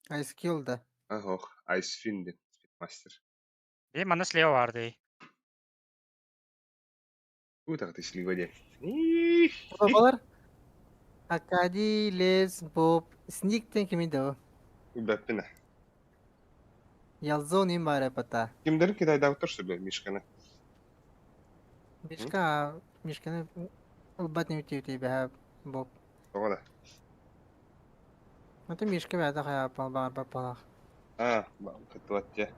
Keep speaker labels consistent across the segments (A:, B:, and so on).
A: Айскил да.
B: Ох, Айсфинден, мастер.
C: И мана слева барды.
B: Утак ты сливаде.
A: Babalar Akadi, Les, Bob, Sneak'ten kimin de o?
B: Бәппіне.
A: Ялзон им бары пата.
B: Кимдер кидай дауттар сөйле Мишканы.
A: Мишканы улбат не үтеу бәһә Боб.
B: Тоғада.
A: Это Мишка бәді қая бар бапалақ.
B: Катватте.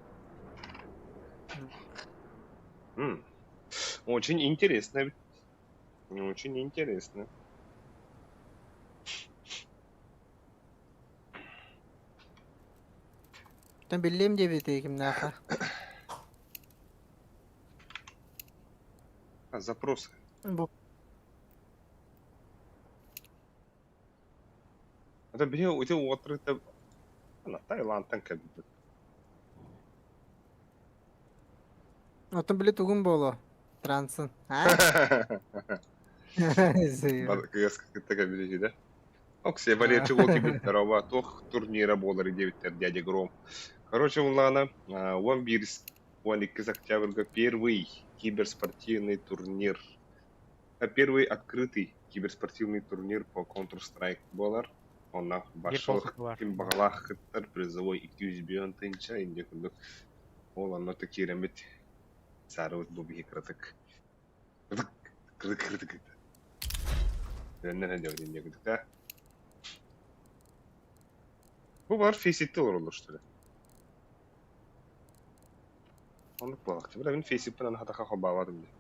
B: Очень интересно. Очень интересно.
A: Тен биллем де бите кимнаха.
B: Запросы.
A: Боб.
B: Это бе өте отырыты. Ана Таиландтан кәбі.
A: Отын біле түгін болу. Трансын.
B: Кыяска кыттага билежиде. Оксе валерчи ол кибиттер ова тох турнира болары дебиттер дядя Гром. Короче, улана 11 октября первый киберспортивный турнир. Первый открытый киберспортивный турнир по Counter-Strike болар. Онна башылык ким багалах кыттар призовой 200 бион тынча инде күндүк. Ол анна текеремет сарыут бу бихикратык. Кырык. Önüne ne diyor diye gittik de. Bu var Faceit'te oluştu. Onu baktım. Ben Faceit'ten hata kafa bağladım diye.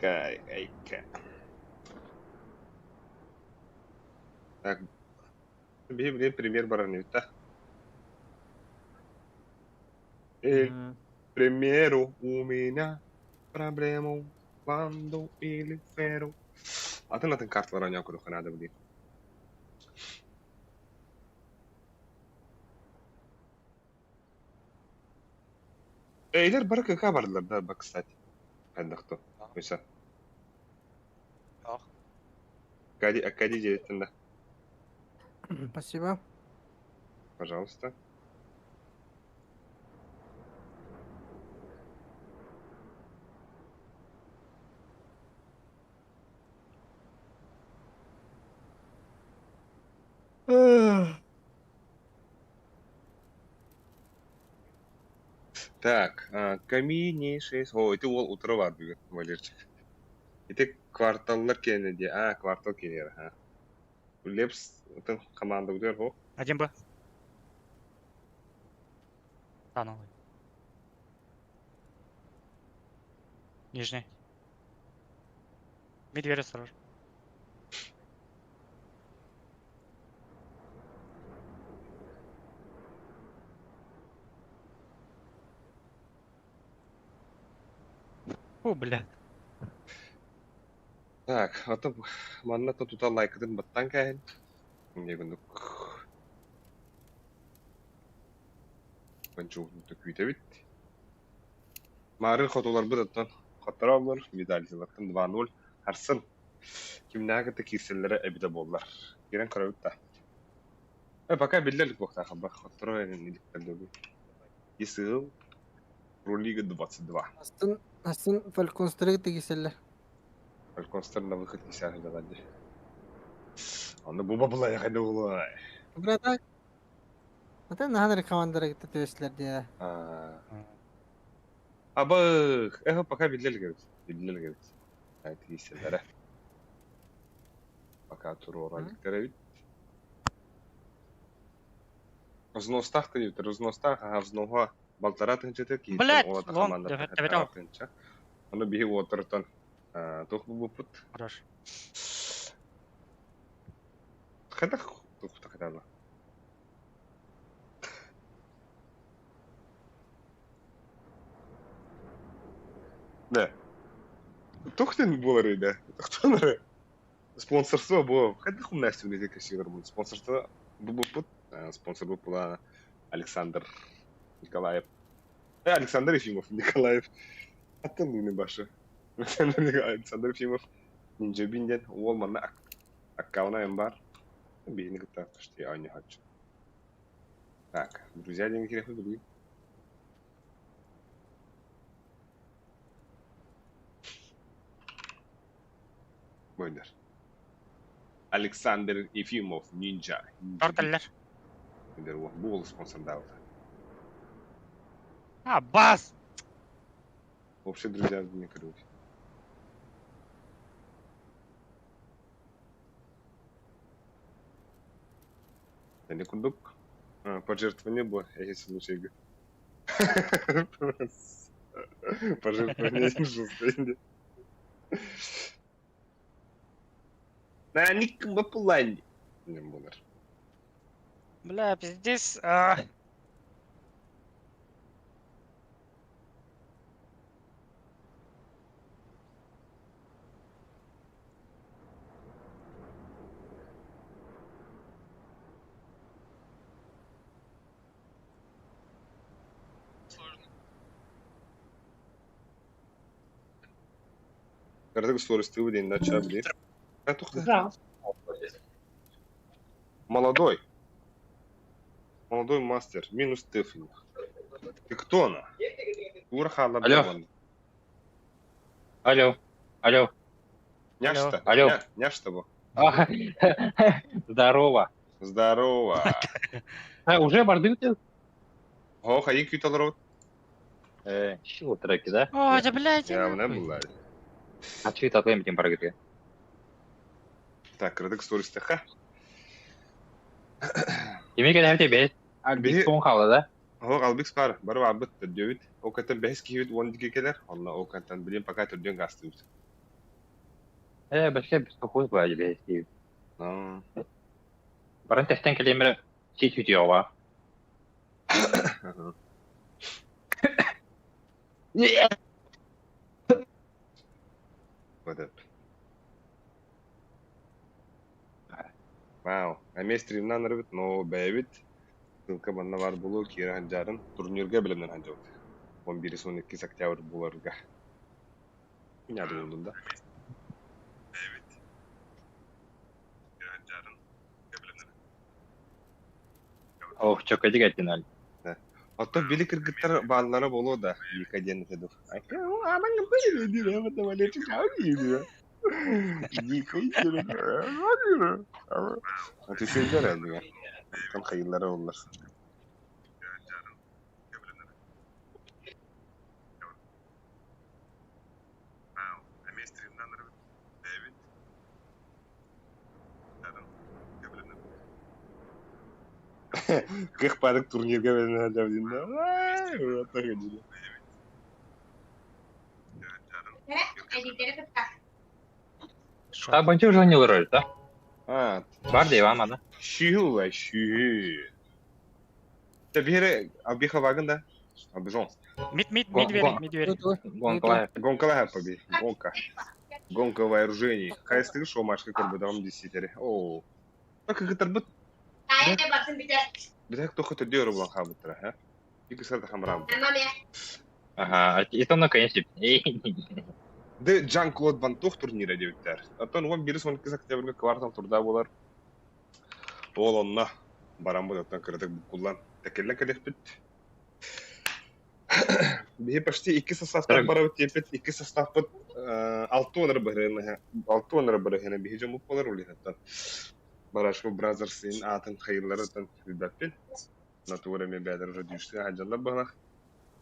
B: Ayka. Так, Библия пример баранюта. Primero у меня проблему cuando или феру. Атын карталар окуду канада били. Эйлер барка кабарлар да бак, кстати. Кандакто. Oysa. Акади диетинде.
A: Спасибо.
B: Пожалуйста. Так, камини 6. О, это ол утро var bugün Valircik. İte kvartallar kenedi. Kvartal kenedi ha. Лепс, это команда удар ho.
C: Один Б. Новый. Нижний. Медведь осторожно. О, бля.
B: Так, ата манна то тута лайкадын баттан кайын. Не күндүк. Банчу то күйтебит. Марын хотолар бираттан хаттаралар, медализалардан 2-0 харсын. Кимнага кирселлери эбиде боллар. Керен карабытта. Пока билдерлик бокта хабба. Хаттара неликтерди. Исыл Пролига 22.
A: Астын Фальконстрыг тегиселлер.
B: Фальконстар на выход не сяжет ради. Он буба была я ходил.
A: Брата. Ата наханыр командара гитте төслер дия.
B: Пока билдерлик. Это исселлери. Пока туру роликтер бит. Взностах тыйт, взностах, взноға балтара тынчыты кейтен
C: Блядь,
B: олата
C: лом,
B: команда
C: давай.
B: тынча. Оны биһи отыртан тух бупут.
C: Хорош.
B: Хадах тух такадала. Да. Тухтен болары да. Тухтанары. Спонсорство было. Хадах у нас сегодня кассир будет. Спонсорство бупут. Спонсор был Александр Николаев. Александр Ефимов, Николаев. Аттан башы. Александр Ефимов. Ninja Binden. Ол мана аккауна бар. Бейні кітті қышты аңы хатшы. Так, друзья, деньги керех были. Бойдер. Александр Ефимов, Нинджа.
C: Торталлер.
B: Бойдер, бұл спонсор дауды.
C: А, бас!
B: Вообще, друзья, не короче. Да не кудук. Пожертвование было, если случай. Пожертвование жестко. На ник бапулань. Не бонар.
C: Бля, пиздец.
B: Картак скорости выйдет на чат, блин.
D: Да.
B: Молодой. Молодой мастер. Минус Стефани. Ты кто она? Урхала
D: Алло.
B: Беман.
D: Алло. Алло.
B: Няшта.
D: Алло.
B: Няшта бы.
D: А, Здорово.
B: Здорово.
D: Уже бордынки?
B: О, хаи кюталрот.
D: Чего треки, да?
C: О, да блядь,
B: Явно была.
D: А что это твоим этим прогрессия?
B: Так, картак скорости. Ха.
D: Тебе когда тебе?
B: Бе-
D: Сон қалды, да?
B: О, Албикс бар. Бару абыт тәддеуит. О, кәтен бәхес киюит уан дикекелер. Онна о кәтен білем пока түрден гастыуит.
D: Бәшке беспокойство была тебе.
B: А.
D: Барын тестен келемір сет видео ба.
B: Ага. Вот это. Вау. Әме стримнан рыбыт, но бәйбіт. Сылка банна бар болу кері ханжарын турнирге білімнен ханжауд. 11-12 октябрь боларга. Няды болдun da.
D: Ох, чё, кәдік әттен әлі.
B: Ото били кыргыттар баллары болу да. Ика ден федов. Анаң били дире, бата вале чикау дире. Ика дире. Аты сөйлер әлі. Там хайылары олар. Кых падык турнирге бәрін әдәвден да. Ата ходили.
D: Та бәнче уже не лырыр, да?
B: А,
D: Бар дейм амады.
B: шү ва шү. Та бире абиха вагында. Абижон.
C: Мид
D: Гон-
C: вери,
D: гон.
C: мид вери.
D: Гонкалай.
B: Гонка ха поби. Гонка. Гонка вооружений. Хайстыгы шомашка көрбөдөгөн дисетери. О. Так кыгытар бут. Битак тохо төдөрө булан хабытра, ха? Ике сарда хамрам.
D: Ага, это наконец.
B: Де Жан-Клод Ван Тох турниры дебиттер. Аттан 11-12 октябрьге квартал турда болар. Ол онна барам бу аттан кырдык куллан. Текелле кедеппит. Бе почти 2 состав бара өтепет, 2 состав бут 6 онор бирен, 6 онор бирен бе жому болар улы аттан. Барашко Бразерсын атын хайырлары аттан билбеппин. Натура мен бәдер уже düştü. Хаҗалар бана.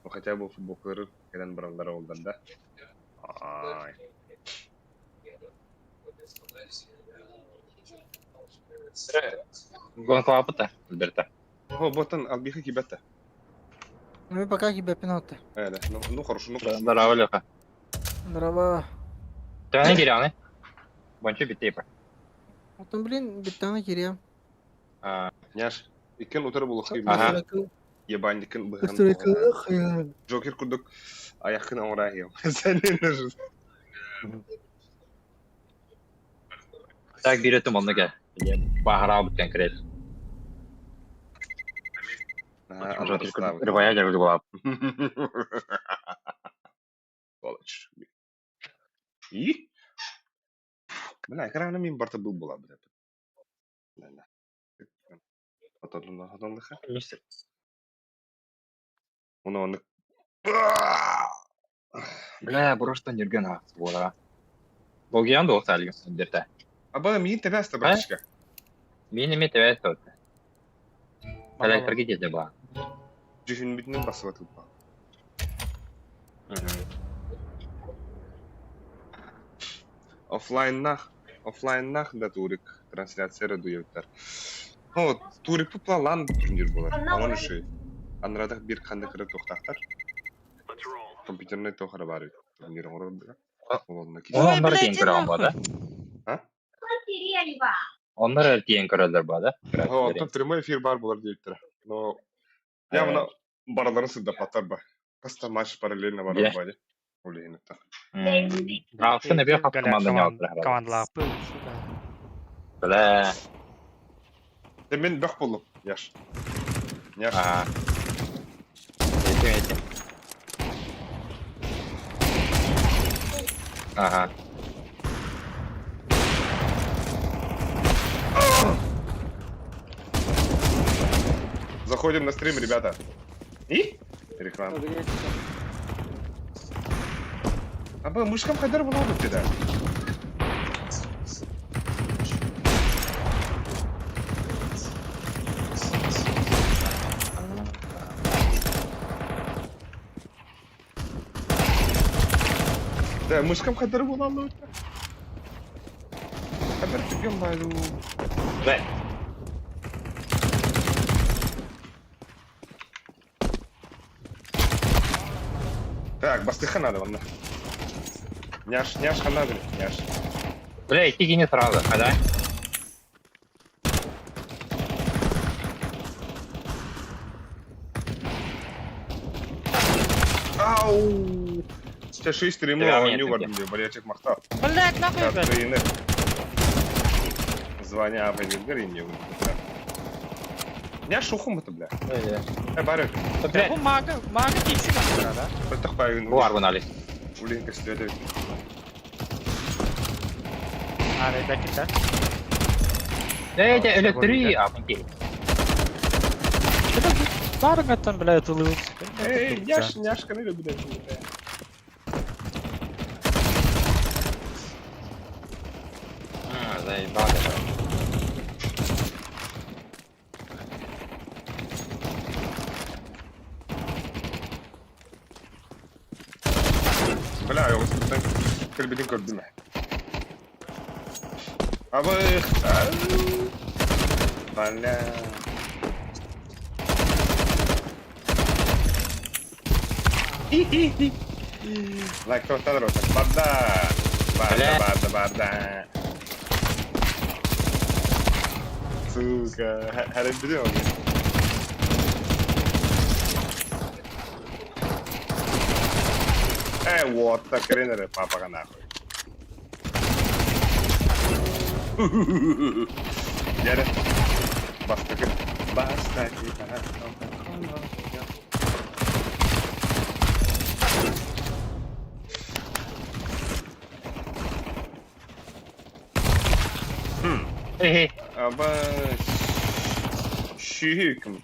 B: Но хотя бы футболкалары келен барандар олданда. Ай.
D: Гонкалай пыта, Альберта.
B: О, ботан албиха кибетта.
A: Ну и пока тебе пинаты.
B: Да. Ну хорошо, ну хорошо.
D: Здорово, Леха.
A: Здорово.
D: Ты не деревный? Бонче битейпа.
A: Вот он, блин, битана кирия.
B: Няш, икен утары булу
D: Ага.
B: хыйма. Ебань икен быган.
A: Кыстырыкы.
B: Джокер кудук аяқын ауырайым. Сен не жүз.
D: Так биретім оны ке. Бағыра бұткен крес. Рыбая жағы болады.
B: Сволочь. И? Бля, экрана мен барта был была, блядь. Аталлыха.
D: Несі.
B: Оны
D: Бля, бұрыштан жүрген ағысы болара. Логиян да осы әлген сөндерді.
B: Аба мин тебәсті братишка.
D: Мен еме тәуәт өтті. Электрге деді ба.
B: Жүхін бітінен басып атылып ба. Оффлайннах да турик трансляция дуевтер. Ну, турик план турнир болар. Анан уши. Анрадах бир кандай кыры тоқтақтар. Компьютерный тохара бар турнир орында.
D: Onlar тиен көрі алмады.
B: А?
D: Onlar тиен көрілер бады.
B: Там прямой эфир бар болар дейтер. Но я мына бараларын сында паттар ба. Просто матч параллельно бар
D: Иә.
B: бады. Олейін өтті.
D: Рақсы не бе қап команда не алды.
C: Командалар бұл.
D: Бля.
B: Мен бәқ болдым, яш. Яш.
D: Етем. Ага.
B: Заходим на стрим, ребята. И? Реклама. Аба, мышкам қайдар болады беда. Да, мышкам қайдар болады. Қайдар тепкен байлу.
D: Бля.
B: Так, бастыха надо, вон. Няш надо, няш.
D: Бля, идти гене сразу, да?
B: Ау! Сейчас 6 стримов,
D: Тебя
B: а
D: нет,
B: не
D: где?
B: вардым, болячек мақтап.
C: Блядь, нахуй, блядь.
B: Катрины. Звоня Абайвергер и не выйдет. Няш ухум это, бля. Барек.
D: Бля,
C: Bu maga keksi var da.
B: Байтақ байын.
D: bu var bunali.
B: Улин костюде.
C: Hadi bekle.
D: De elektrik yapın ki.
C: Barın atan bile atılıyor.
B: Эй, няш каныры, бля.
D: Заебали.
B: Бля, я вот кальбидин көрдім. Абых. Бля. Лайк тоқтады ротак. Барда. Сука. Härі біде он. Вот так тренеры, папа нахуй. Яре. Бастаки. Аба... Шүйкім.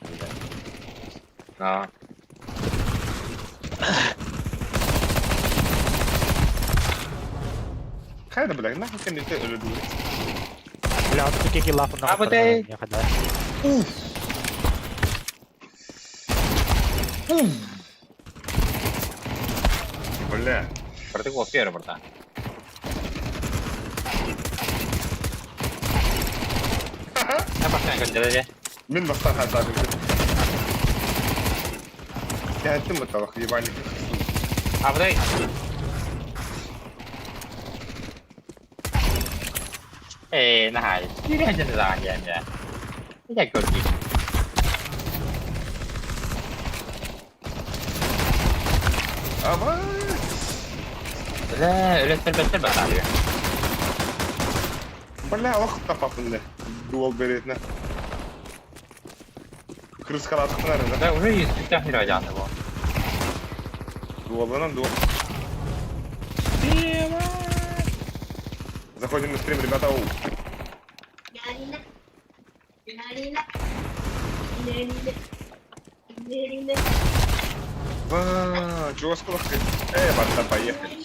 B: Қайда, бля, нахуй кәнде өлі дүгір.
C: Бля, вот такие килла фунда.
D: А вот и-
C: Я хода.
B: Бля.
D: Протыкол первый, братан. Я пошли, как дядя.
B: Мен бастан хазар жүрді. Кәттім мұталық, ебальник.
D: А вот này, chứ cái trên là vậy nè. Cái này cực gì?
B: Аба!
D: Öyle sen batarıyor.
B: Бля, уақыт тапапын дуал беретіне. Крыс қалатықтың арында.
D: Да, уже есть спектакль радианты его.
B: Дуалынан дуал. Заходим на стрим, ребята. Жестко лохты. Банда, поехали.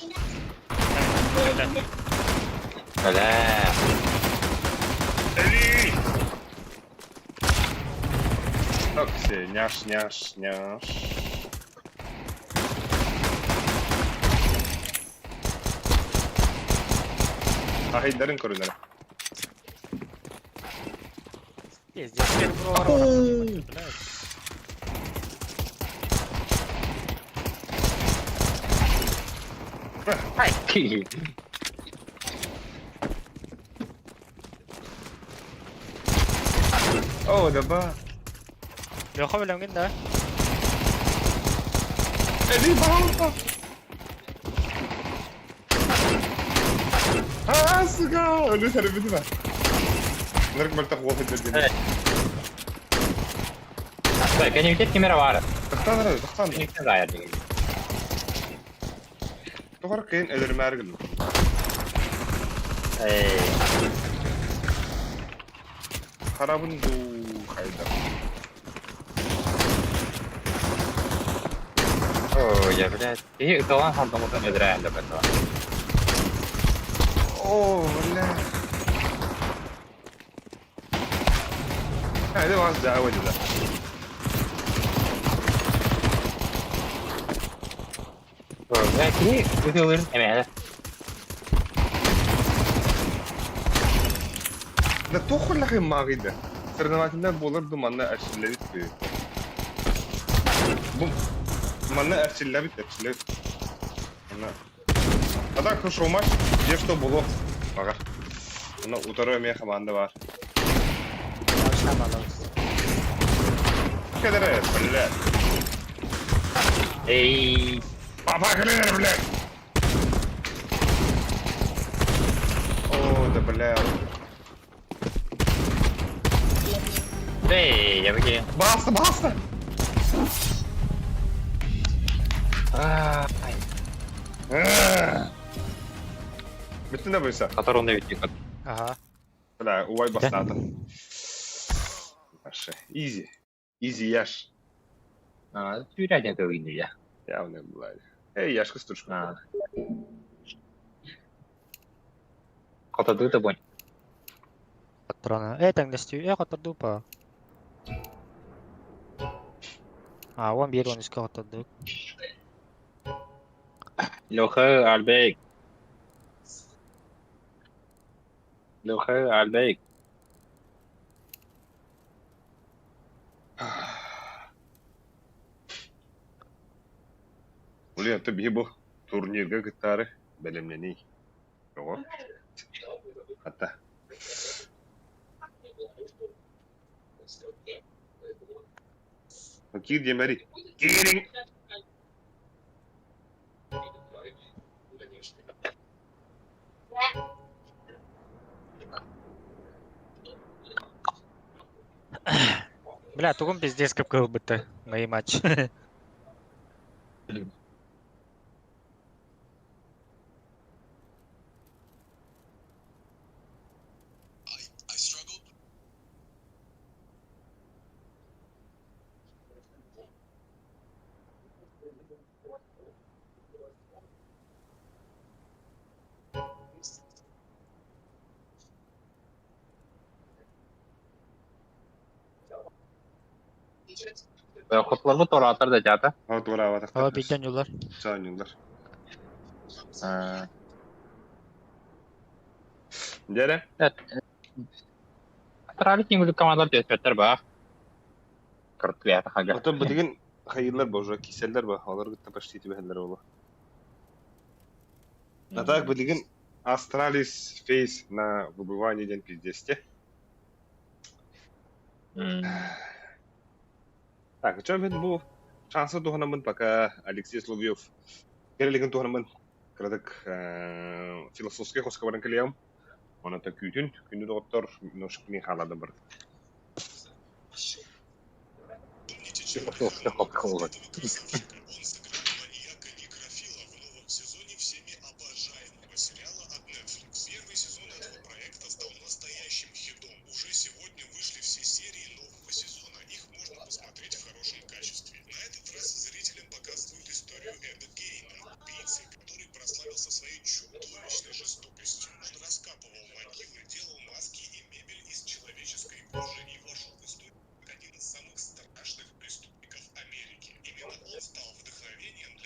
D: Бля.
B: Так, все, няш, няш, няш. Haydar'ın korunları.
C: Здесь теперь ворона. Блядь.
B: О, да ба.
C: Леха белән гин да.
B: Эли баба. Сука, ölü sebebi var. Bunlar böyle tak waffle dedi.
D: Evet. Bak, kan je dit kamera waren?
B: Tıktan.
D: Ik ben daar dingen.
B: Doğru keyin ellerime ergin.
D: Hey.
B: Harabın du Haydar.
D: Oh, ya блядь. И кого он там вот нереально это.
B: Oo, valla. Hadi vaz daha öyle.
D: Oh, ya kini itu kan emang.
B: Da toxur la xim mağida. Sırnamatında bolar dumanla erçilleri tutuyor. Bu dumanla erçilleri erçilleri. Ana. Ada kuş olmaz. Je что было. Bakar. Ona utarıyor komanda var.
C: Baştan alırız.
B: Kadar bile.
D: Hey.
B: Baba kadar bile. Oo da bile.
D: Hey, ya begini.
B: Bastı.
D: Ah,
B: Bütün de buysa.
D: Qatar onda bitti.
C: Ага.
B: Bile uvay bastı. Хорошо. Easy. Easy yaş.
D: Ah, sürerken köyünde ya.
B: Ya ne bulay. Hey yaş kız turşma.
D: Ah. Qatarda da bu.
C: Патрона. Тәңдәстү. Катырдупа. Вон бер он искә катырдык.
D: Леха Альбек. Леха Альбек.
B: Ulan tabii bu turnirga gitarı belimleni. Yok. Hatta. Bakir Cemeri. Girin.
C: Бля, тугым пиздец как кыл бітті. Мои матч.
D: Құтылығы торатыр да жаты.
B: Ha doğru hava
C: Ала
B: taktar.
C: биден юлар.
B: Sağın yıllar. Dere.
D: Atrali kengülük komandlar töspetler ba. Kırık bir haga.
B: Hatta bu digin hayırlar bozu kiseller var. Onlar gitti başlayıcı beheller ola. Hatta bu digin Astralis Face на выбывание день пиздесте. Так, что мен bu şansı tohunamın пока Алексей Соловьев. Керелеген tohunamın крадык философский хоскабарын келем. Оны та күнді доктор ношықпен халады бір.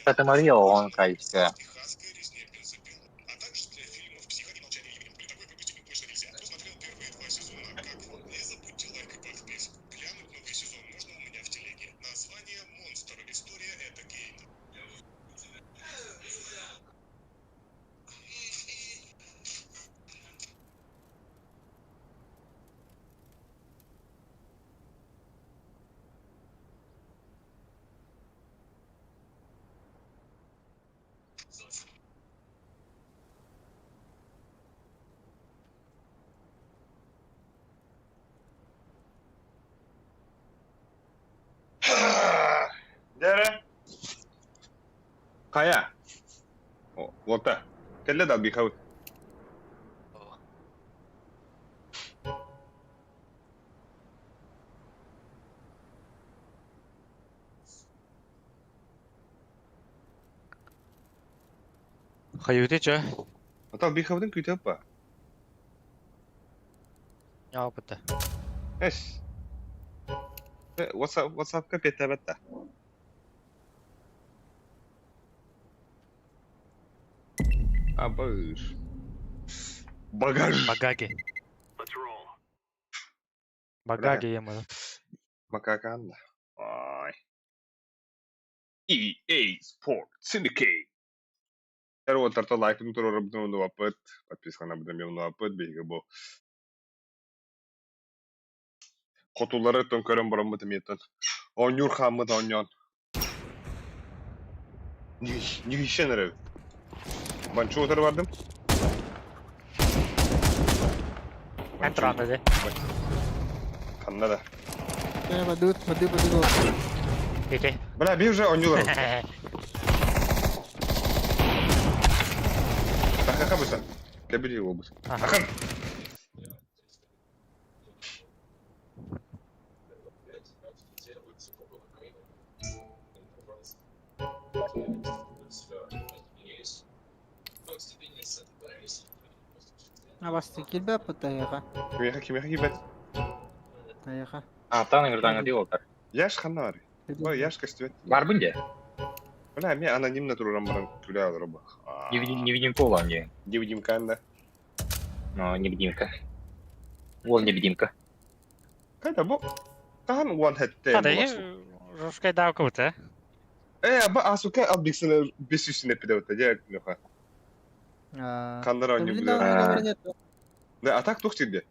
D: Катамария, он кайфка.
B: Дәрі. Қая? Лота. Келді дал бейхауд.
C: Хаюты чё?
B: Атал бейхаудың күйтіп ба?
C: Не опыта.
B: Эш. WhatsApp-ка петәбәтті. Абыш. Багаж.
C: Багаги. Багаги ему.
B: Макаканда. Ай. EA Sport Syndicate. Her otarta like'ını turur bunu vapıt. Подписканы бұдан мен вапыт бейгі бұл. Қотулары өттен көрін бұрын бұтым еттін. Онюр қамыд оньон. Не ішен әрі? Банчу отыр бардым?
C: Энтраны де.
B: Қанда да.
A: Бадут.
C: Пеке.
B: Бля, бей уже онюлар. Тақақа бұсан. Кәбірі ол бұсан. Ақын!
A: Абасты келбе таяға.
B: Кемеха кебет.
A: Таяға.
D: Атаның ырдаңы де олар.
B: Яш қанда бар. Ой, яш кәстібет.
D: Бар бінде?
B: Бля, мен анонимно тұрырам барам түлі алыр ба.
D: Невидимка olan diye.
B: Невидимка анда.
D: Но невидимка. Ол невидимка.
B: Қайда бұл? Қаған one hit
C: Тадай, русская давка вот, а?
B: Ба асука ал биксіне 500 епіде өтті, де, Леха. Қандара не буде. Да, а так тухтиде.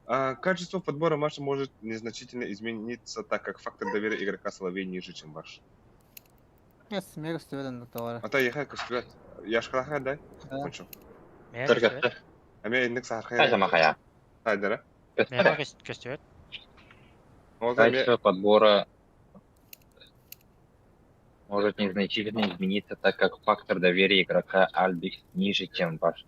B: Качество подбора матча может незначительно измениться, так как фактор доверия игрока Соловей ниже, чем ваш.
A: Yes, мега стюдент на товара.
B: Ата ехай каскует. Яшкалаха дай.
A: Да.
B: Кончу.
D: Тыргытты.
B: Аме индек сахарха.
D: Қай жама қая?
B: Хайдара.
C: Меня костюет.
D: Качество подбора может незначительно измениться, так как фактор доверия игрока Альбикс ниже, чем ваш.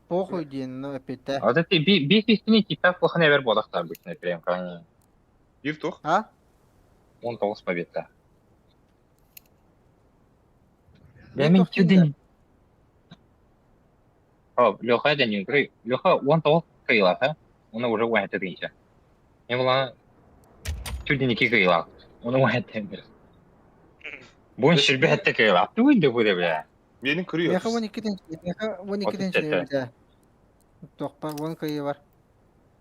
A: Похуй дейін, ну, әпетті.
D: А вот это бейсесіне типа плохо навер бодақта обычно прям крайне.
B: Бир тух.
A: А?
D: 19 победка.
A: Не
D: Я мен
A: тоқтың да.
D: тюден. О, Леха да не игры. Леха 19 кайла, а? Он уже уайт это еще. Не было тюден не кайла. Он уайт это. Больше ребята кайла. Ты выйди bude бля.
B: Менің күрі
A: Меха
B: өтіс.
A: 12-ден шеуді. Тоқпа, 10 кайы бар.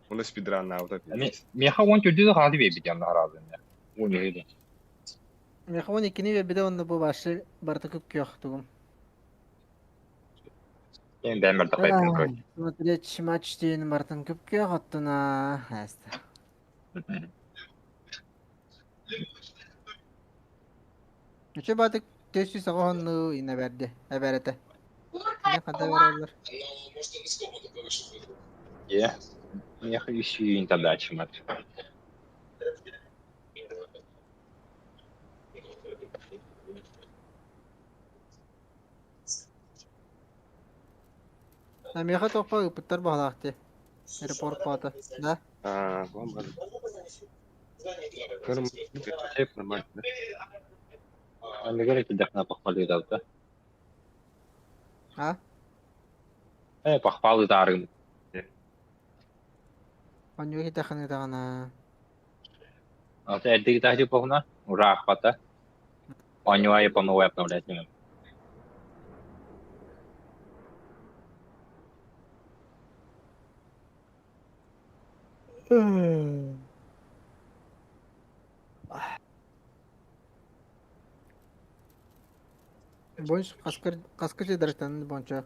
B: Оны спидранна аутап.
D: Меха он тюден хады бейбиден наразы. Он не видит.
A: Меха 12-ні бебеде онды бұл башы барты көп күйоқ тұғым.
D: Ben demir de kayıtım.
A: Смотреть матч дейін бартын көп күйоқ оттына. Әсті. Üçe batık teşhis ağanlığı yine verdi. Haberete. Ne kadar verirler?
D: Я ищу тогда чем это.
A: Намеха тоқпа ыпыттар бағлақты. Аэропорт баты. Да?
B: Бомба. Көрім, хеп нормально.
D: Он не говорит, что на похвалы дал, да?
A: А?
D: Похвалы дарым.
A: Он yok таханы тағана.
D: А ты әддегі тәжі болғына? Ұрақ бата. Он не по новой обновлять не надо.
A: Boş kaskıcı dersten bonça.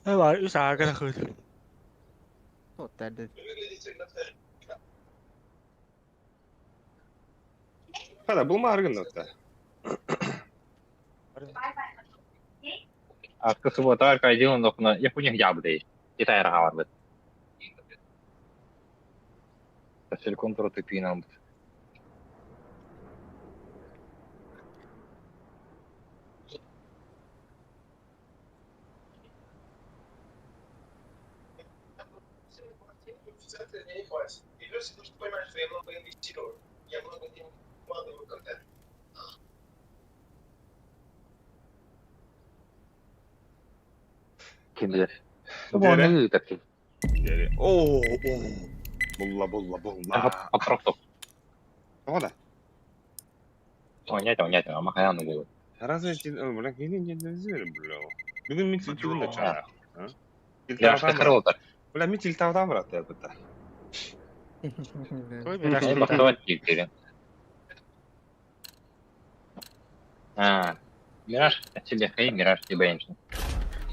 C: Ne var? Üç ağa kadar koydu.
A: O derdi.
B: Hadi bulma argın da.
D: Arkası bu da arkaya делаем dokuna Japonya hijabı değil. Китай var bu. Silikon prototipi inanmış. Kim bilir. Bu
B: Dere.
D: ne gibi tepki?
B: Geri. Oo. Bulla.
D: Atrofto.
B: O da.
D: Понятно, ama kayan bu.
B: Herhalde bırak yeni kendinizi verin burada. Bugün mit iltihun da çana.
D: Yaşta kırıldı.
B: Ulan mit iltihun var hatta burada.
C: Koy biraz
D: Ne
C: bir
D: bakıyor
C: tane.
D: diyeceğim. Ha. Мираж, отсюда хей, Мираж тебе энджин.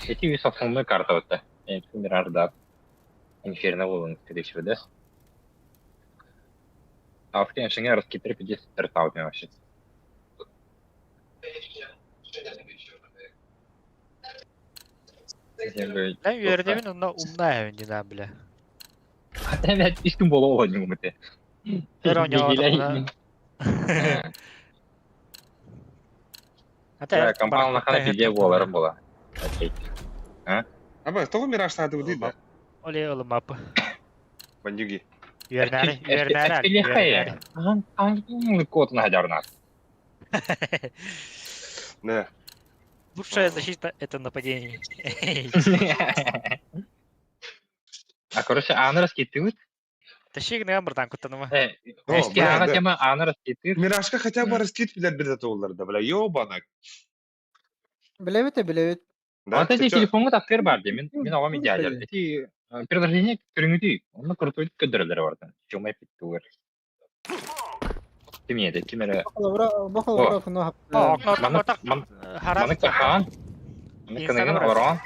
D: Эти весов основной карта вот то. Мираж, да. Инферно волн, скорее всего, да? А в конечно, я раскитры 50 стартаут вообще.
C: Ben yürüdüğümün onunla önceden bile.
D: Evet, üstün bolu olacak mı te?
C: Her oynayamadım Hatta
D: Компания kana bilgiye bolarım bola. Okey.
B: Ama tohu Miraç saati bu değil de.
C: Oley oğlum apı.
B: Banyugi.
C: Yürünler.
D: Hangi код находят нас?
B: Ne?
C: Лучшая защита это нападение.
D: А короче, аны раскидывают.
C: Тащи на buradan kutanımı.
D: Eski ana tema аны раскидывают.
B: Miraç'ka хотя бы раскид bilen bir de toğulları da bile. Yo bana.
A: Bilevit.
D: Вот эти телефонға таптер бар де, мен алам идеалер. Эти приложение көріңді, оны крутой көдірілер барды. Жомай pitти олар. Кім еді, кім ері?
A: Bakıl konu hapı.
C: Окно harap.
D: Маны қырқан. Маны кінеген орған.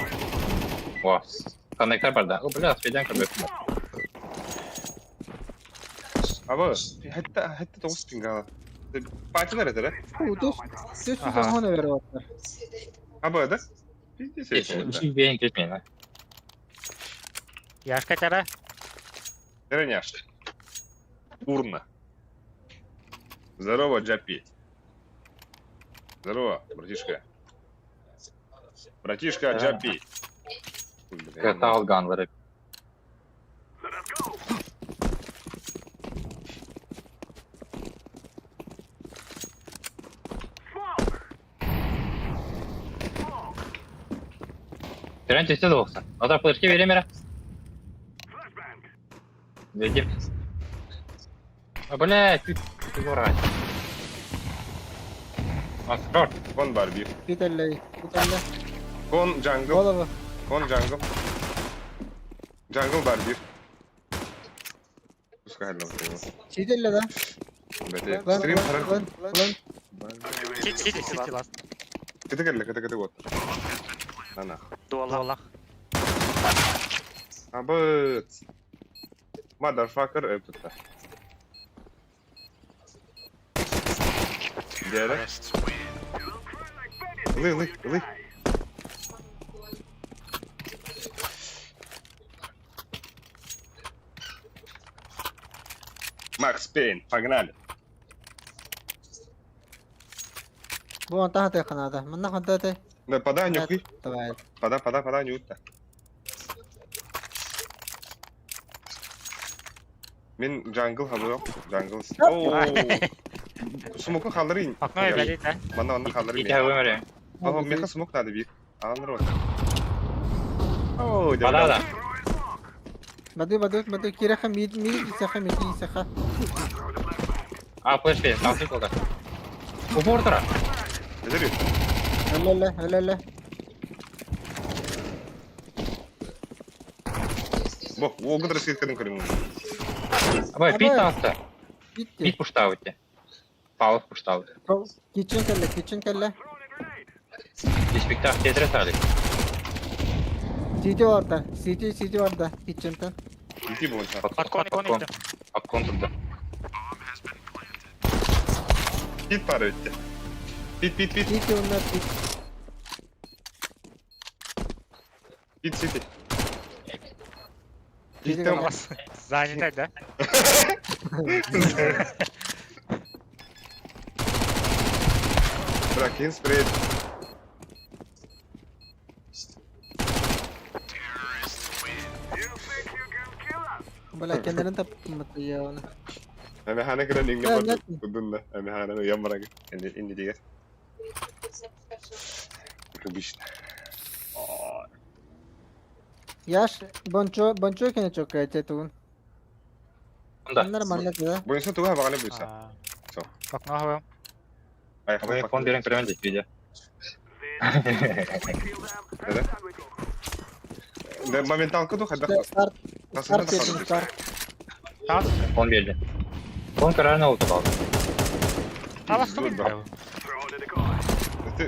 D: О, коннектор бар да. О, бля, спиден көрбеппін.
B: Ama hatta toğuz pinga. Parçalar eder.
A: Düz onu ver orta.
B: Ama da. Biz de
D: Hiç
B: seçelim.
D: beğen geçmeyin ha.
C: Yaş kaç ara?
B: Nereye yaşlı? Урна. Здорово, Джапи. Здорово, братишка. Братишка, Джапи.
D: Kırta alganları. Tren testi de olsun. O da fırçı vereyim ya. Verdim. Бля, ты дурак. Asgard.
B: Kon var bir.
A: Bir telle.
B: Kon jungle.
A: Golava.
B: Kon jungle. Jungle var bir. Pускай hello.
A: Çidelle da.
B: Bete. Stream karar.
C: City last.
B: Kıtı вот. Ana.
C: Dola.
B: Абыт. Motherfucker öptü. Gel. Lı. Max Payne, погнали.
A: Bu anta hata kanada. Manna hata.
B: Да, подай нюхай.
A: Давай.
B: Подай нюхай. Мен jungle halıyorum. Jungle. Oo. Smoke'u kaldırayım.
C: Окно горит, а?
B: Bana kaldırayım.
D: İki hava veriyor.
B: Ага, меха смог надо бить. Alınır bak. Oo,
D: Bana da.
A: Badu kira khamid isakha.
D: А, флеш пейн, там прикол. Упор тора.
B: Neler yok?
A: Öyle.
B: Bu, o kadar skidkadan kırın.
D: Абай,
A: Абай.
D: пит таапты.
A: Bitti.
D: Пит пуштабы те. Пауыз пуштабы.
A: Kitchen kelle.
D: Диспектах тетре сали.
A: CT var da. CT var da. Kitchen'ten.
B: İki bu oyuncu.
C: Подкон.
D: Подкон турда.
B: Pit para bitti. Pit.
A: CT onlar pit.
B: Pit city.
A: City
B: Pit'ten
A: var.
C: Абас. Занято, да?
B: bırakın spray.
A: Bala kendilerini tapıtmadı ya onu.
B: Ama hana kadar ninge
A: Ya,
B: var.
A: ne-
B: Kudunla. Ama hana yan bırak. İndi diye. Kıbıştı.
A: Yaş bonço kene çok kayıtı tuğun.
D: Онда.
A: Onlar manyak ya.
B: Bu insan tuğa bakana buysa. Çok.
C: Окно говорим.
D: Абай, фон берем прямо здесь, видя.
B: Да, моментал кыду хадда.
A: Start.
B: Nasıl
A: Start edin start.
C: Тас.
D: Фон берди. Фон карарына отып алды.
C: Абас
B: Dur,
C: тумин.
B: bak.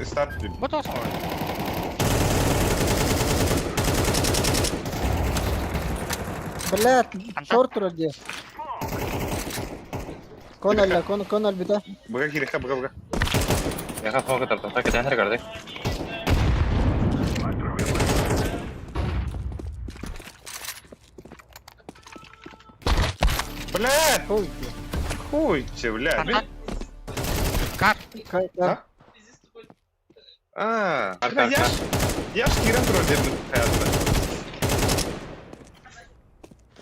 B: Start bir.
C: Bu da olsun.
A: Блядь,
C: Антон.
A: short вроде. Конал bir de.
B: Bıga girek bıga.
D: Яха фон катар, так и тенер кардык.
B: Блядь!
A: Ой.
B: Хуй че, блядь.
C: Антон. Кар.
A: Kayıtlar.
B: Aa,
D: Arka.
B: yaş giren troll dedim hayatta.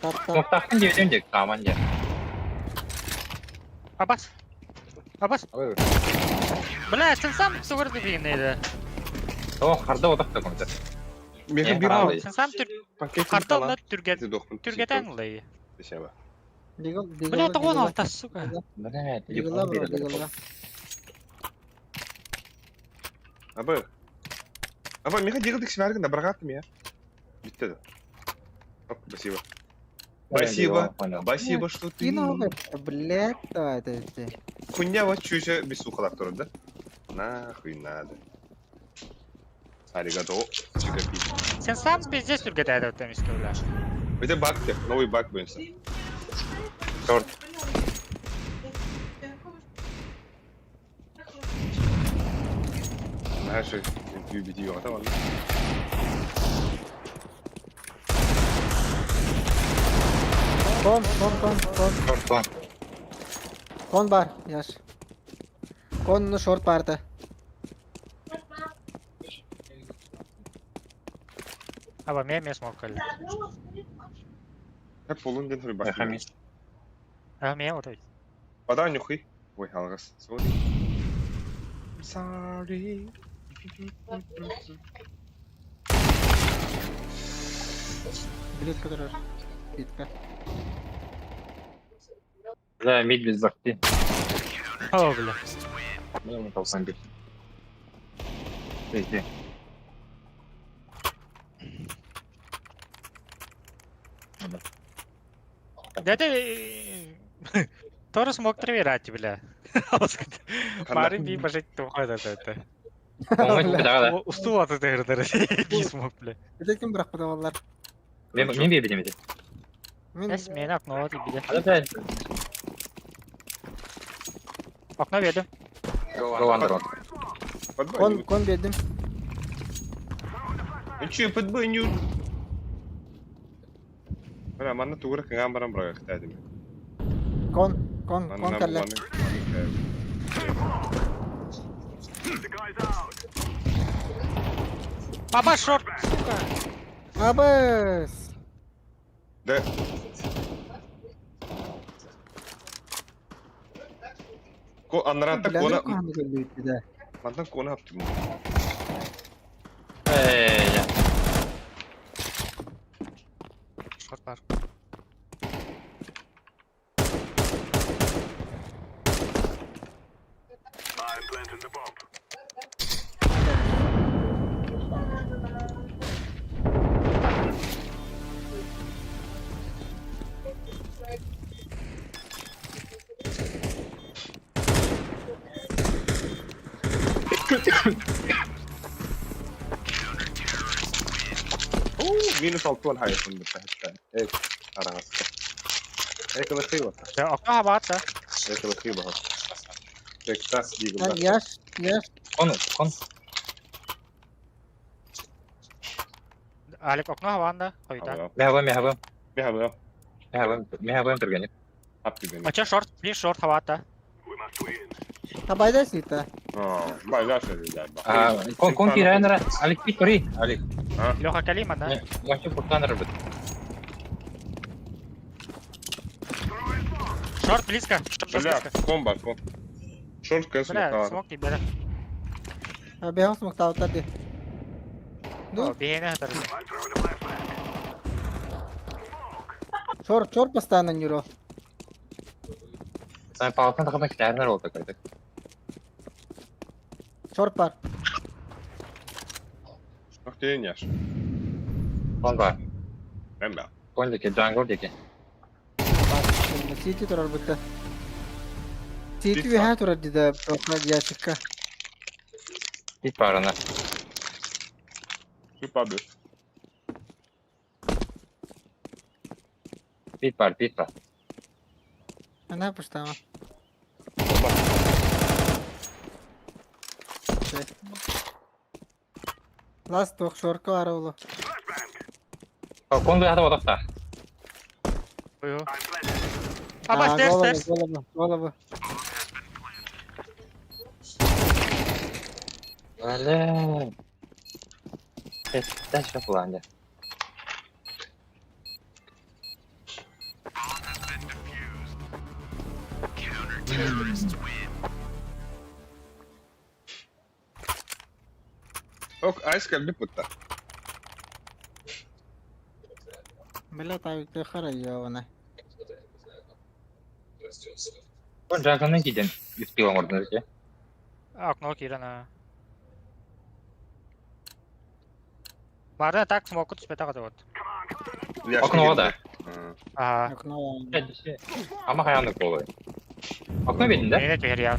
A: Tapta.
D: Смоктахтын жебеден жек, таман же.
C: Абас. Бля, сен сам сугырды дейін.
D: О, харда отак та комда.
B: Mega bir
D: Bravo.
B: al.
C: Сен сам
B: Paket
C: картална түргет.
B: dokun.
C: Түргетен лей.
B: Дешева.
C: Бля, это он алтас, сука.
D: Блядь, иди
A: Дигла
D: фон
A: bro,
D: берди.
A: digla.
B: Aba. Aba mega digildik şvergin de bırakattım ya. Bitti de. Hop, спасибо. Спасибо. Спасибо, что ты.
A: Кино, блядь, давай, это.
B: Хуйня вот чуть без сухо да? Нахуй надо. Аригато. Чикапи.
C: Сен сам пиздец түргетен өтем истеулер.
B: Bir de bug de, новый баг bu insan.
D: Шорт.
B: Her şey bir video tamam mı?
A: Kon.
D: Шорт, фон.
A: Kon var, yaş. Konunu short vardı.
C: Аба, мен смог калли.
B: Hep olun den bir bak.
D: Яха ми.
C: А, мен отой.
B: Bada нюхай. Ой, алгас. Sorry. Sorry.
A: Блядь, kadar. Bitti.
D: Бля, мид без бахти.
C: О, бля.
D: Ну, не толсан бит. Пизди.
C: Дяде... Тору смог тренировать, бля. Марин би бажать тухай да это.
D: Оңой кудага да.
C: Усту атты дердер. Би смог, бля.
A: Bir de kim bırakmadı onlar?
D: Мен бебедем еди.
C: Эс мен окно атты биде.
D: Ада блядь.
C: Окно ведем.
D: Go under.
A: Kon bedim.
B: Ничего, подбаню. Bana manna tuğra kan baram bırak dedim.
A: Kon kelle.
C: Баба шорт, сука.
A: Abes.
B: De. Ko anlattı
A: Bilader
B: kona.
A: kanı geldi bir de.
B: Mandan kona yaptım.
D: Эй, я.
C: Шорт бар.
B: Minus 6 on hayatında hatta. Evet. Arası. Ekle kıyma.
C: Ya okna hava attı.
B: Ekle kıyma. Tekrar
A: Ha,
B: diyelim.
A: yaş.
D: Kon.
C: Alik okna hava anda. Koyda.
D: Mehabam terganyak.
B: Happy beni.
C: Açı short. Bir short hava attı.
A: Ha bayda sita.
B: Baylar söylüyorlar.
D: Kon kira nara alik pituri. Alik.
C: Loha kalim anda.
D: Masih bukan rebut.
C: Short близко. Short
B: Бля,
C: близко.
B: комбо. Шорт кэс
C: Бля, смог не бля.
A: Ha behang smoke tao tadi.
C: Ну, бейне хатар.
A: Short pastanan euro.
D: Sen palatın takımda kilerler oldu kaydık.
A: Short par.
B: Ах ты няш.
D: Kon var.
B: Ben ben.
D: Kondaki jungle deki.
A: City turar bitti. City ve ha turar dida profil yaşıkka.
D: Hit var ona.
B: Süper bir.
D: Pit var.
A: Ne yapmış tamam. Last talk short var oğlum.
D: Kon ada odakta.
C: Uyu. Aba stairs.
A: Golaba.
D: Öyle. Dash yapılandı.
B: Ok, ice geldi putta.
A: Bela tayo te khara ya wana.
D: Kon jungle'dan gidin. Üstü orada deki.
C: Okno kirana. Vardı tak smoke tut speta kadar.
D: Akın orada.
C: Aha.
A: Yok no.
D: Ama kayanlık oluyor. Akın bedinde.
C: Beyne tuhir ya.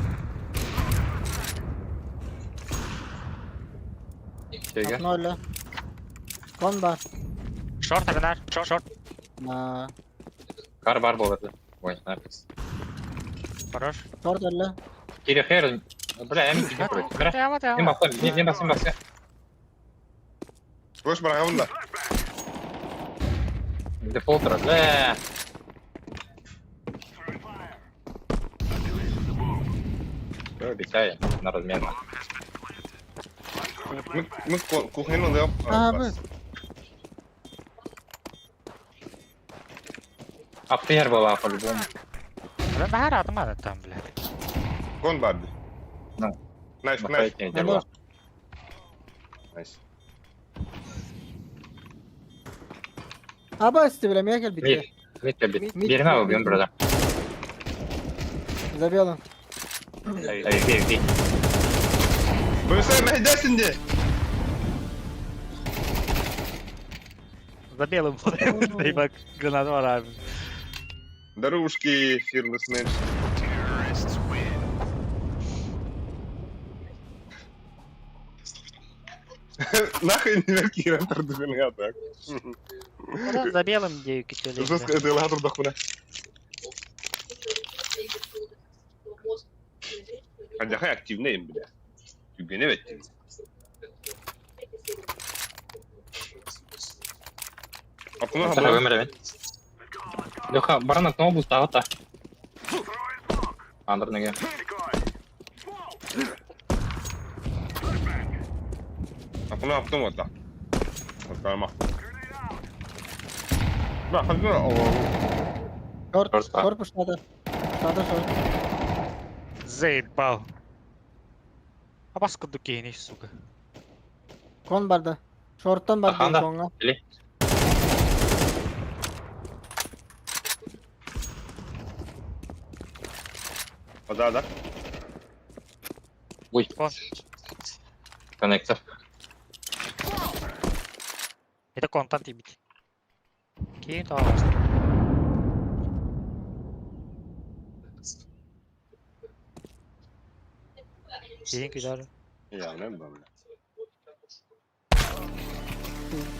D: Şeyge.
A: No la. Kon bar.
C: Short kadar. Short.
A: Na.
D: Kar bar bolası. Oyuncular.
C: Хорош.
A: Short la.
D: Kiri her. Bıra emin gidiyor. Bıra.
C: Devam.
D: Ne bakın? Ne basın.
B: Boş bırak onu da.
D: Default taraf. Böyle hikaye. Наразмерно.
B: Мы кухню даем.
A: Abi.
D: Aptı yer baba по-любому.
C: Ben daha rahatım ha tam bile.
B: Кон барды.
D: No.
B: Nice.
A: Hello.
B: Nice.
A: Aba istibra miya gel bitti.
D: Mid. Birini alıyorum burada.
A: Zabiyalım.
D: Hayır, bir.
B: Böyle mehdersin de.
C: Забелым. Дай бак гранату var abi.
B: Дорожки фирмы. Нахуй не веркиратор двигателя так.
C: Oradan забелым diye küçülüyor.
B: Жестко это ладно дохуна. Hadi hay aktifneyim bile. Çünkü ne bekliyorum? Aklıma
D: Sana
B: haber.
D: ömür Леха, баранок на обуз та. Андер неге.
B: Aklıma yaptım orada. Bakalım. Bak hadi o.
A: Short.
D: Short par.
A: Short pushada. Short.
C: Заебал. А паскуду кейниш, сука.
A: Kon barda. Short'tan barda
D: Arkanda.
A: konga.
D: Bili.
B: Hadi.
D: Uy.
C: Kon.
D: Коннектор.
C: Это контент и бит. Кейн то. Кейн кидар.
B: Ya ne böyle?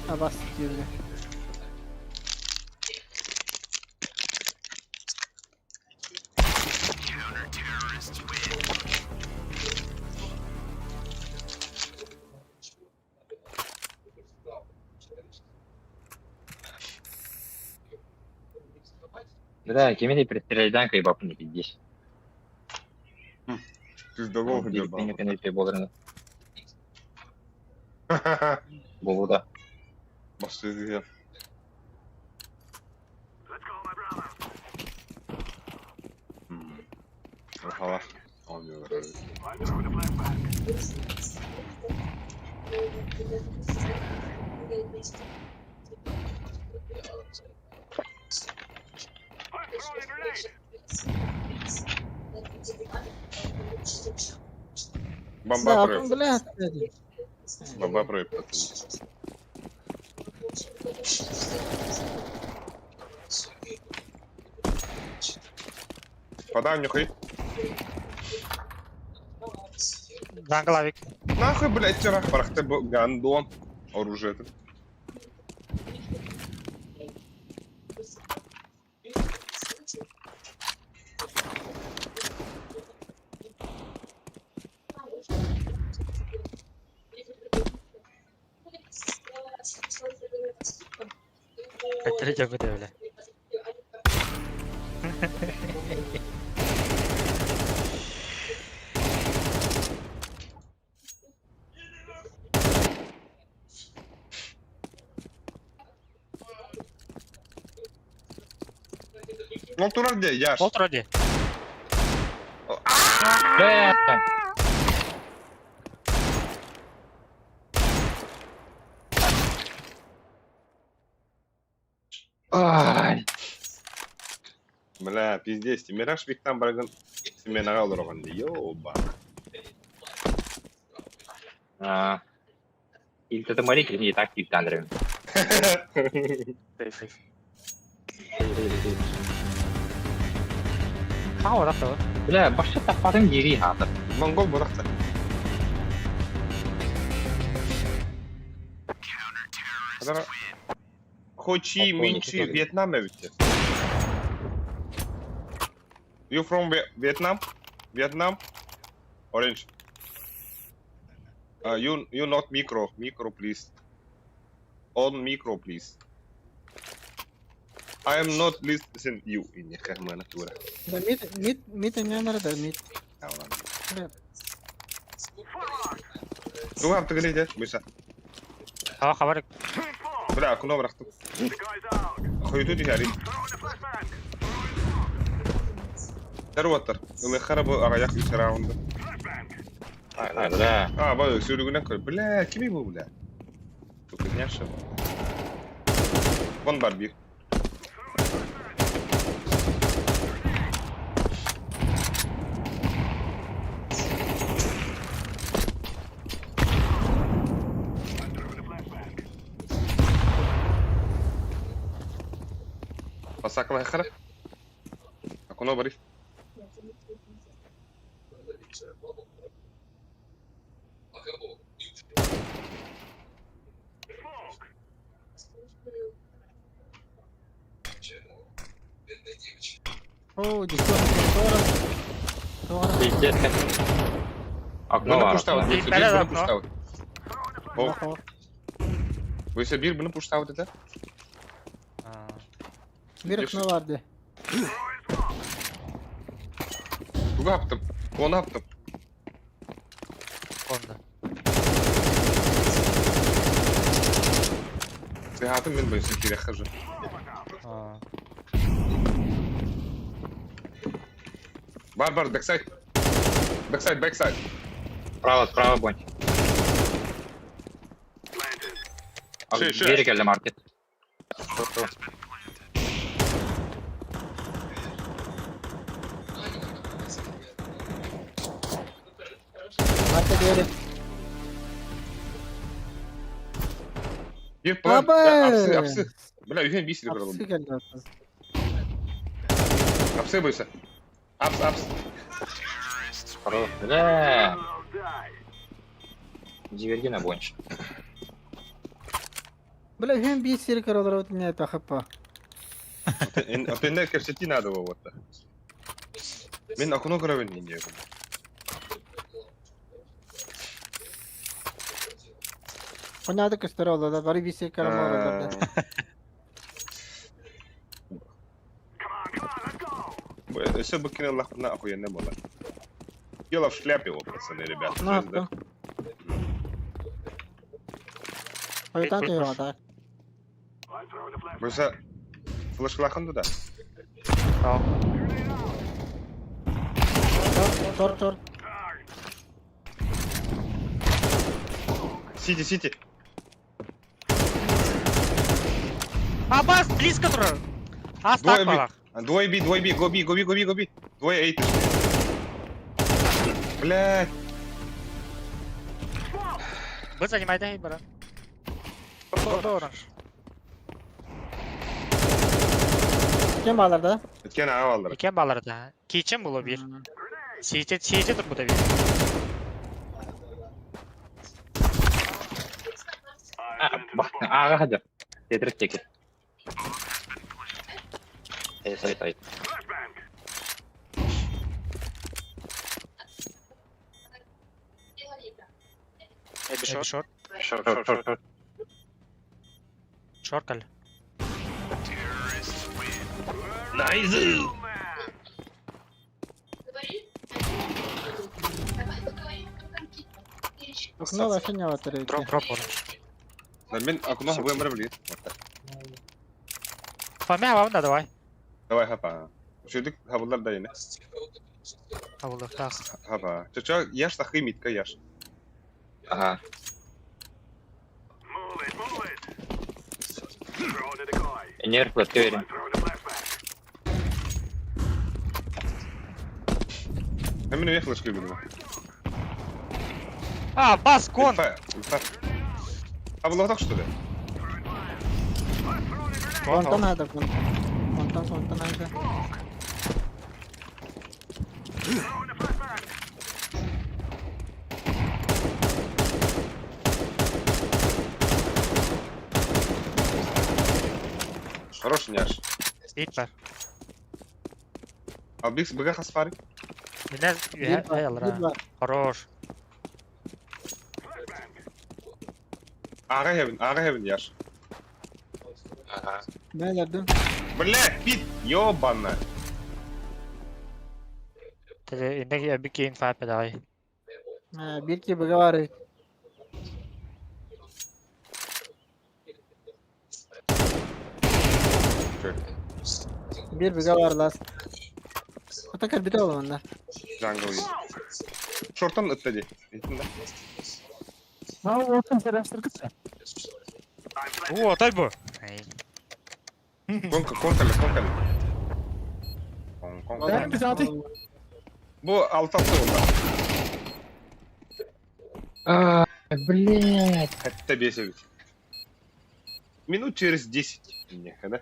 A: Abbas diyordu.
D: Да, кемени предтерейден кай бапын ипиддеш.
B: Siz de gol hücum
D: Билиппен
B: baba.
D: кенепе болырын болуда.
B: Başladı ya. Hava almıyorlar öyle. Бомба
A: Bakın
B: проект.
A: bile hatırladı.
B: Бомба проект. Подай нюхай.
C: Джанглавик.
B: Нахуй, блядь, вчера парахты гандон. Оружие это.
C: Kaçıracak o da öyle.
B: Ну, тура где, Яш?
C: Otur hadi.
D: Ай.
B: Бля, пиздец, Мираж Виктан Бараган семена олорган ди. Ёба.
D: Илтеті мари кемени так типтендірім.
C: Ha orada da.
D: Бля, башы таппадың ери хатыр.
B: Монгол бұрақта. Kadar Ho Chi Minh Chi Vietnam evet. You from Vietnam? Vietnam? Orange. You not micro please. On micro please. I am not listening you in your natura.
A: Da mit yanları da mit.
B: Ну, ты говоришь, Миша.
C: Ha haber.
B: Бля, куда бырақтым? Хуйту дихари. Даруаттар. Мен харабы ағаяқ үй сарауында.
D: Бля.
B: Бай, сөйлегеннен көр. Бля, кеме бұл, бля? Только няша. Вон бар бир. Pasakla хара. Акуно бари.
A: О, десятка.
D: Пиздец. Окно
B: Bunu
D: var.
B: puştavut,
C: Bir
B: bunu
C: bela da
B: puştavut. Oh,
A: Ого.
B: bu ise bir bunu puştavut eder.
A: Bir okno vardı.
B: Bu yaptım. Onu yaptım.
C: Onda.
B: Seyahatim ben böyle sekire хожу. Бар, бэксайд. Бэксайд.
D: Справа, бонь.
B: Şey.
D: Geri geldi market.
A: Marka diyelim.
B: Bir plan.
A: Baba.
B: Apsı. Bля, ühen bir sürü
A: Hapsi
B: kırıldı.
A: geldi aslında.
B: Apsı buysa. Aps.
D: Bля. Дивергена бойынша.
A: Бля, hem bir seri karalar ötün ne takıpa.
B: Отende кепсети надо вот. Мен окно көрөбүн инде.
A: Oynadı kıstıra oldu. Bari bir seri karama oldu.
B: Все быкины лахна охуенно было. Дело в шляпе, вот, пацаны, ребята.
A: Ne yaptın? Oyundan da yormadı.
B: Mesela flash lachındı da.
C: Tamam.
A: Tor.
B: Сити.
C: А, бас, близко тұр. Аз так балақ.
B: Двое би, гоби. Двое эйт. Блядь.
C: Біз занимайды, брат. Оранж.
A: Kim bağlarda?
B: Өткен аға алдар.
C: Екен баларда. Кейчен бұл бір. Сейте тұр бұда бір.
D: Бақтың аға хадыр. Тедірік текет. Сайт.
C: Maybe short.
D: Шор.
C: Short кәл.
A: Okno da ne vatırıyor.
C: Дроп оранж.
B: Мен окно выбрал, блин.
C: Фами авам да давай.
B: Давай хапа. Шедик хабулар да yine.
C: Авулы тас.
B: Хапа. Чача яш тахы митка яш.
D: Ага. Нерв отверен.
B: Hemen ne flash koydum.
C: А, бас, кон.
B: Инфа. А было так что ли?
A: Kontan hadi kontan hadi.
B: Хороший няш.
C: Сейт бар.
B: Al Bix bıga hasfari.
C: Minel
A: Bir
C: ayalır.
A: var.
C: Хорош.
B: Ağa heaven yaş.
D: Ага.
A: Ne derdim?
B: Блядь, пит, ёбана.
C: Tede indeki bir gain five pedai.
A: Bir ki bıga var. Bir bıga var last. Atakar bir de oğlum onda.
B: Jungle yedi. Short'tan ıttadı. Eğitimde.
C: Oo, tay bu.
B: Konkali.
A: Ben bir saati.
B: Bu alt oldu.
D: Блять.
B: Это бесит. Минут через 10. Не, да?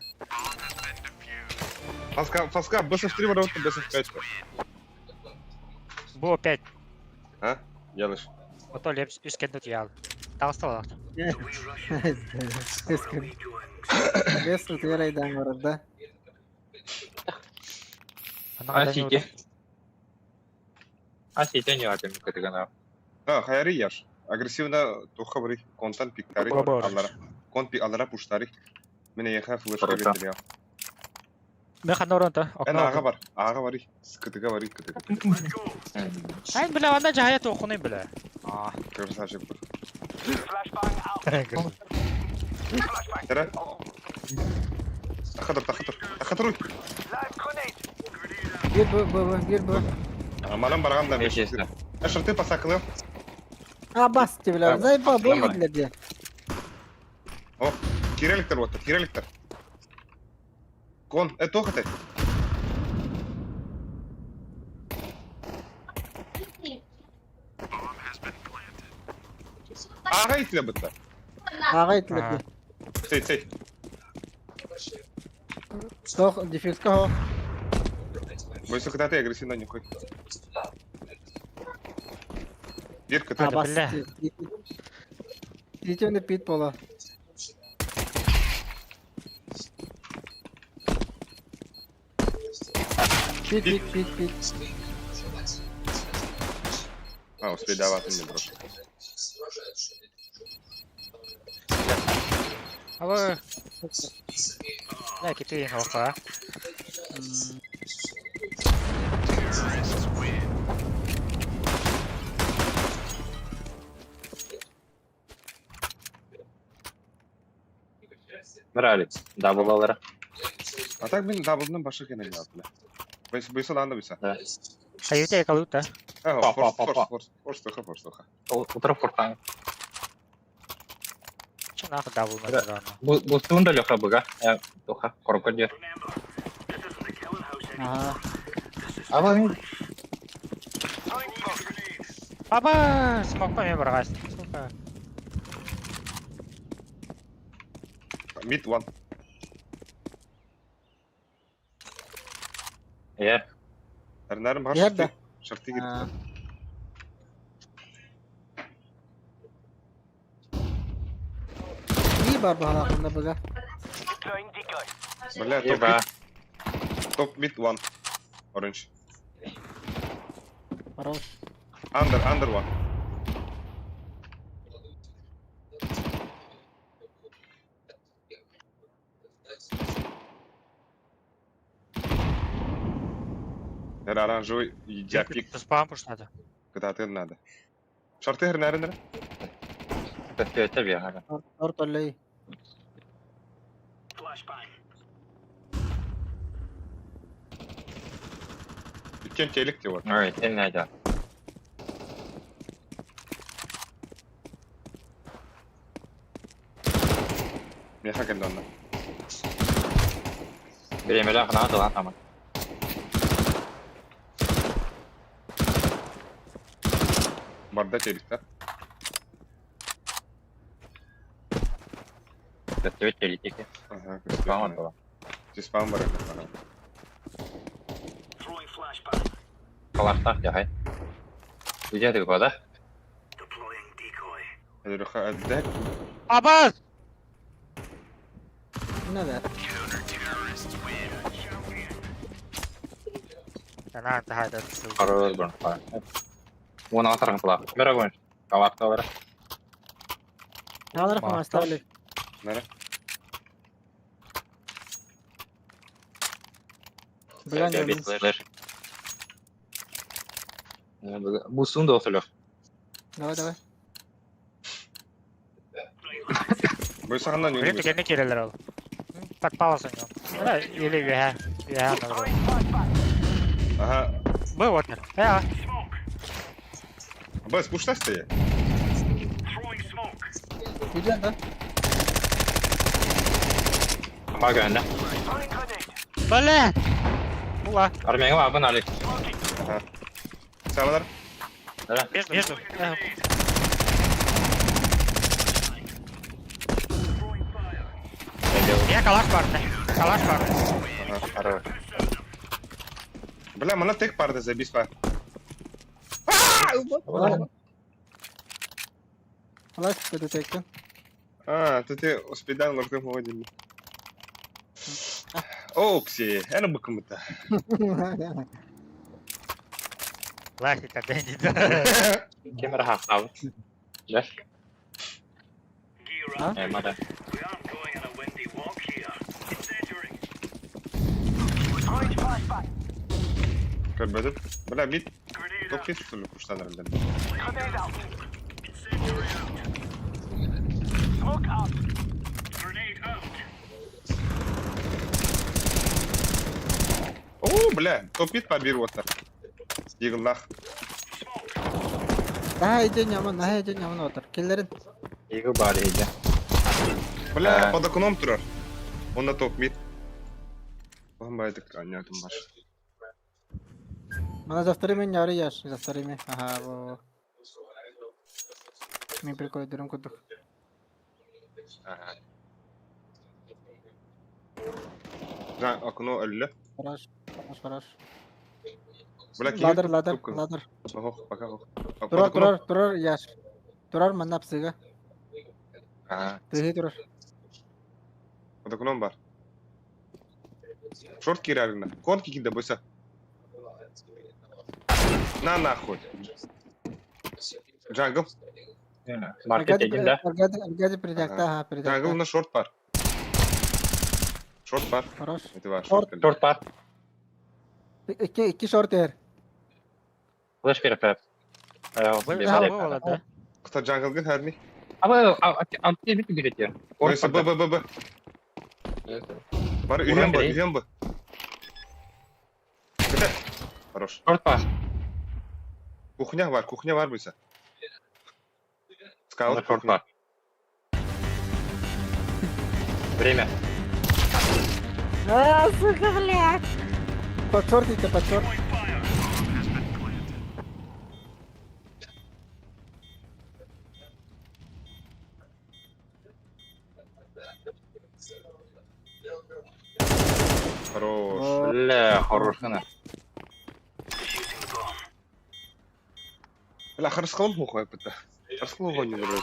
B: Фаска, БСФ-3 ворота, БСФ-5.
C: Bu 5.
B: А? Делаешь?
C: Ото леп üstkende tuyal. Dağısta var.
A: Без tutuyoraydan var orada.
D: Асите не атым катыгана.
B: Да, хайри яш. Агрессивно тухаври, контан пиктари,
C: Бабар.
B: аллара. Конт пи аллара пуштари. Мене яха флешка
D: Хорошо.
B: бендiriyor.
C: Ben kanı oranta.
B: Ben ağa var. Sıkıtıga var.
C: Hayır bile bana cahayet okunayım bile. Ah.
B: Красавчик. Тера. Тахатыр.
A: Bir bu.
B: Манам барган да меш.
D: Естественно.
B: Ашыр ты пасакылы.
A: Ha bas tibiler. Zayıfa bu gittiler diye.
B: О, киреликтер вот, киреликтер. Кон, это ты. Аға итіле бұтта.
A: Ağa gittiler diye.
B: Сей.
A: Sok defekska ho.
B: Бойся, когда ты агрессивно нюхай. Дирка,
A: Ha
B: ты.
A: bas.
C: Bile.
A: Diyeceğim de pit bola. Pit.
B: А, успеть давати не брошу.
C: Aber... Ja, geht die noch, wa?
A: Hmm.
D: Bir Alex. Double olarak.
B: А так мен даблдан башка кене yaptı. Быйса да быйса.
D: Да.
C: Hayır, tek kalıp da.
B: Force тоха.
D: Oturup fırtan.
C: Şimdi aku double
D: Ada.
C: mı?
D: Bu tunda Lyoha buga. Ya, Toha. Korkut dia.
A: Aha.
D: Apa ini?
C: Baba, smoke pa may barakas. Suka.
B: Mid one.
D: Ya.
B: Ernerim var
A: Nerede?
B: şartı
A: Ha.
B: girdi.
A: İyi var bu halatında bıga.
B: Бля,
D: İyi be.
B: top mid one. Orange.
A: Хорош.
B: Under one. Оранжевый, я пик,
C: Спам push надо.
B: когда ты надо. Шарты хернерин.
D: Kötü bir hala.
A: Dört oley.
B: Ülkem telik diyor.
D: Evet, sen nerede?
B: Meha geldi ondan.
D: Bir emele akına da lan tamam.
B: Barda telikler.
D: Kötü bir tehlike.
B: Aha.
D: Tamam da.
B: Spam var.
D: Kalarsak ya hay. Güzel de bu da.
B: Hadi ruha addak.
C: Abbas!
A: Ne ver?
C: Sana antah ada tuh.
D: Karol burn. Bunu atarım kulağa. Merhaba oyun. Kavarta var.
A: Ne alır mı hasta öyle?
B: Nere?
A: Bıgan
D: Ya
A: gördüm.
D: bitler. Bu sundu oturuyor.
A: Давай.
B: Bu sahandan
C: Ini
B: yürü.
C: tiga kira lah. Empat power senyum. Ada ili ya nol.
B: Aha.
C: Bu water. Ya.
B: Bas puşta стоя.
A: Güzel lan.
D: Ama gönde.
C: Boleh. Buah.
D: Armaya var bunu Ali.
B: Sağlar.
D: Evet.
C: Yes. Dia kalah bar.
B: Aha.
D: Araba.
B: Бля, mana tek parda забис pa.
A: Flash dedi tekten.
B: А, тут я успедан лордом ходим. Окси, ana bıkımıta.
C: Lah kita denjit.
D: Kamera hak abi. Gel.
A: Ha?
D: Madem.
B: Görmedim. Bля, mid. Top kes tutuyor kuştan herhalde. Oo, bля, top mid pa bir water. Yığıllah.
A: Daha iyice yaman otur. Killerin.
D: İyi bari hece.
B: Bля, под окном turar. Onda top mid. Bombaydık anladım var.
A: Mana zaftarimin yavru yaş. Zaftarimi. Aha bu. Mi koydurum kutu.
B: Ha, окно öldü.
A: Faraş.
B: Bля, kim?
A: Ladder.
B: Oho, baka ho.
A: Durar yaş. Durar mı napsıga?
D: Aha.
A: Tıhı durur.
B: Odakunon var. Short kirarına. Kon kikinde boysa. Na nahуй. Jungle.
D: Market edin de.
A: Аргади придякта,
B: Ага.
A: ha
B: Jungle
A: придякта.
B: на short var. Short var.
A: Хорош.
B: Это var.
A: Short.
B: Short.
D: Short var.
A: İki short yer.
D: Flash bir efendim.
C: Вы Волода.
B: Kısa jungle gel her ne?
D: Ama altı bir üretiyor.
B: Boysa b. Var üyen bu, üyen bu. Güzel. Хорош.
D: Short var.
B: Кухня var boysa. Скаут
D: Short var. Время.
A: Сука, блядь. Под short идите, под short.
B: Хорош.
D: Бля, хороший.
B: لا خرج قلم هو خويا بدا. خرج قلم هو نقول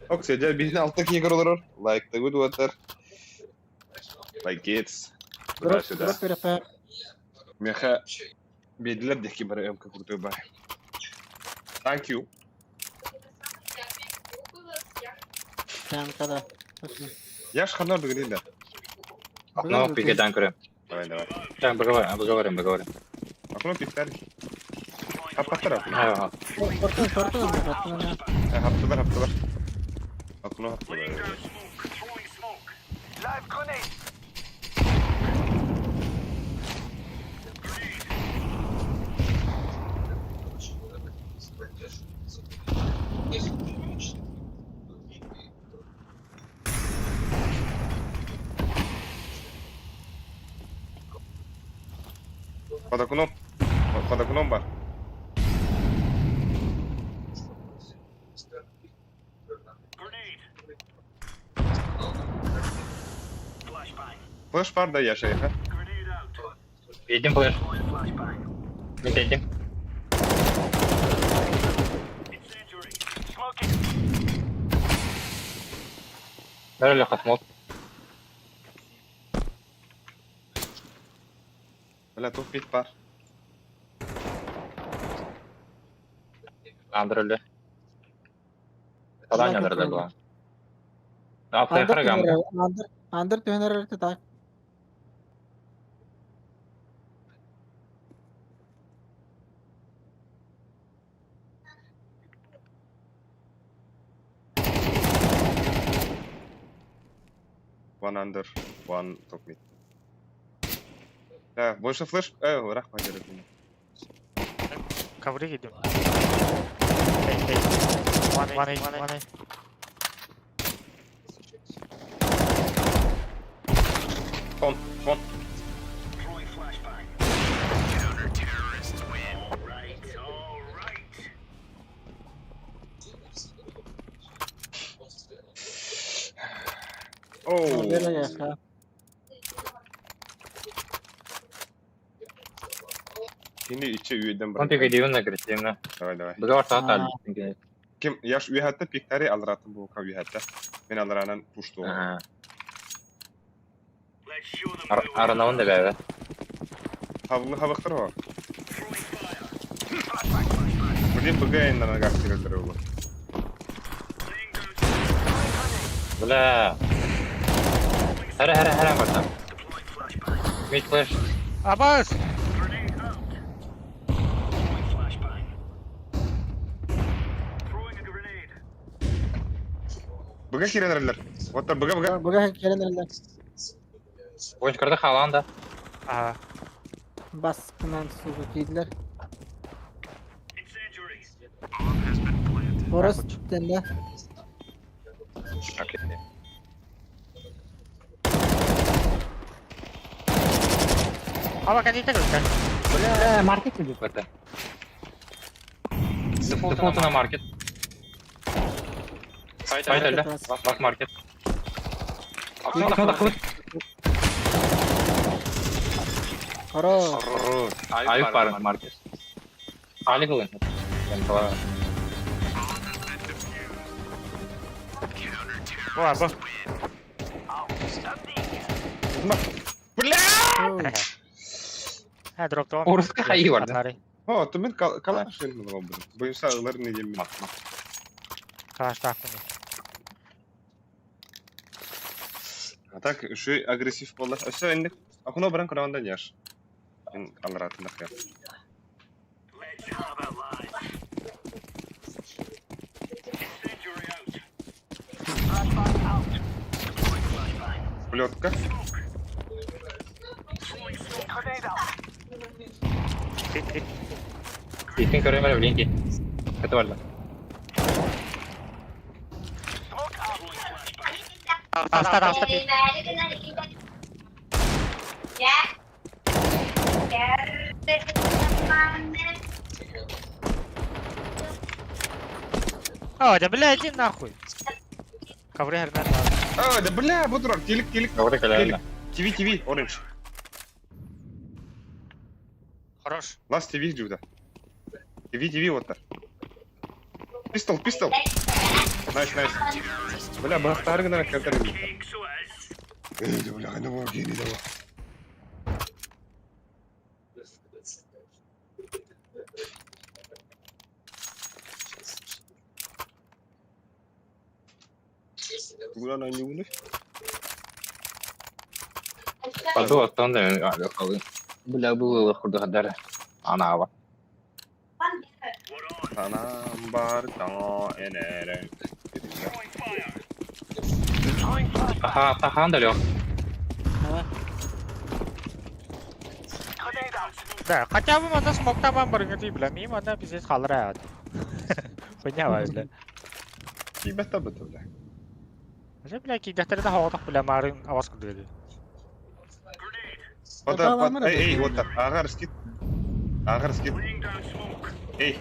B: Okey, gel birine alttaki yagar olur. Like the good water. Like kids.
A: Дроп перепер.
B: Меха. Бедler de ki bana emka kurdu bay. Thank you.
A: Sen kadar. Пошли.
B: Яш ханар бегринда.
D: Окно пикетан көрем.
B: Давай.
D: Так, поговорим.
B: Окно пиктар. Хапатар окно.
D: Ага.
A: Шорту.
B: Хаптар. Окно хаптар. Под окном бар. Флэш бар да yaşayın ha.
D: Yedim flash. Mid yedim. Böyle kasmol.
B: Bela top bit var.
D: Andrölle. Falan yanırdı bu. Altı yukarı gamga.
A: Андер төнер өрті так.
B: One under, one top mid. Да, больше флеш. Рах пойдет.
C: Ковры идем. One A.
B: Фон.
A: Böyle ya.
B: Şimdi içe üyeden
D: Он
B: bırak.
D: пикает на агрессивно.
B: Давай.
D: Договор сатали.
B: Kim yaş üye hatta piktari alratın bu kav üye hatta. Ben alranan puştu.
D: Ага. Аранауын да бәбі.
B: Havıktır o. Bugün bugayından agak sireldir oğlum.
D: Бля. Хара барсам. Mid flash.
C: Абас!
B: Bugün kirelerler. Otta bugün.
A: Bugün gelenlerle
D: Oyuncularda Haaland da.
C: Ага.
A: baskından suzu giydiler. Orası tüpten de.
D: Okey.
C: Ama kan dito kan.
D: Бля, маркет иди это. Дефолт на маркет. Fight elde. Bak market. Akşam da kılıç.
A: Хорош.
D: Ayıp var market. Али кылын. Ben falan.
C: Bu abi.
B: Bля!
A: Oo,
C: Ha drop tamam.
D: Orası hayır vardı.
C: Atları.
B: О, то мен калаш енді мынау бір. Бұйымса ылар не деймін.
C: Kalaş taktım.
B: А так, үші агрессив болды. Өсі енді, ақына бірін қырағында не аш. Мен алыр атында қия. Плетка.
C: Bit.
D: Kesin görüyorum öyle linki. Kötü var lan.
C: Hasta bir. О, да блядь, иди нахуй. Ковры хермен var.
B: А, да бля, бұдырар, келік.
D: Doğru kalemle.
B: TV, orange.
C: Хорош.
B: Last TV жүгді. TV, оттар. Pistol. Nice. Бля, бақтары гына кәлтер емес. Эй, бля, қайда бар, гений да бар. Buradan aynı bunu.
D: Kaldı attan da abi kaldı. Bula bu kurdu kadar. Ana var.
B: Anam bar ta enere.
D: Aha, tahan da yok.
C: Да, хотя бы можно смог там вам барыгати, бля, мимо она пиздец халрает. Поняла, бля.
B: Кибет tabi bля.
C: Уже, бля, кидахтары да хаватах, бля, марын аваз кудведи.
B: Oda, ey, oda. Ağır skit. Ey,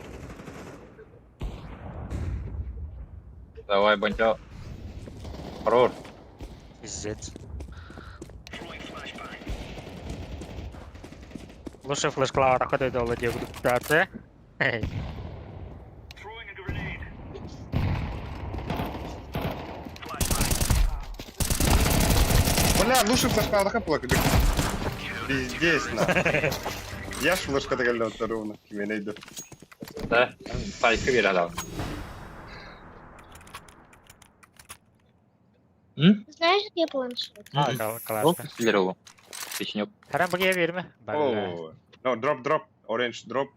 D: Давай, бончо. Хорош.
C: Пиздец. Лучше флеш-клава так это дело делаю, да? Эй.
B: бля, лучше флешка плакать. Пиздец, на. Я ж флешка догадал ровно. Кime neydi?
D: Da, saygı bir adam. Hı?
E: Знаешь, где планшет?
C: А,
D: Ол
C: классно.
D: кісілер ол. Печенек.
C: Харам бге верме?
B: Oh. No, drop. Orange, drop.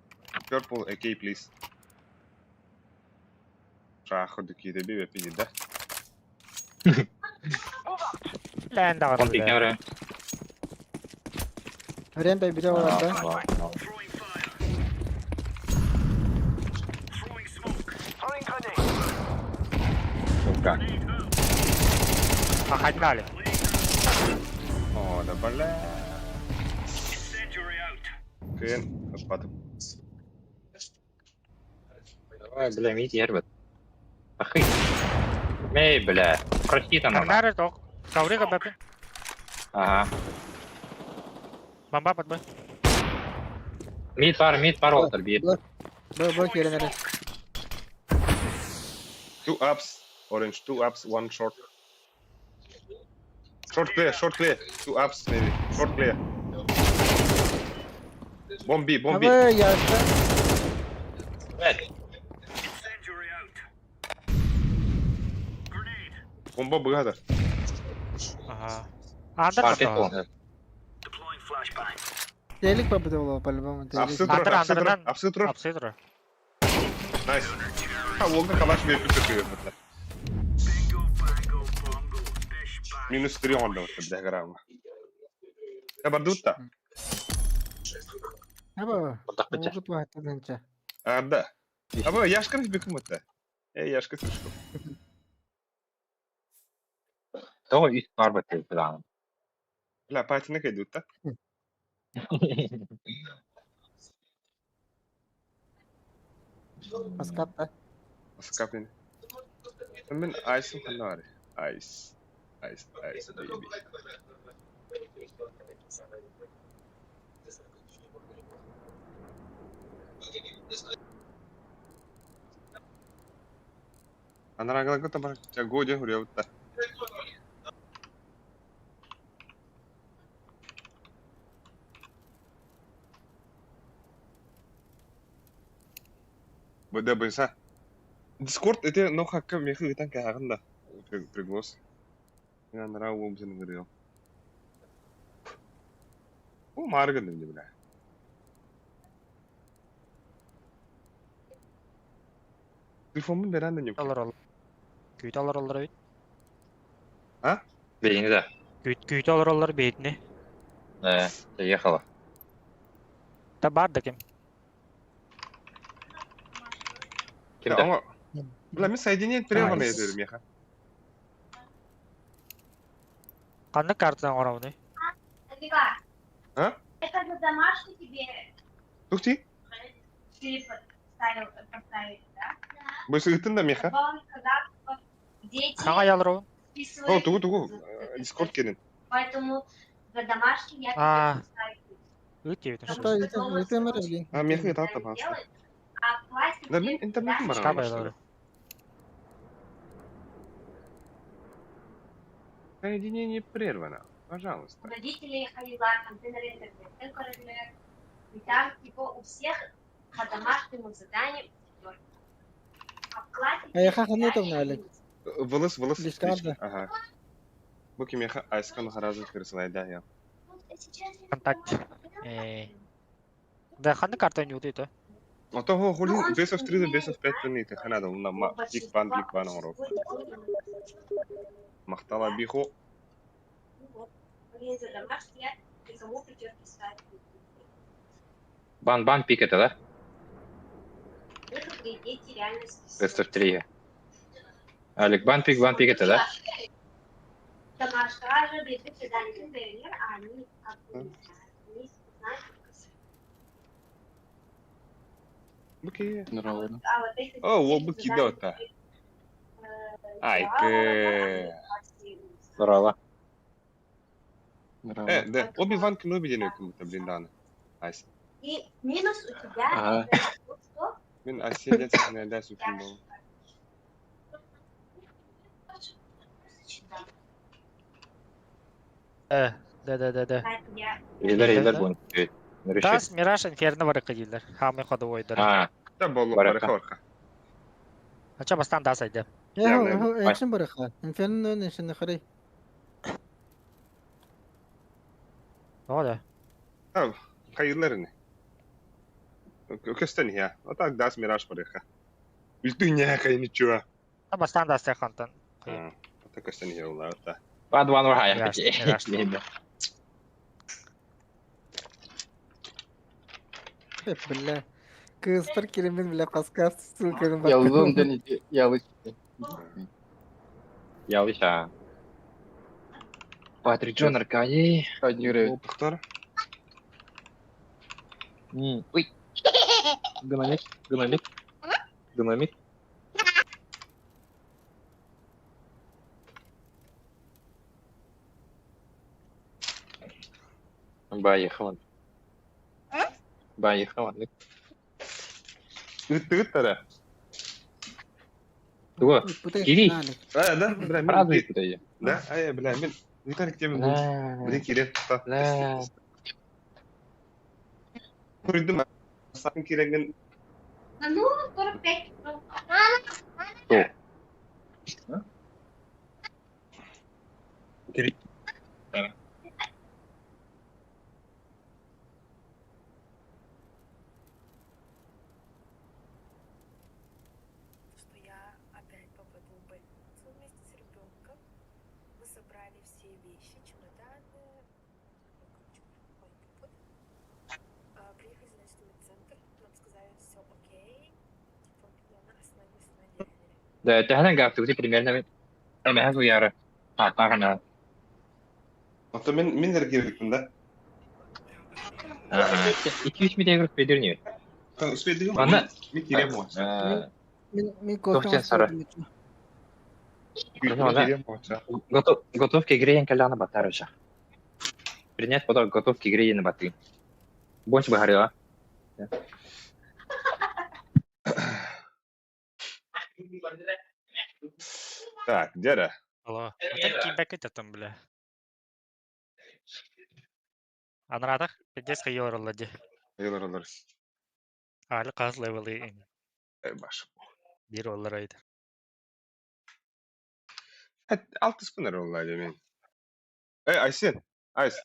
B: Purple, AK, please. Шахуду киде бебе пиди, да?
C: Lan da
D: Kon tekne
C: var.
D: var.
A: Ren Bey bir de var da.
D: Çok kan.
C: Погнали.
B: О, да бля. Кен, отпадым.
D: Давай, бля, мид yer bit. Ахи. Ey bля. Прости там.
C: Карнары ток. Ковры кабапи.
D: Ага.
C: Бомба под бой.
D: Mid var otur bir.
A: Bak yere nere.
B: 2 ups. Orange, 2 ups, 1 short. Short clear. 2 ups maybe. Short clear. Bombi.
A: Abi yaşta.
D: Evet.
B: Bomba bıgadır.
C: Ага. Андер
D: Fark et
C: да.
D: onu.
A: Delik babı da olur по-любому.
B: Апсы
A: Delik.
B: тұрыр.
C: Апсидро.
B: Найс. Ha, oldu kalaş bir yapıyor burada. Minus 3 onda var diagramma. Ya bardutta.
A: Abi.
D: Ortak bıçak.
A: Oldu bu hatta bence.
B: Да. Абы яшкырыз бекім өтті. Яшкы сышкы.
D: Doğru üst var bit falan.
B: Ла, патина кайды өтті.
A: Paskap da.
B: Скапин. Мен айсым қана бар. Айс, baby. Анарагала табар чагоде хурьявта. Бада байса. Дискорд это но хакка мехи гитан каганда. Приглас. Я нраву обзен говорил. О, марга не бля. Телефонун берен не.
C: Алар ал. Күйт алар алар бит.
D: Бейни да.
C: Күйт алар алар бейтне.
D: Ехала.
C: Та бар да кем.
D: Кимде?
B: Ama бля мен соединение требовано ediyorum ya.
C: Кандай картадан карабыны?
B: А?
E: Это же домашний тебе
B: Тухти?
E: ты поставить, да?
B: Бойсы гытын да меха.
E: Когда дети
C: Хага ялрабын?
E: вписывают
B: Тугу.
E: язык.
B: Дискорд келин.
E: Поэтому за домашний я
C: А.
E: тебе поставить.
C: Үт ебет.
A: Ата итем ревли.
B: А меха гыта та бас.
E: А в классе
B: Да
E: тебе
B: мен интернетім бар.
C: Скабай алар.
B: Соединение прервано. Пожалуйста.
E: родители ходила, контейнер интернет, короче, и там типа у всех по домашнему заданию четвёрка. А в классе
A: А я хаханы
E: тебе
A: там налик.
B: Вылыс.
A: Дискорда.
B: Ага. Бу меха айскан харазы кырсылайда я.
C: Контакт. Да кандай карта ойнойт это?
B: Ото хо хулин best of 3 да best of 5 пенити ханада унна ма биг бан оро. Махтала бихо.
E: За домашний я никому придёт писать.
D: Бан пик это, да?
E: Некоторые дети реально списывают.
D: Best of 3. Алик, бан пик это, да?
E: Домашка же без задания контейнер, а они как бы не знают. Они знают только свои.
B: Буки.
F: Нравно.
E: А вот эти
B: О,
E: дети
B: вот бы
E: задания,
B: кидал-то. Ай,
D: Здорово.
F: Нравно.
B: да, Оби-Ван Кеноби денег кому-то, блин, рано. Ась.
E: И минус у тебя
F: Ага.
E: это вот что?
B: Мен Асия не да сукин был.
C: Да.
E: Поэтому я
D: Елдер bunu.
C: Тас Мираж Инферно барак кадилер. Хамы ходовойдер.
D: А,
B: Да болу
D: Барака.
B: барака.
C: Ача бастан да сайда.
A: Я экшен бараха. Инферно нешен хары.
C: Ода.
B: Tamam, hayırlarını. Kösten ya. O tak das Miraç baraka. Bildiğin ya kayını çuğa.
C: Та бастан да сахантан.
B: O tak kösten ya ulan ta.
D: Бадван урая.
C: Мираж.
A: Hep bile. Kızlar kelimin bile kaskar sülkenin bak.
F: Yazdım denizi. Yanlış.
D: Ялыша. Патрик Джон Аркадий.
F: Одни гривен.
B: Muhtar.
D: Ой. Гномик. Поехал.
B: Üt tara.
D: Кто?
A: Bu da
D: Kiri.
A: nalik.
B: Da, bilen
D: Празднуй
B: men.
D: куда я.
B: Da, ay bilen men. Yutarık demin bu. Bu da kire.
D: La.
B: Kurdum. Sakın kirengen.
E: ну 45.
B: Kiri.
G: Что я опять попаду в больницу вместе с ребенком. Мы собрали все вещи, чемоданы. Приехали, значит, в медцентр. Нам сказали, все окей. Типа, мы остановились на неделе.
D: Да, это она говорит, ты примерно. Эмэ уяры. А, пагана.
B: Hatta men de girdik bunda.
D: 2-3 metre bedürnüyor.
B: Kan uspedi
D: Bana-
B: mi kire bu.
A: Min
D: Çok
A: korkan
D: sarı.
B: Kire bu.
D: Готовки игры я коляна батарыша. Принять потом готовки игры я на баты. Бонч бы горела.
B: Так, Дера.
C: Алло. Отен кийбәкке тәтім біле. Анрадақ, 5 қайы орылады.
B: Hayırlar olur.
C: Алі қаз левелі
B: Ey baş.
C: 1 олар айды.
B: Altı spinner olaydı men. Ey Aysen. Aysen.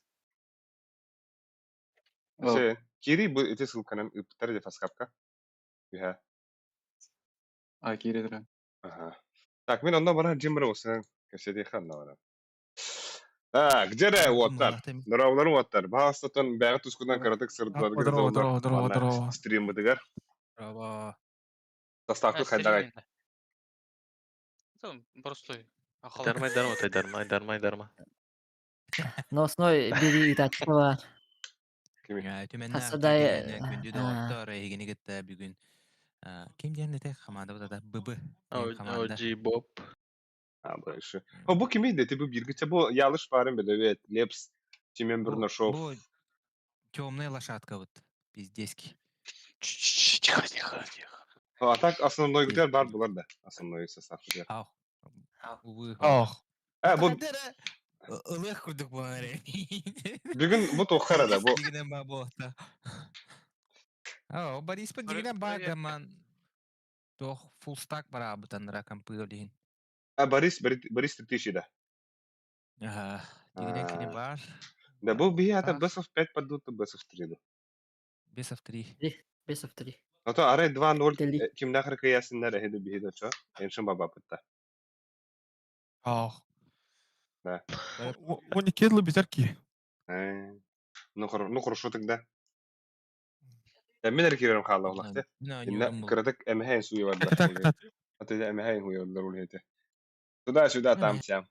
B: Şey, Kiri bu ite sılkanın ıptar de faskapka. Ya.
F: Kiri dira.
B: Aha. Tak men ondan bana Jimber olsun. Köşede kanna var. Tak, Dera otlar. Daravların otlar. Bahasatan bağı tuskudan karadık sırtladı
F: Dro.
B: Stream bıdıgar.
F: Bravo.
B: Tastavkı kaydagay.
H: Там простой.
I: Darma.
J: Nosnoy biri itaçta var.
F: Tümenler
J: Hasaday-
F: gündü de
J: Ha.
F: otlar egini gitti bugün. Kim diyen de hamada da bıbı.
I: Bob.
B: Ha bu işi. O bu kimiydi? Tipi bir gıça bu yanlış barın bile. Evet. Leps. Çimen bir нашов.
F: Bu темная лошадка вот. Пиздецкий.
I: Тихо.
B: Ha atak aslında noygular var bular da. Aslında noyu sasaflı.
F: Ах. Увы.
I: Oh.
B: Ha bu
F: Ilıq kurduk bu ara.
B: bugün bu tokhara da bu.
F: Diginen babo. O bari ispin diginen bagaman. Toch full stack bara bu tanra kampıyor dihin.
B: Ha Baris tritişi de.
F: Diginen kini var.
B: Da bu bir hata best of 5 padut best of 3 do.
F: Best of 3.
J: Best of 3.
B: Hatta araya 2-0
J: Deli.
B: kim nakar kıyasınlar ehedi bir hida ço. Enşin baba pıtta.
I: Oh.
B: Да.
I: 12 yılı biter ki.
B: Nukur şutuk da. Ben neler kirerim kalla olakta. İnne kırdık emeheyn suyu var da. Hatta da emeheyn huyu var ul hete. Suda tamsam.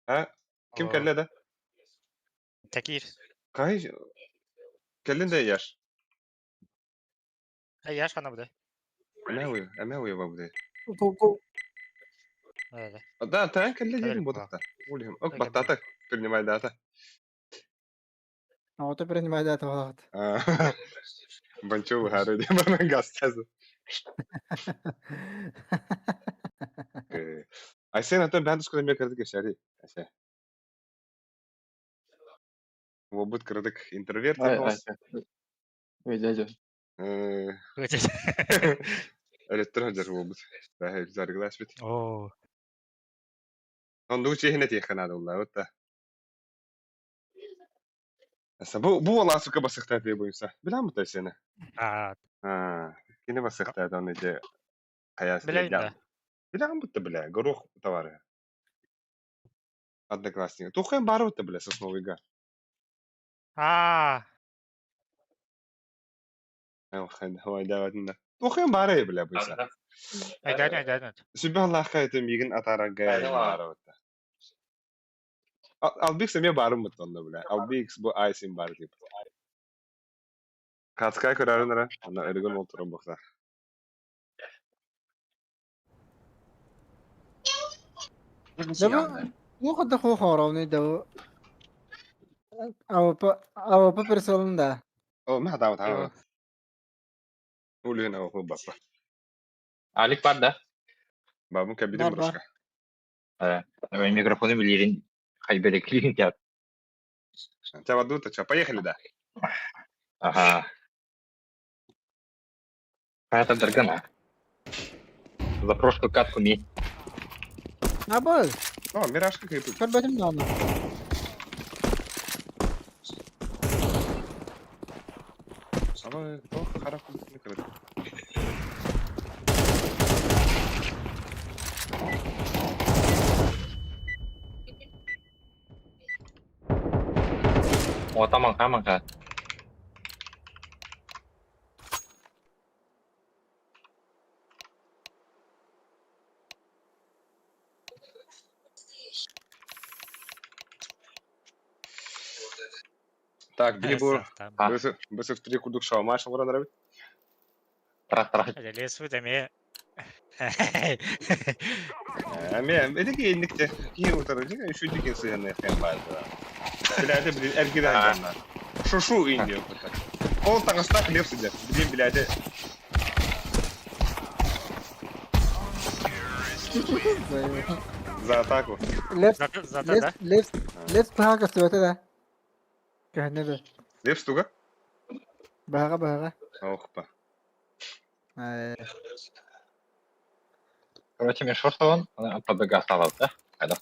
B: Ha? Kim kelle da?
C: Tekir.
B: Kay kellin de yaş.
C: Яш қана бұдай.
B: Eme huyu babu de.
J: Go.
C: Öyle.
B: Да, та кelle
C: Evet,
B: dedim bu da. Ulhim. Ok batata. Принимай дата.
A: Auto принимай дата вахт.
B: Банчо харе де бана гастаз. Aysen hatta ben de skolamaya kırdık yaşarı. Aysen. Vobut kırdık. Introvert yapamaz. Elektron vobut. Daha zargılaş bit.
C: Oo.
B: Ondu şey hine tiyekana da Allah hatta. Asa bu valla suka basıkta diye boyunsa. Bilen mi taşını?
C: Aa,
B: Yine basıkta da onu diye kayası
C: Bileyim de.
B: Bilen mi tabi bilen? Goruh tavarı. Одноклассники. Тухаем бару-то, бля, сосновый гар. Хавай даватында. Тухаем бары, бля, бойса.
C: Aydan.
B: Sübhan Allah kayıtım yigin atarak gayet barı-da. Albix me barı mı tonda, bля. Albix bu Aysin barı gibi. Katkay kurarın ara. Ona ergon olturum baksa.
A: Bu kadar horon da o. Avrupa personunda.
B: O ma davat ha. Ulun o baba.
D: Alik var da.
B: Babam kabidim
A: Var.
B: buruşka.
D: Ben mikrofonu bilirim. Kaybedekliğin yap.
B: Таваду-то чё, поехали, да?
D: Ага. Это Даргана. За прошлую катку ми.
A: Абы,
B: О, Мираж как и тут.
A: bir betim de onu.
B: Ama o harap ne kadar.
D: O tamam tamam ka.
B: Так, Бибур,
D: А.
B: бысы в три кудук шаумаш вора нравит.
D: Трах.
C: Лесу деме.
B: Мен эдеги эндикте кийин утарыжы үчү дикен сыяны экен барды. Биледи бил эргиден жанна. Шу инде кута. Ол тагыста хлеб сидер. Билем биледи. За атаку.
A: Лепс,
C: Зато, да?
A: лепс баага сөйте да. Кәне дә.
B: Лепс туга?
A: Баага.
B: Охпа.
D: Короче, мен шортован, ПБГ салады, да? Қайда?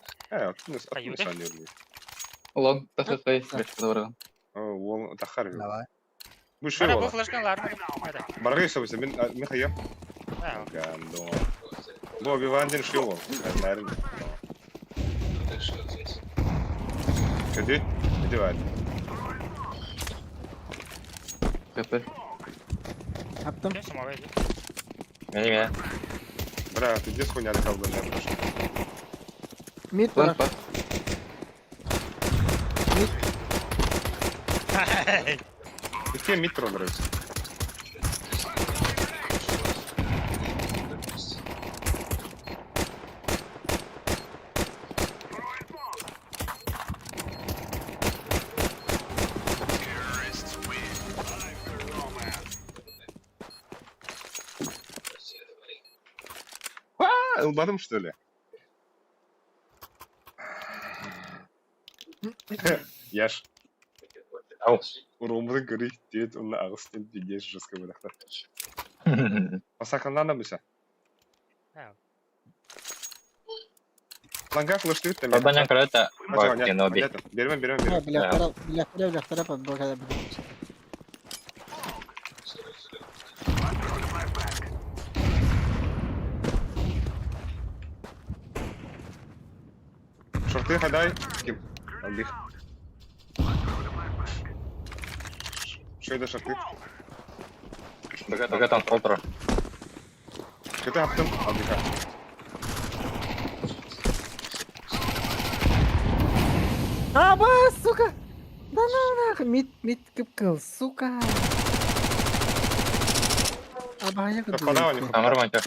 B: Отмыс
C: Аюды.
B: санырлы.
H: Лог тасатай флешка барган.
B: Ол тахар.
C: Ана
B: Bu şey
C: bu
B: ola.
C: флешкаларны. Hadi.
B: Barga yasabısa ben hayır.
C: Ha.
B: Gando. Bu bir vandin şey ol. Kanların. Hadi. Hadi var.
H: КП.
A: Yaptım.
C: Kim smoke ediyor?
D: Мен.
B: Bra, ты где схуяли калдın ya?
A: Mid
H: План
A: var.
H: пас.
B: İki mitro nравится. Ilbadım что ли? Яш.
D: Ау.
B: Урумды грих дед он агыстын пидеш жеска бадахта. Масакандан да мыса.
C: Ha.
B: Ланга флеш твит там.
D: Oradan yankırada bak Kenobi.
B: Берем.
A: Bilektere bu kadar.
B: Шорты хадай. Ким? Алдих. Şöyle şorты.
D: БГ там фолтера.
B: Kötü yaptım. Aldika.
A: Аба, сука! Да ну нахуй, мид кыпкыл, сука! Абая кыпкыл.
B: Kapana var.
D: Камер манча.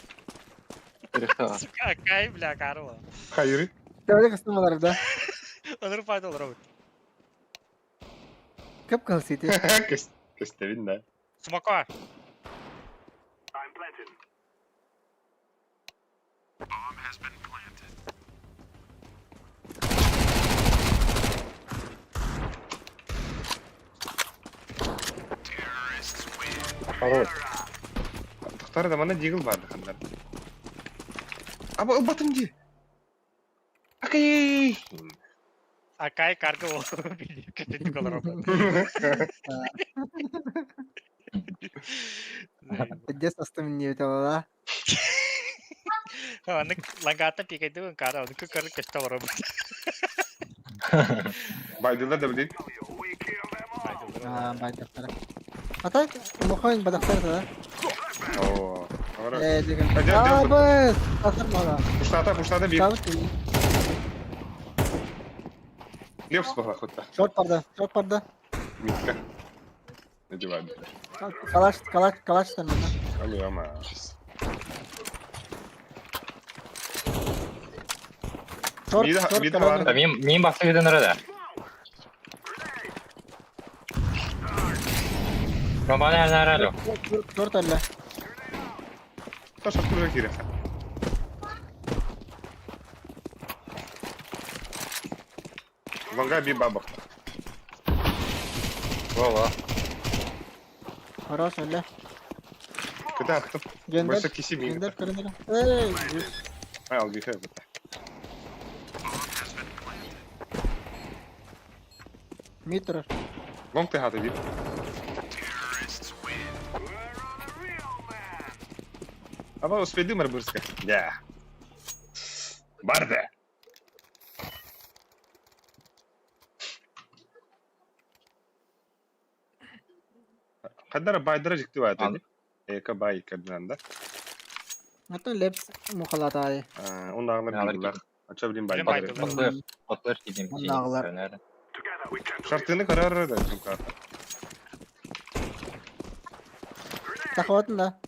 H: Флешка.
C: Какая, бля, карва.
B: Hayır.
A: Тәүлек ыстымалар да.
C: Onur fayda olur abi.
A: Кыпкыл сите.
B: Köstevin de.
C: Smoke var.
B: Tutar da bana deagle vardı kanlar. Ama batım diye. Akay.
C: Akay karga o. Kötü olur abi.
A: Дес астым не өтәлә.
C: Onu langata pikaydı bu kara. Onu kırık kötü olur abi.
B: Baydılar da bilin.
A: Байдактар. Атай, мохойн бадактар да.
B: Oo. Ahora.
A: Деген.
B: Hadi,
A: Абы, атырмала.
B: Puşlata bir.
A: Сабыт кили.
B: Leps baka kutta.
A: Шорт парда.
B: Mitka. Hadi vardı.
A: Калаш тан.
B: Alıyor ama. Bir de var.
D: Мен басы виден nerede? Romanı nerede?
A: Шорт әллә.
B: Taş atmaya gerek. Vanga bir babak.
D: Valla.
A: Хорош әллә.
B: Kötü attım.
A: Gönder.
B: Başta kişi miyim?
A: Gönder kırındır. Ey.
B: Hay al bir şey yaptı.
A: Митр.
B: Long te hadi bir. Ama uspedi mi burska? Ya. Barda. Kadar baydara çıktı var dedi. Eka bay kadından
A: Ата лепс мухалатай.
B: Onun ağlar bilirler. Açabileyim
C: Benim
B: baydara.
C: baydılar.
D: Patlar gideyim.
J: Ondalar.
D: Nerede?
B: Şartını karar da çünkü.
A: Тахватын да.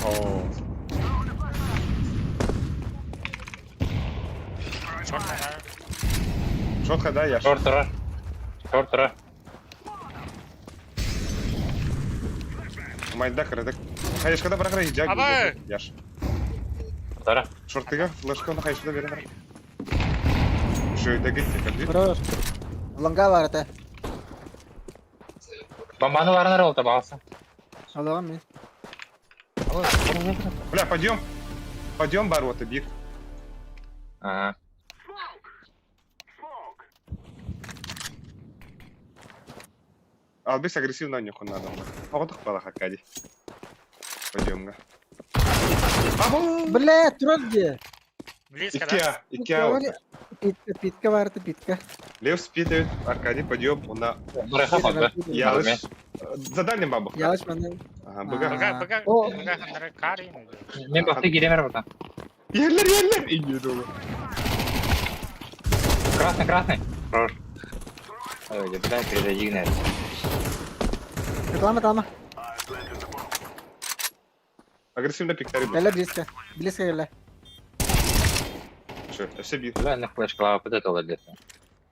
B: Oo.
C: Çok fena.
B: Çok kadar yaş.
D: Шортера.
B: Mayda kırdık. Hayır kadar bırak hijab.
C: Abi!
B: Yaş.
D: Tara.
B: Шортыга флешка на хайшуда бере бара. Şöyle gitti kadar.
A: Bro. Longa var ete.
D: Бомбаны барынар ол таба алсын.
A: Allah'ım mı?
B: Бля, пойдем. Пойдем бар вот бир.
D: Ага.
B: Албис агрессивно не хон надо. Ходох бала хакади. Пойдем. Abo!
A: Bile dur diye.
C: Близко, да?
B: İki A.
A: Pitka vardı pitka.
B: Лев спит, Аркадий, пойдем. Он на...
D: Быраха бага.
B: Ялыш. За дальним бабу.
A: Yavaş benden.
B: Ага, быга.
C: Бага,
A: О.
C: бага, хандары кар ини.
D: Мен бақты келемер бата.
B: Yerler. İyi dolu.
D: Красный. Хорош. Ой, да, блядь, передадим, наверное.
A: Tamam.
B: Агрессивно пиктари был.
A: Gel близко. Близко gel.
B: Что, все бит.
D: Бля, на флешка вот это вот где-то.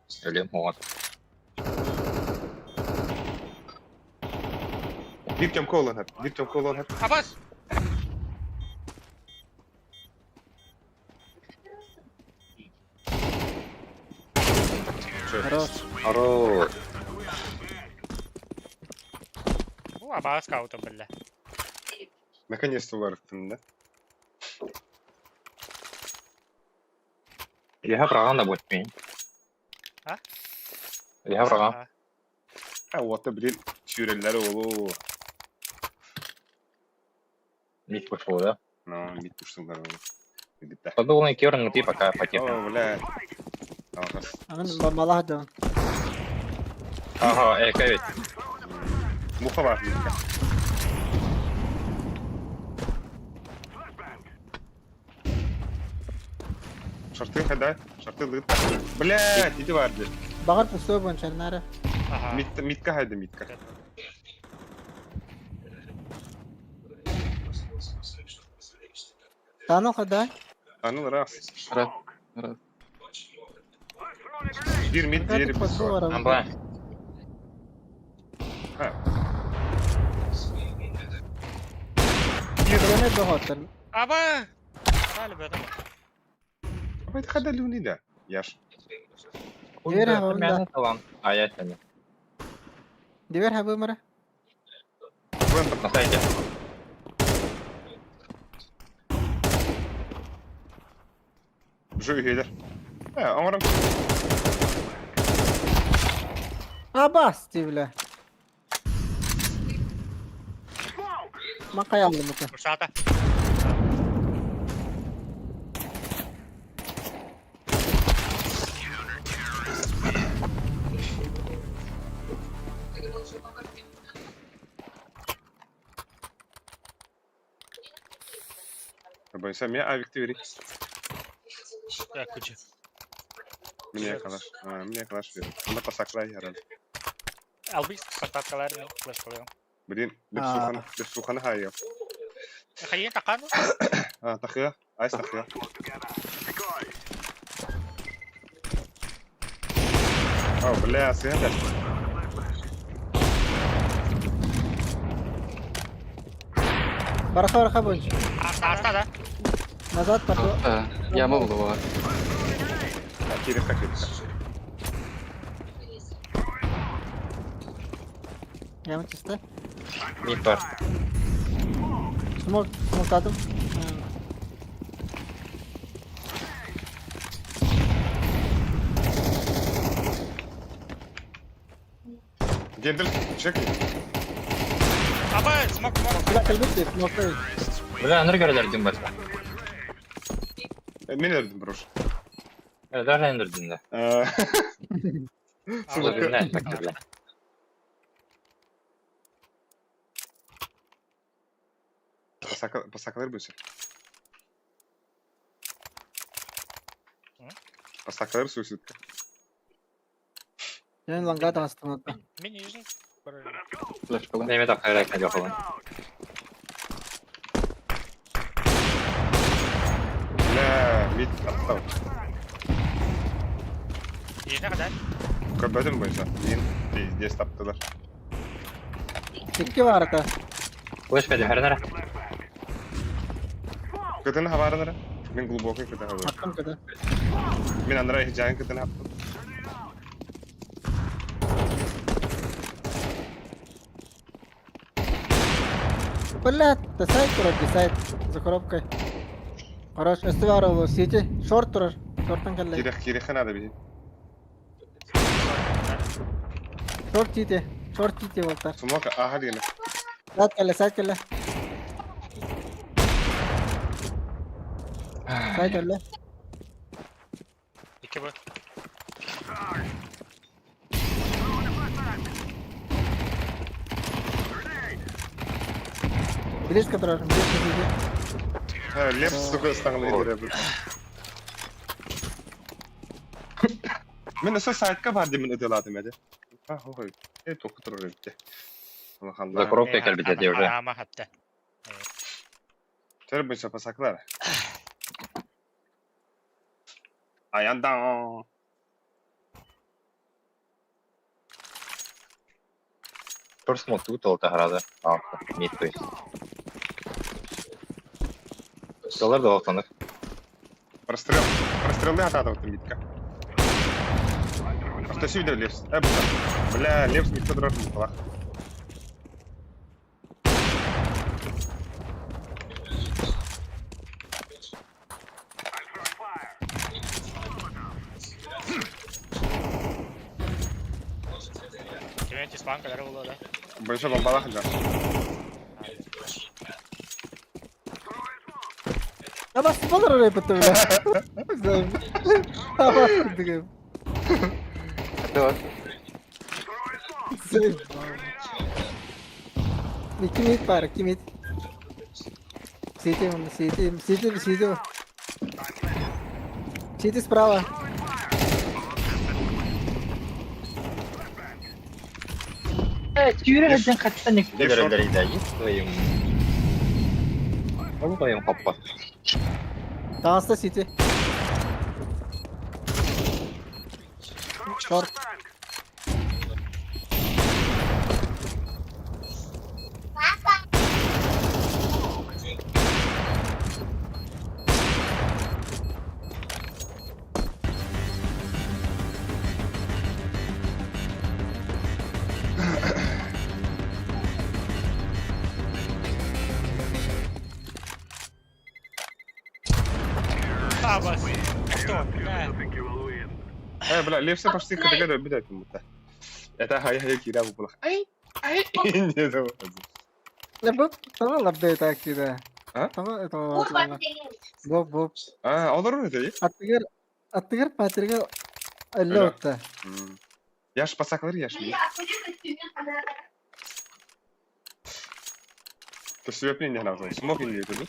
D: Стрелим, вот.
B: Bir tem kolon hep.
C: Абас!
A: Хорош.
D: Хорош.
C: Bu Абас каута, бля.
B: Наконец-то варфтым, да?
D: Я права будет пень.
C: А?
D: Я права.
B: Ha, o da bir sürelleri oğlu.
D: Мид пошел, да?
B: No, bit kuşsunlar oğlu. Bitti.
D: Подумал, керн, ты пока потихо.
B: O, bля. Ага.
A: Anın malah dön.
D: Ага, evet.
B: Muha var. Muha. Şartı kadar. Şartı lıt. Bля, idi vardı.
A: Bağır pusu bonçanları.
C: Ага.
B: Mitka haydi mitka.
A: Tanı kadar.
B: Anıl ras.
H: Раз.
B: Bir mid, diğeri bir
A: Pusu
B: var.
A: var.
D: Амбла.
B: Ha.
A: Yürüyene de hotel.
C: Аба! Дали бе, да.
B: Ama hadi kadar luni da. Yaş.
A: Diver ha bunda.
D: Мясо талант. А я сами.
A: Diver ha bu mara.
D: На сайте.
B: Жуй gelir. Ha, amaram.
A: Abas divle. Makaya aldım mı?
C: Ушата.
B: Ben sen ya avikti verik.
C: Я куча.
B: Mine kadar. Ha, mine kadar verik. Bunda pasaklay herhalde.
C: Албис, пататкалар, флеш koyuyorum.
B: Bir sukanı hayıyor.
C: Hayır, takan mı?
B: Ha, takıyor. Ice takıyor. Oh, bля, сыграть.
A: Baraka bonç.
C: Arka da.
A: Nazat pato.
H: Яма была.
B: Кирика.
A: Yamut iste.
D: Мид бар.
A: Smoke aldım.
B: Geldim. Çek.
C: Аба, смок.
A: Kulak elbette smoke.
D: Бля, андыр көрөлөрдүн башка.
B: Men öldüm broş.
D: Даже андырдын да. Слушай, знаешь, так бля.
B: Pasaklar bu Pasaklar suicide.
A: Yani langa da astım.
C: Мен нижний.
H: Флешка.
D: Неме так хайрак не жоколун.
B: Bля, mid attım.
C: Нижний kadar.
B: Köpüdüm bu yüzden. Здесь taptılar.
A: Tikki var ata.
D: Флеш педи, хернера.
B: Kötünün havarları. Мен глубокий кыта хабар.
A: Attım kadar.
B: Мен андра хижайын кытын хаптым.
A: Блядь, да сайт вроде сайт за коробкой. Хорош, СТВ его сети. Шорт турар. Шорттан келлей.
B: Кирек хана да бизин.
A: Шорт сети. Шорт сети болтар.
B: Сумока аха дегене.
A: Сайт келле. Сайт келле.
C: 2 bu.
A: Близко турар. Близко сети.
B: Ha, lep suka stangle ediyor. Men esa saytga bardim men ödeladım edi. Ha, hoy. Tokutur öyle. Alhamdulillah.
D: За коробкой кальбите уже.
C: Ama hatta.
B: Ter bu pasaklar. Ayandan.
D: Просто мог тут ол тахарады. Мид то есть. Солар да олтаныр.
B: Прострелы атады вот митка. Просто сюда лепс. Бля, лепс не подрос в полах.
C: Кемете спан kadar oldu da.
B: Больше бомбала хожа.
A: Ya bak sıfalar oraya pıttı bile. Tamam sıktık.
H: Это вот.
A: İki mit var, 2 mit. Сети. Сети справа.
D: Тюряден хатта не кидерler да есть твоим. Ну твоим хоппа.
A: Dansta City. Short.
C: Бабас. Кто?
B: Бля, лепсы почти категорию бедать будто. Это хай кида в полах. Ай. Не знаю.
A: Лебоб, tamam la beta aqui da.
B: Ha?
A: Tamam, это
E: Вот
A: ладно.
E: подтянем.
A: Bob.
B: Olur mu dedi?
A: Attırır patriga lotta.
B: Yaş pasakları yaş.
E: Я ходила с теми фонариками.
B: То sebep ne lazım? Smoking diye dedi.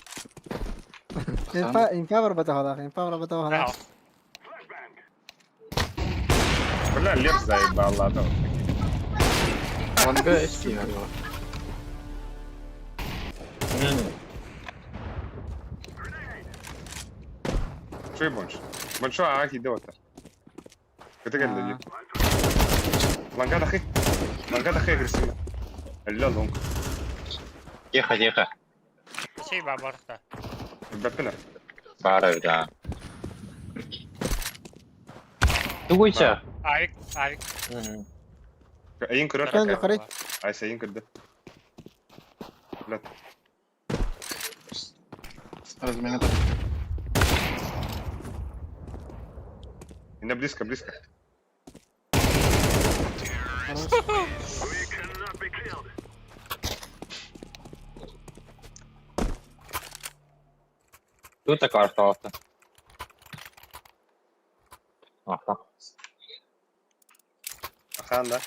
A: Infa var bata hala.
B: Bля, лепс заебал, ладно.
H: Ланга эски надо.
B: Что больше? Больше ахи дота. Это как люди? Ланга дахи агрессивно. Алло, лонг.
D: Тихо.
C: Şey babarta.
B: Бэппина.
D: Бары, да. Дуйся.
C: Arik.
B: Ayın kırar.
A: Gel yukarı.
B: Ay sayın kırdı. Bля.
H: Размена.
B: Не близко.
D: Тут такая осталась. Ага.
B: Ахан да.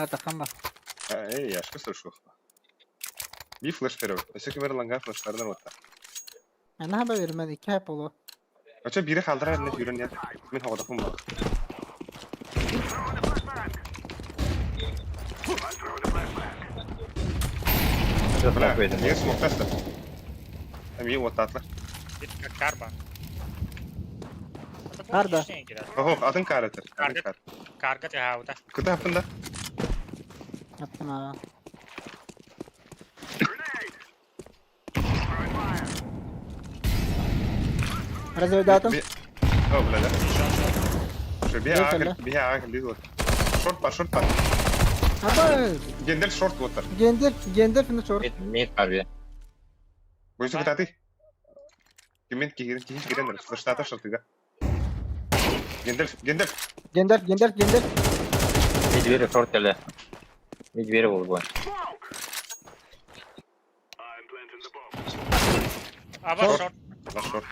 A: Tamam.
B: Ey yaşkı sırşıq. Bir flash veriyor. Öseki ver langa flashlardan otta.
A: Ana haber vermedi. 2 hep oldu.
B: Öçe biri kaldırar ne yürün ya. Men havada kum var.
D: Сейчас
B: Bля,
D: так выйдем.
B: niye smoke testa? Hem iyi otatlar.
C: Bir karba.
A: Karda.
B: Oho, adın karatır.
C: Karga tehauda.
B: Kutu hakkında.
A: Yaptım abi. Разведатом.
B: Oh, بلا ده شو
A: ليه
B: بيها
A: كلا؟
B: عاقل بيها عاقل دي شورت بار
A: Abbas.
B: جندل شورت وتر
A: Gender في الشورت.
D: ميت حربية.
B: ويسو بتاعتي كمين كيرين فلاش تاعتا شورت ده جندل
A: Gender.
D: ميت بيري شورت له. ميت بيري والبوين.
C: Abbas short.
B: لا شورت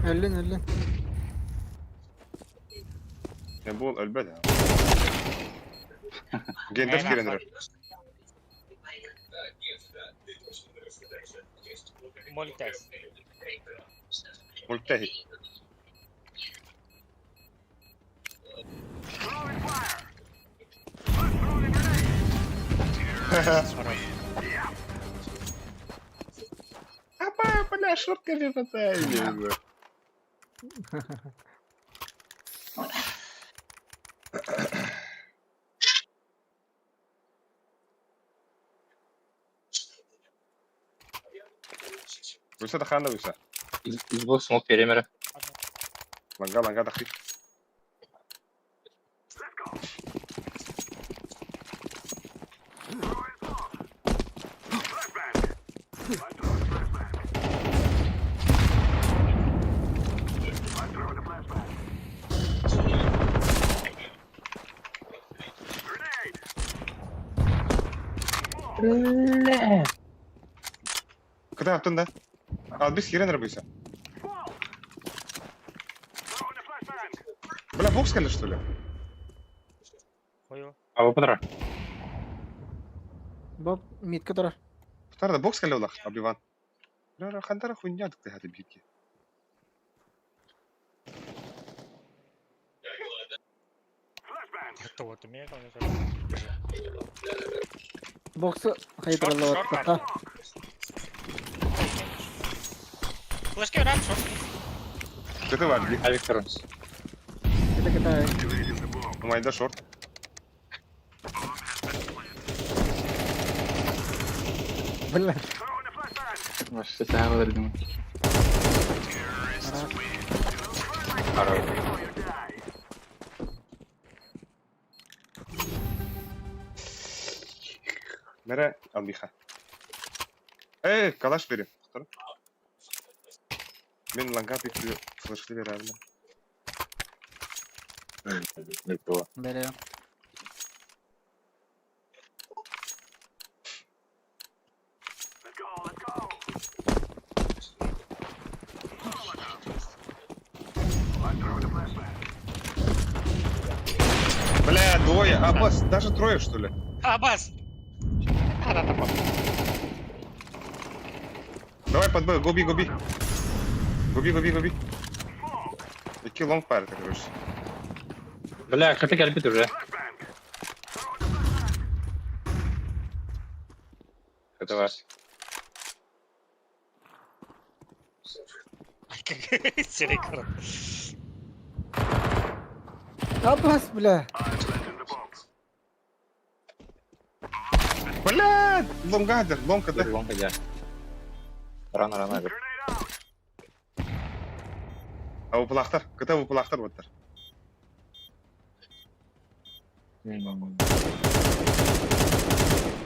A: Ellen.
B: يبول البدها جندل كيرين
C: Multitas.
B: ملتهي بلا شورت كيف فتاي ويسا دخلنا ويسا
D: İzbol smoke периметр.
B: لنقا دخل كده عبتون ده بس كيرين ربيسا بلا بوكس كان что ли
C: Huyo.
D: Abo подра.
A: Bob mid kadar.
B: افترض بوكس كان لو لخ ابيفان لا خندرة خوينيا دكتي هاتي بيكي
C: Это вот умею, конечно.
A: Box haydır Allah
C: Short, short.
A: var.
C: Flash kevlar short.
B: كده بعد
D: Alik turun.
A: Kita.
B: وما يدا شورت
A: Bella.
H: Başta sen verdin.
B: نرى أبيخا ايه كلاش بيري اختار من لانكا بيكي فلاش بيري رابنا
D: Никто.
J: Bere.
B: бля двое босс даже трое что ли
C: Abbas! Она там.
B: давай под Б губи Iki long парта короче
D: Бля, хотя гальбит уже. Это ваш.
C: Серикор.
A: Abbas bile.
B: بلا لونج قادر لونج كده
D: Ломка я. Рано.
B: او بلاختر كتبوا بلاختر وتر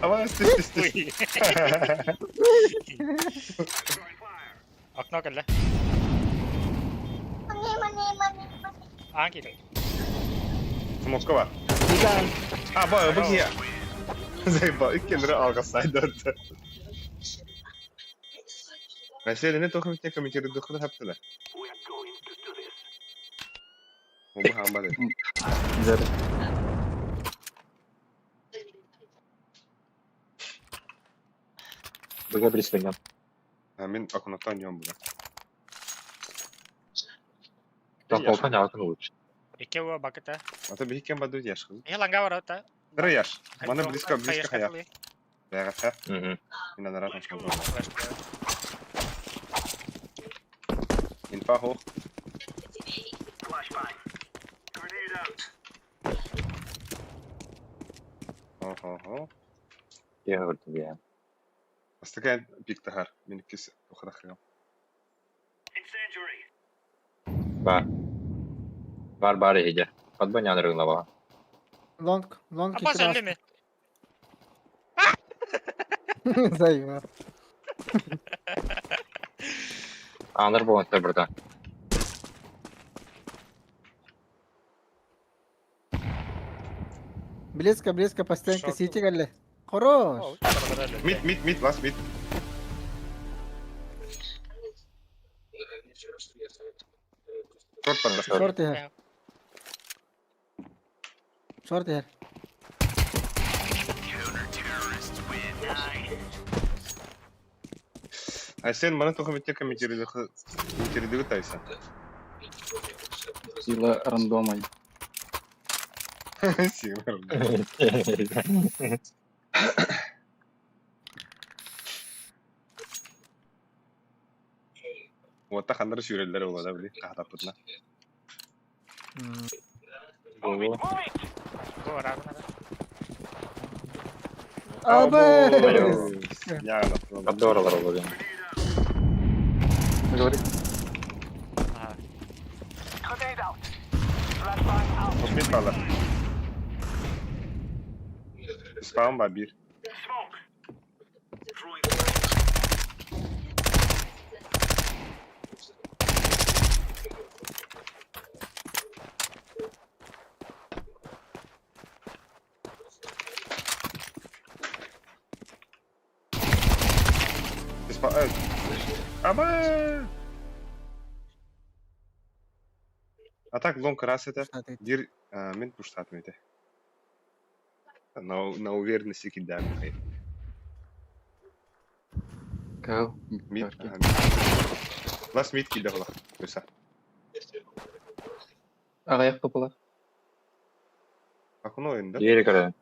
B: ama test
C: Ой. Окно кelle. Анки.
B: Moskova bak ya زي ilk kendini algasaydı orada mesela ne tohum tekrar içeri doktor heptiler bu Muhammed
H: Güzel.
D: Бля, близко.
B: Amin akunattan yan bu
D: Там полтоня окно лучше.
C: Ике уа бакета.
B: ata bir hikken badu yaş kız
C: Я ланга ворота.
B: Dara yaş bana bliska hayat hayat ha
D: Угу.
B: yine de rahat olsun
C: Flash.
B: infa hoch ho
D: Я говорю тебе.
B: Астакан пиктахар. Минкис охрахрам.
D: Бар иде. Подбанян рыгнова.
A: Лонг
C: А
A: кикін
C: боже,
A: ас.
C: лиме.
A: Займа.
D: Аныр болған burada.
A: Близко по стенке
C: Шорт.
A: сити галле. Хорош.
B: Мид, лас мид. Шорт подда.
A: Шорт here. Short here.
B: Sen bana tohum etke комментируй тайса.
H: Сила рандома.
B: Сигнал. Вот так андыр сүйрелдер болады били. Кахтапытна.
A: Абе!
B: Яна.
D: Поддоролар болған.
H: Говори.
B: Мид кала. Спам ба bir. Аба! Атак лонг раз это. Дир мен пуштатым это. На уверенности кидаем.
H: Кал.
B: Мид. Лас мид кидала. Көса.
H: Аяқ топалар.
B: Как он oyunda?
D: Geri kırdı.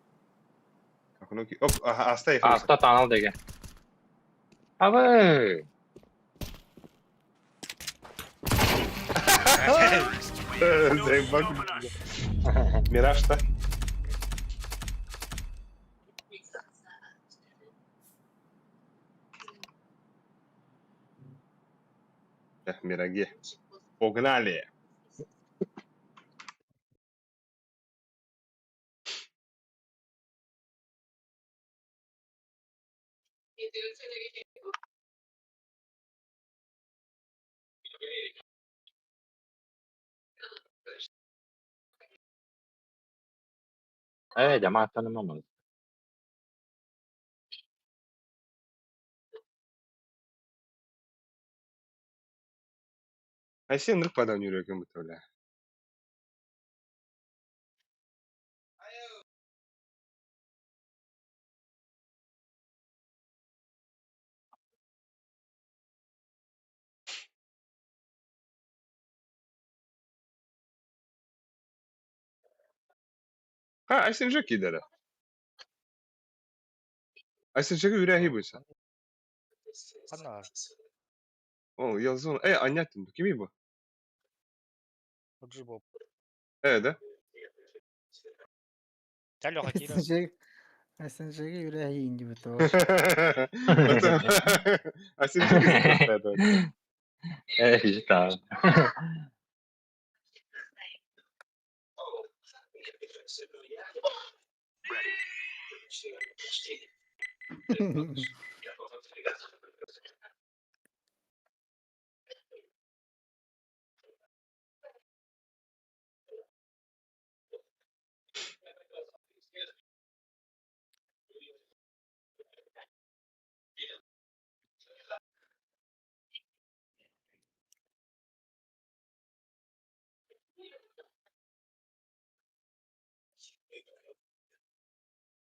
B: Как он Оп, аста ехал.
D: Asta tanıl деген. Abi.
B: Заебак. Мираж-то. Мираге. Погнали.
D: Cemaat tanımamalı.
B: А сен нырк падан yürüyorken bu öyle. Ha, Aysen'cek gider. Aysen'cek'e yüreği buysa.
C: Ana,
B: O yazın. Anlattın. Kimi bu?
C: Джибоб.
B: De.
C: Gel yok atayım.
A: SNG'ye yüreği indi bu to.
B: Aysen'cek
D: İşte abi.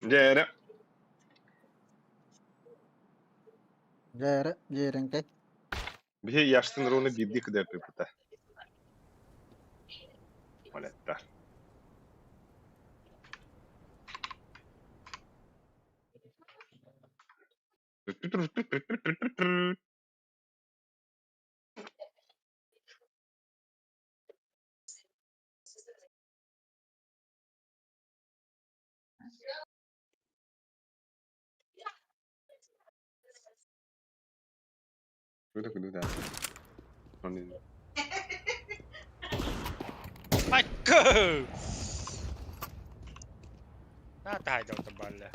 B: Jere.
A: Jerenke.
B: Bir şey yaştın onu bildik de yapıp da. Maletta. Куда? Он не-
C: Michael! Nó tài đầu tầm bắn là.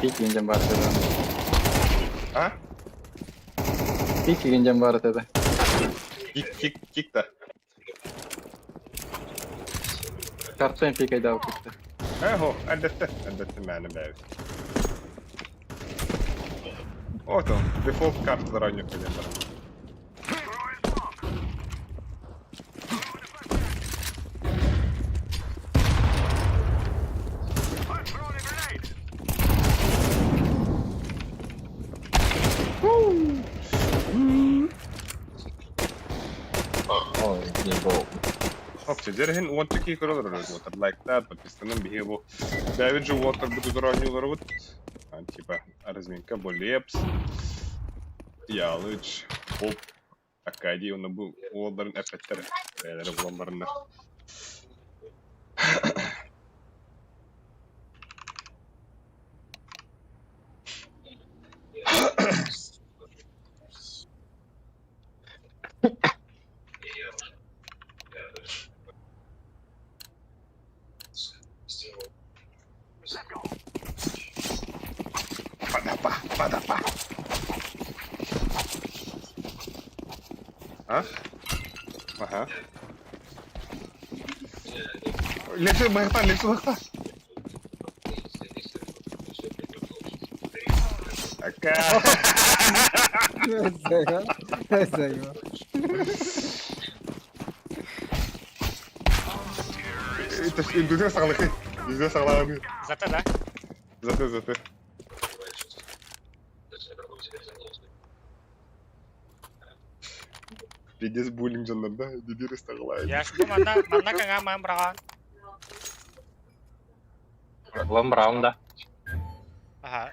H: Пик генжем бар деді.
B: А?
H: Пик генжем бар деді.
B: Кик та.
H: Картсен пик айдап кетті.
B: Эго, әдетті мәні бәйбіс. Вот он, дефолт карталар ойнап келген бар.
D: Ой, ебал.
B: Опчы, дерген уончыки көрөлөр өтөр, лайктар, подпистанын бихе бу. Бәйбіт жу уотар бұты дұрауынылар бұт. Типа, разминка, болепс, ялыч, поп, акади, оны бұл уолдарын әпеттері. Бәйлері бұлан барындар. Падапа. А? Ага. Лечу махта. Ака.
A: Зайва.
B: Это ж индузе сағлықы. Индузе сағлағаны.
C: Зато да.
B: Заты. Пидес буллинг жандарда, дедері сағлайын.
C: Яшку манна каңа ман браған.
D: Лом раунда.
C: Ага.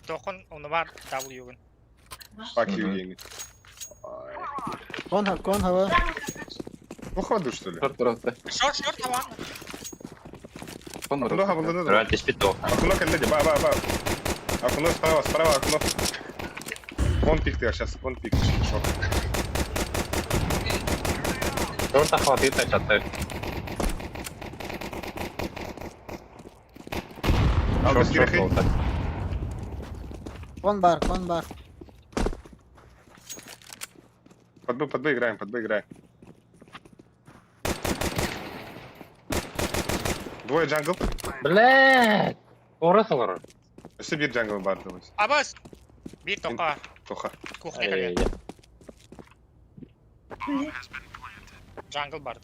C: Тоқын оны бар W-гін.
B: Паки еңі.
A: Кон хава.
B: Походу, что ли?
H: Шорт тұрады.
C: Шорт таван.
H: Кон
B: Акуно
H: ұрады.
B: хабылды да.
D: Рад испитал.
B: Акуно кәлдеді, ба. Акуно справа, Акуно. Кон пикті, сейчас кон пикті. Шок.
D: Шорта хватит, а чаты.
B: Ал без керехи.
A: Кон бар.
B: Под Б играем. Двое джангл.
D: Блядь! Орасылар.
B: Өсі бір джангл бар дылыз.
C: Абас! Bir тоқа.
B: Тоха.
C: Кухня кірген. Jungle бар.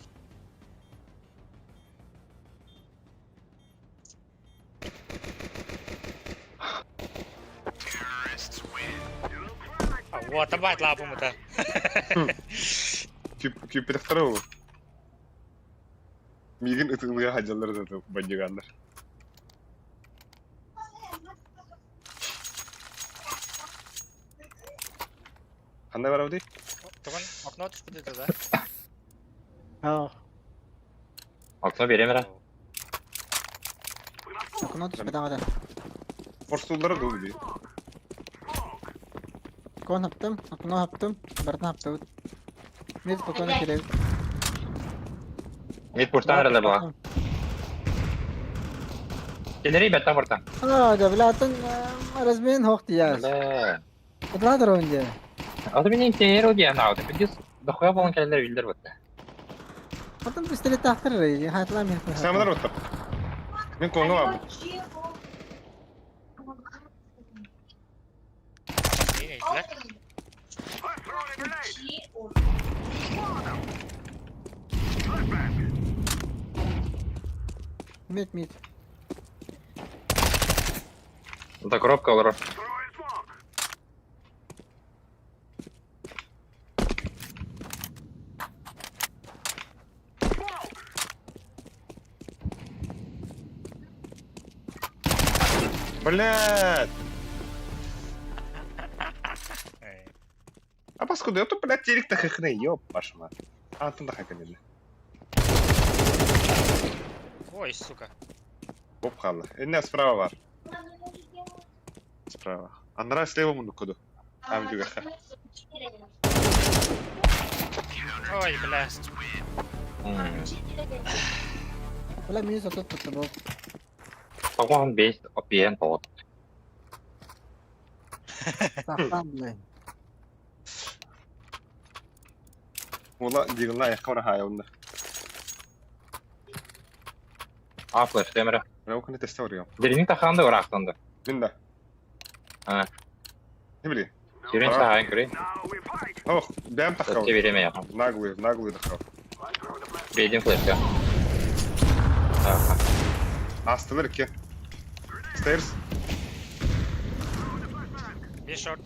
C: Вот, абайт лапу мұта.
B: Күйпеді второго. Мигін ұтылыға хаджалар заты бәдегандар. Қандай бар ауды?
C: Тұғын окно түспеді да.
D: Окно беремір.
A: Окно түспеді ағада.
B: Форстулары бұл дейді.
A: Кон хаптым, окно хаптым, бартын хаптым. Мид спокойно керек.
D: Мид пуштан рада была. Келі ребята борта.
A: Да, блядь, размен хоқты яз.
D: Бля.
A: Отладыр önce.
D: Аты менен тейер өге анауды. Біз дұқуя болған кәлілер білдер бұтты.
A: Потом пистолет тақтыр, хатла мен.
B: Сәмінар өттір. Мен конғы абы.
A: Мид.
D: Это коробка олар.
B: Блядь! Господи, ото, блядь, телек-то хихне, ёп, вашу мать. А, тут нахай, конечно.
C: Ой, сука.
B: Боп халла. Не, справа var. Справа. Андрей слева му куду. Там juga ха.
C: Ой, бля.
A: Вلا минус отут боб.
D: Тогон бейс опиен тот.
A: Сахтан блин.
B: Ула дигла я кора хая унда.
D: А флеш темре.
B: Я kan inte stå det.
D: Дерин таханды урахтанды.
B: Linda.
D: А.
B: Не бли.
D: Дерин сахай гри.
B: Ох, бям тахав.
D: Тебе я.
B: Наглый тахав.
D: Бейдин флеш я. Ага.
B: Астылыр ке. Stairs.
C: Би шорт.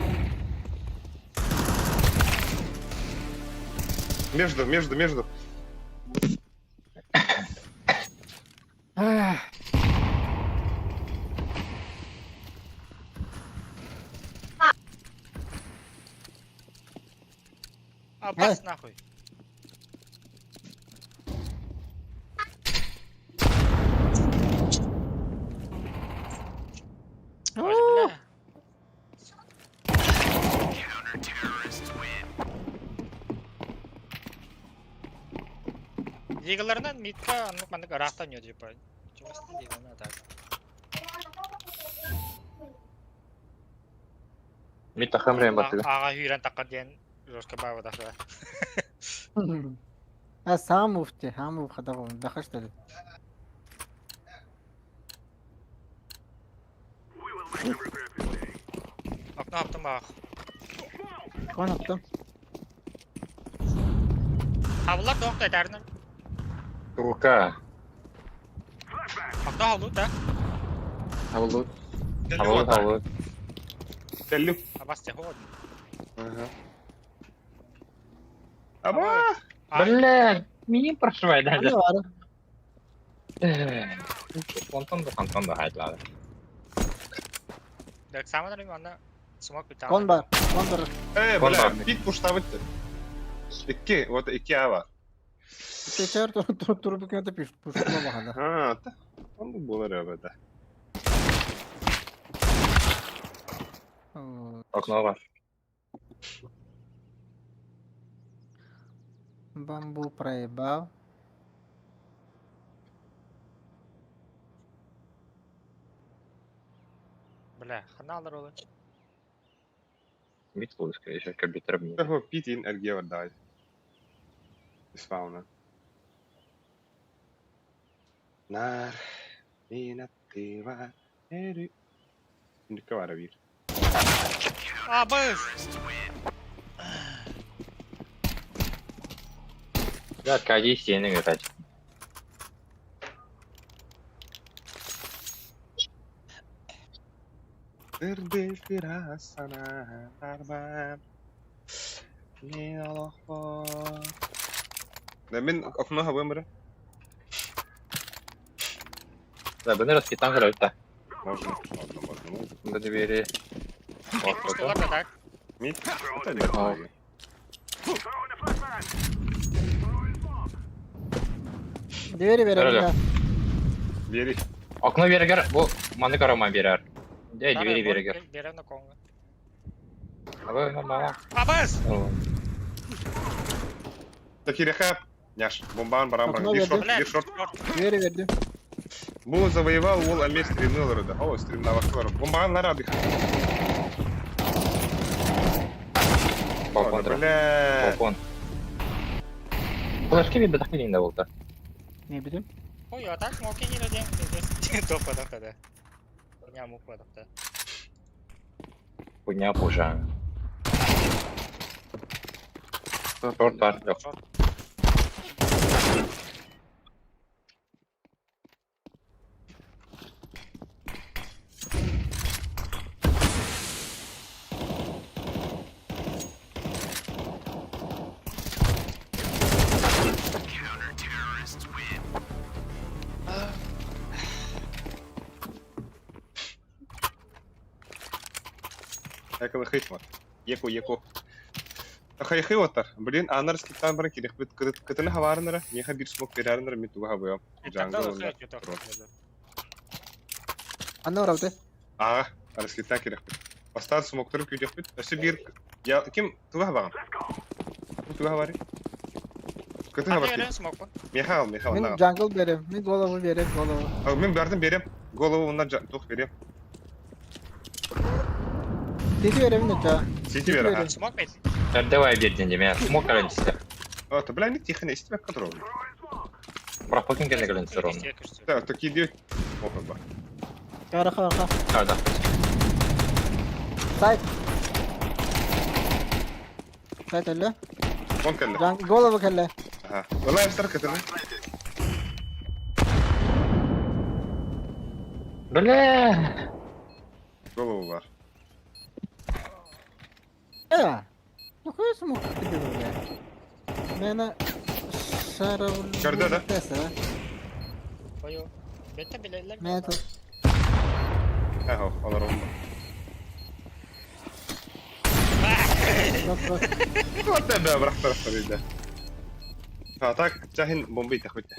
B: Между.
C: А, бас нахуй. Ой, бля. Дигелернен митка аннык мандык рахтан йод жепа. Чувастын дигелна так.
D: Мит тахамрен баттыга.
C: Ага хүйрен такка ден жошка баба даха.
A: А сам муфти, хаму хадагом дахаш dedi.
C: Окно аптым бак.
A: Kon attım.
C: Хавлар доқта дәрнен.
D: Рука.
C: Окно хавлу да.
H: Havlu.
D: Хавлы.
B: Теллю.
C: Абас те ход.
B: Ага. Аба!
D: Бля, мини прошивай
A: Ne
D: даже.
A: var?
D: Фонтон да хайтлады.
C: Дек самадан анда смок битам.
A: Kon var. Kon var.
B: Бля,
D: Конбар.
B: пит пуштавытты. İki A var.
A: Geçer durup hükümete puştuma bakalım.
B: Ha, ta. Onu bular abi da.
D: Окно бар.
A: Бамбу проебал.
C: Бля, ханалар олы.
D: Мит флеш, конечно, компьютер мне.
B: Того пит in RG var där. Spawna. När minnet var är du. Det kan vara vir.
C: Абыс!
D: Да, кади сенің өтәч.
B: Irdes biraz sana vermem. Ne Allah var. Ben okuna havaya mı?
D: Да, бұны раскитан кіра өтті.
B: Можно.
D: Бұны бері.
C: Пушкалар да так.
B: Мит?
A: Değeri verelim
D: Öyle.
A: ya.
B: Бери.
D: Окно бері кер, бұл манды карамай берер. Дей, бері бері кер.
C: Берем на конго.
D: Абы, мама.
C: Абыс!
B: Такие рехаб. Няш, бомбан, баран,
A: Окно
B: баран.
A: verdim.
B: Bir short.
A: Değeri verdim.
B: Bu завоевал Wall Амес стримнеллеры, да. О, стрим на вахтор. Бомбан рады.
D: Балкон тұр.
B: Бля.
D: Балкон. Флешки бі бітақ келейін да болды.
A: Ne bileyim.
C: Ой, а так смоки не дадим. Топа доқта да. Няма муква доқта.
D: Хуйня пужа. Шорт бар, жоқ.
B: Як ви хитма. Єку. Хайхай отар. Блин, анар скиттан бара кирих бит кытыны хаварынара. Меха бир смок берарынара мен туга хабыям. Жангал онда.
A: Anna uravdı.
B: Ага, ар скиттан кирих бит. Бастар смоктор күйдек бит. Өсі бир... Я ким туга хабаган? Туга хабари? Кыты хабар кир. Меха ал, меха
A: Min
B: онда.
A: jungle verim. Min голову verim, голову.
B: Мен бардым берем. Голову ондан тух берем.
A: Titi verim de ça.
B: Сити бер, ага.
C: Смок бейт.
D: Давай берден деме. Смок карантисте.
B: Ото, бля, ник тихо не истебек кадров.
D: Бірақ покин келе карантисте ровно.
B: Так, таки идет. Опа, ба.
A: Arka arka.
D: Ада.
A: Side. Side öyle.
B: Он келле.
A: Голову kelle.
B: Ага. Валай эфстар кытыны.
D: Бля!
B: Голову бар.
A: Ya. Ne koyuyorsun mu? Bana şarabı...
B: Gördü de.
C: Koyu. Bette bileyler.
A: Ne tut?
B: Ага, алар он. Вот это брахтар фарида. А так, жахин бомбы тахуйта.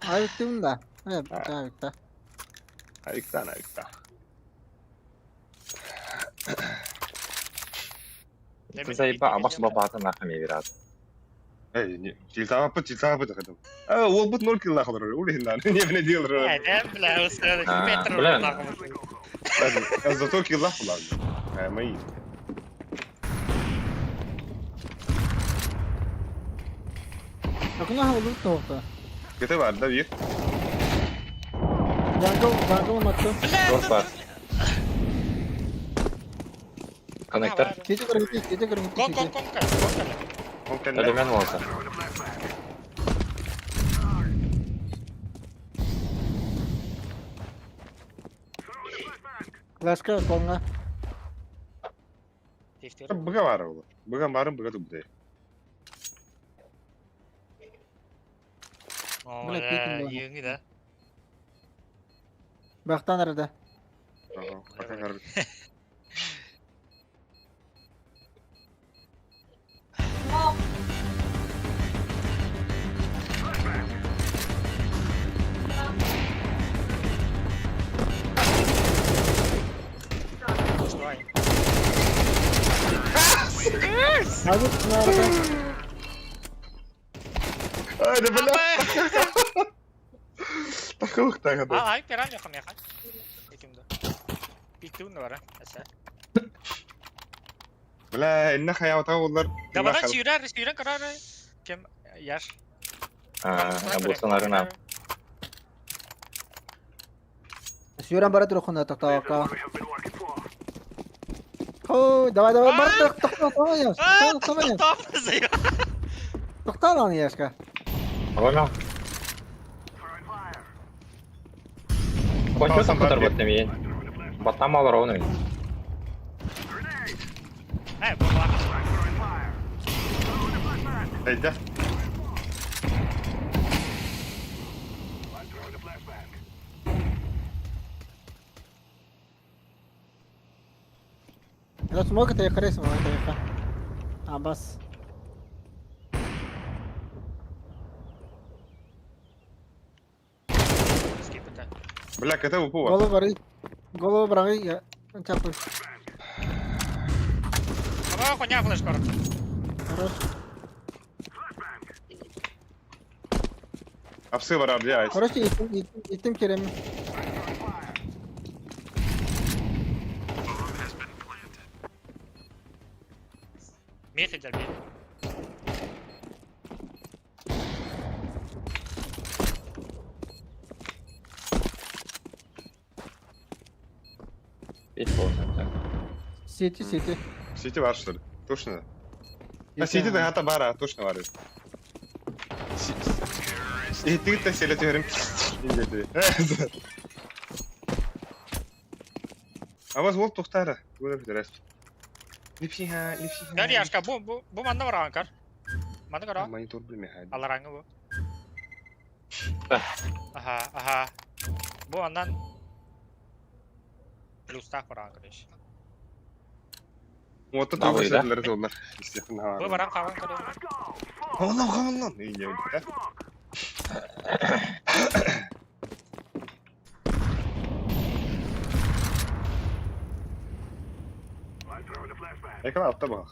A: Ayıktım da. Evet, ayıktı.
B: Ayıktan, ayıktan.
D: Ты заебал, бас бабата нахуй мне вират.
B: Эй, не, чильтава тахадым. А, ол бут 0 килл ахлар, улиндан. Не бне дилр.
C: Бля, устраdı.
D: Бля.
B: Зато килл ахлар. Мои.
A: Yakına havalı tavukta.
B: Где var da bir?
A: Jungle maçı.
D: Дос бар. Коннектор.
A: Gece kırmızı.
C: Kon.
B: Он келле.
D: Элемент болса.
A: Flashka konga.
B: Быга бар ол. Быга барын быга тубде.
C: Yığın gide.
A: Baktan arada.
B: Ага, пока гарып.
A: Hadi ne arada?
B: Hadi bela. Takılık da kadar.
C: Ay, peran yakın yakın. Ekimde. Piktuğun da var ha. Asa.
B: Bela, inne hayata onlar.
C: Gabadan siyuran kararı. Kim yaş?
D: Bu sanarına.
A: Siyuran bara durukunda takta. Oh, давай, bara takta ya. Tamam ya. Takta lan yaşka.
D: Ровно. Хочешь сам который вот на Батам мало ровно.
C: Bu var.
B: Haydi.
A: Ya smoke te yakarız mı? Te yakar. Ha bas.
C: Skip it.
B: Bela, kata bu var.
A: Голову браги ya. Çapı.
C: Ama konya flash kor.
A: Хорош.
B: Apsı var abi ya.
A: Хорош itim Kerem.
C: Methedler bir.
D: Ведь болса.
A: Сети.
B: Сити var что ли? Точно. А сити de hata bara, точно var. Eğitik de söyletiyorum. İngilizce. Ama zor tuhtara. Böyle bir rest. Lipsiha.
C: Gel yaşka bu manda var ankar. Manda kara.
B: Monitor bilmiyor hadi.
C: Allah rangı bu. Aha. Bu ondan Bluestack var arkadaş.
B: Otta
D: Ne oluyor da?
B: to'g'ri onlar.
C: Bu baran kavan kadar.
B: Qolun. İyi geldi. Ekran altta bak.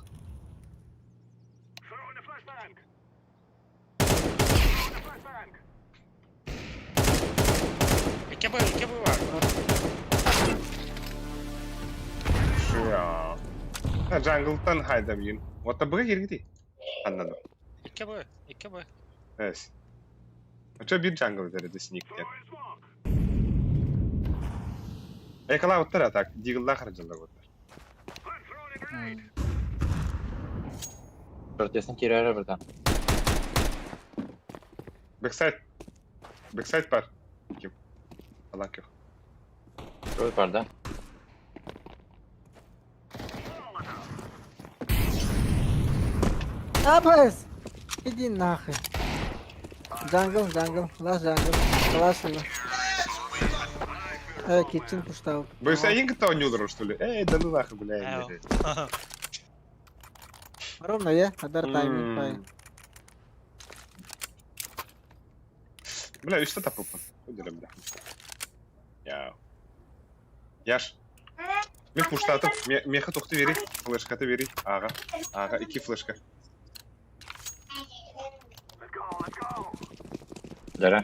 C: İki bu var.
B: Şu ya. Ha, jungle'dan haydam yine. Otta buraya geri gidiyor. Anladım.
C: İki bu.
B: Evet. Açı bir jungle verdi sneak'ten. Ekran altta atak. Deagle'dan harcadılar otta.
D: Протестный террор buradan.
B: Backside var. Kim? Allah yok.
D: Şöyle pardon.
A: Ne yapıyorsun? Gidin nahı. Jungle. Last jungle. Last jungle. Kitchen пустал.
B: Вы один кто не ударил, что ли? Да ну нахуй, блядь.
A: Ровно я, адар тайминг пай.
B: Бля, что так попал? Куда, бля? Яш. Мен пуштатып, меха тоқты бери, флешкаты бери. Аға, 2 флешка.
D: Дара.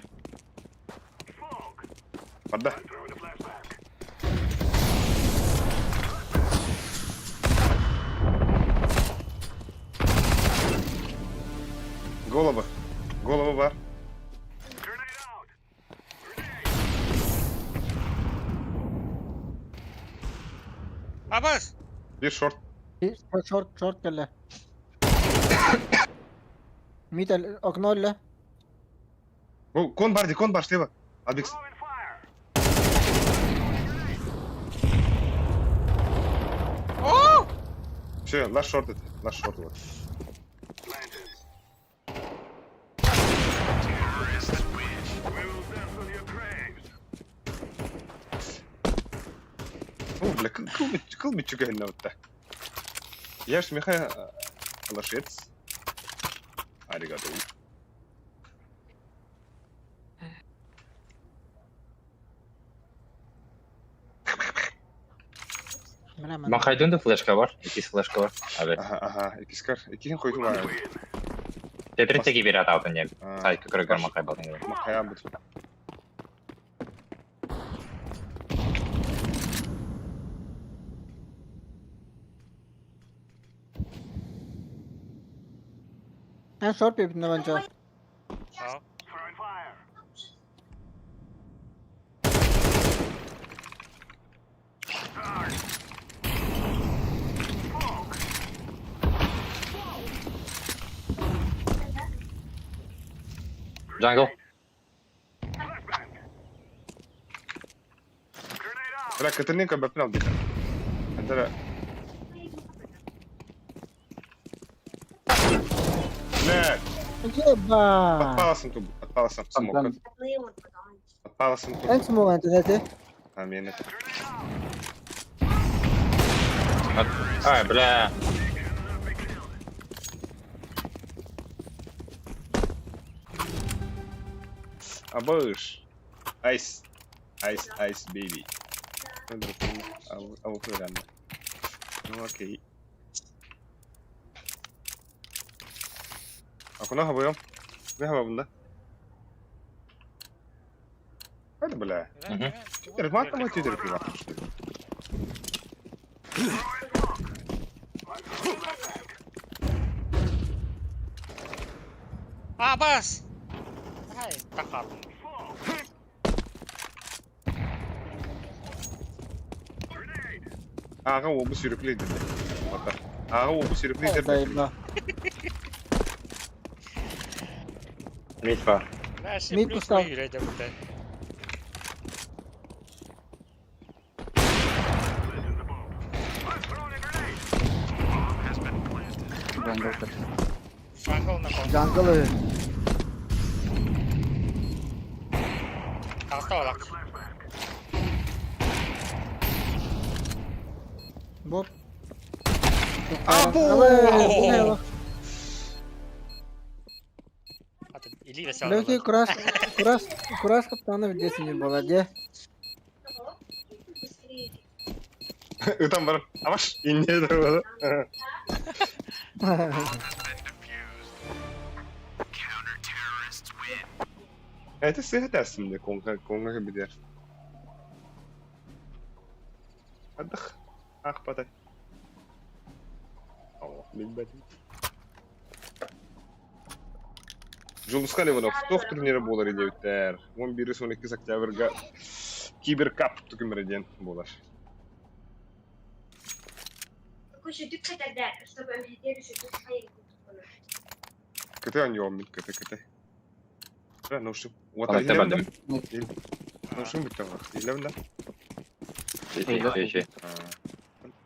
B: Падда. Голова var.
C: Abbas.
B: Bir short.
A: Short كله. Middle окно له.
B: Bu kon var sleva. Albix. Şey, last short dedi. Last short var. Бля, кыл бичуга на вот так. Я ж меха лошец. Аригато.
D: Mahaydon'da flashka var. 2 flashka var. Evet.
B: Aha, ikisi kar. İkinin koydu var.
D: Tetris'teki bir hata aldın yani. Sayıkı kırıklar makay balın gibi.
B: Makaya bu.
A: Ben short bir ne bence.
C: Sağ.
D: Jungle.
B: Bırak katırnıyım ki ben aldım. Antara. Ne?
A: Еба.
B: Отпаласın tu. Отпаласın smoke. Отпаласın tu.
A: En small entity.
B: Amin.
D: Ay bля.
B: Abış. Ice baby. Avuk öğrendi. Okey. Aku ne yapıyorum? Ne yapıyorum bunda? Hadi bile. Herif matematik herif yapmış.
C: Abbas. Hai, takap.
B: Ağa o bu sürükleydi. Bak. Ağa o bu sürükleydi.
A: Dayıla.
D: Mid var.
C: Ben
A: Mid
C: şimdi
A: Mustafa.
C: Bluestack'a gireceğim bir de. Jungle na kon.
A: Jungle.
C: Tahta olak.
A: Bob.
B: Abo!
C: Hadi ili ve
A: Лёгкий кураж капитаны видесini болады.
B: Utan bara, avaş, inne de Evet, sıhhat aslında konga bir der. Hadi, patay. Allah bilmedim. Julius Kalevanov, toq turniri bolar edebitler. 11-12 oktyabrga Kiber Cup tükümreden bolar.
E: Куча дикка тогда, чтобы офицеры что-то свои.
B: Kötü oynuyorum ben, kötü. Ne olsun?
D: Ama temedim.
B: Ne olsun bitti var. İzle ben.
D: Şey.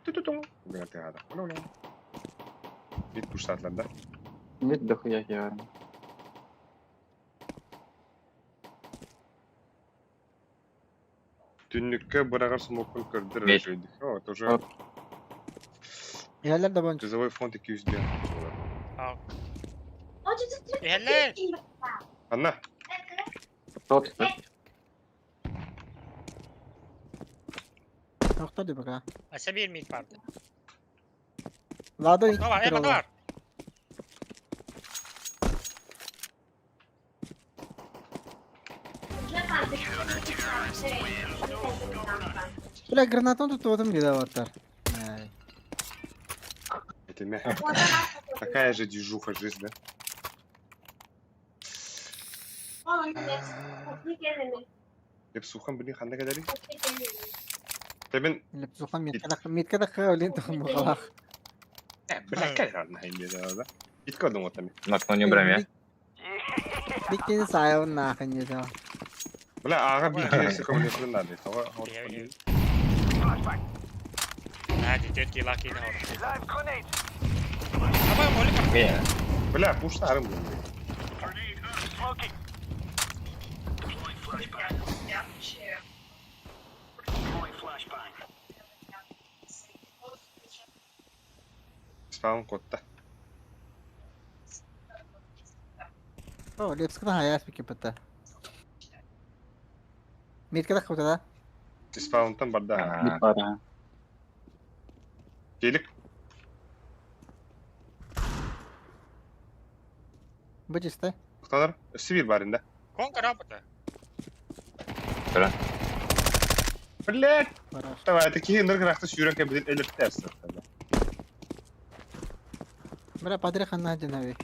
B: Tututum. Ben teada. Ne? Bit bu saatlarda.
H: Mid дохуя я.
B: Tünlükке bırakır smokun kırdır.
D: Beş.
B: O, тоже.
A: Yerler de bonç.
B: Призовой фонд 200 ден.
C: Hele.
B: Anna.
H: Тот.
A: Nokta diyor bak ha.
C: Asa bir mid vardı.
A: Lada ilk
C: Ne var?
A: kere
C: Emad
A: olur.
C: var.
A: Bile granatını tutuyordum bir de avatar.
B: Это мягко. Такая же движуха жизнь, да? Лепсухан бini ханда kadar. Tabii
A: Lipsukan mit kada kawalin to mo kalak.
B: bırak kayar na hindi da. Bit ko dum tabii.
D: Наткнул броня.
A: Bikin sayaw na kanya daw.
B: Bula aga bir kez komünistlerin nerede? Hava
C: Hadi 4 yıl hak yine oldu. Ama molly
D: Bien.
B: Bula puşlarım bunu. Spawn kotta.
A: Oh, lips kada hayas bikin pata. Mit kada kawta da.
B: Spawn'tan barda.
H: Mid para.
B: Gelik.
A: Bu ciste.
B: Muhtalar. Sivil barında.
C: Konka rapata.
B: Блядь!
A: Para.
B: Давай, такие энергорахты сүйрен кәбеден әліп тәрсін.
A: Mera padre khanna janavi.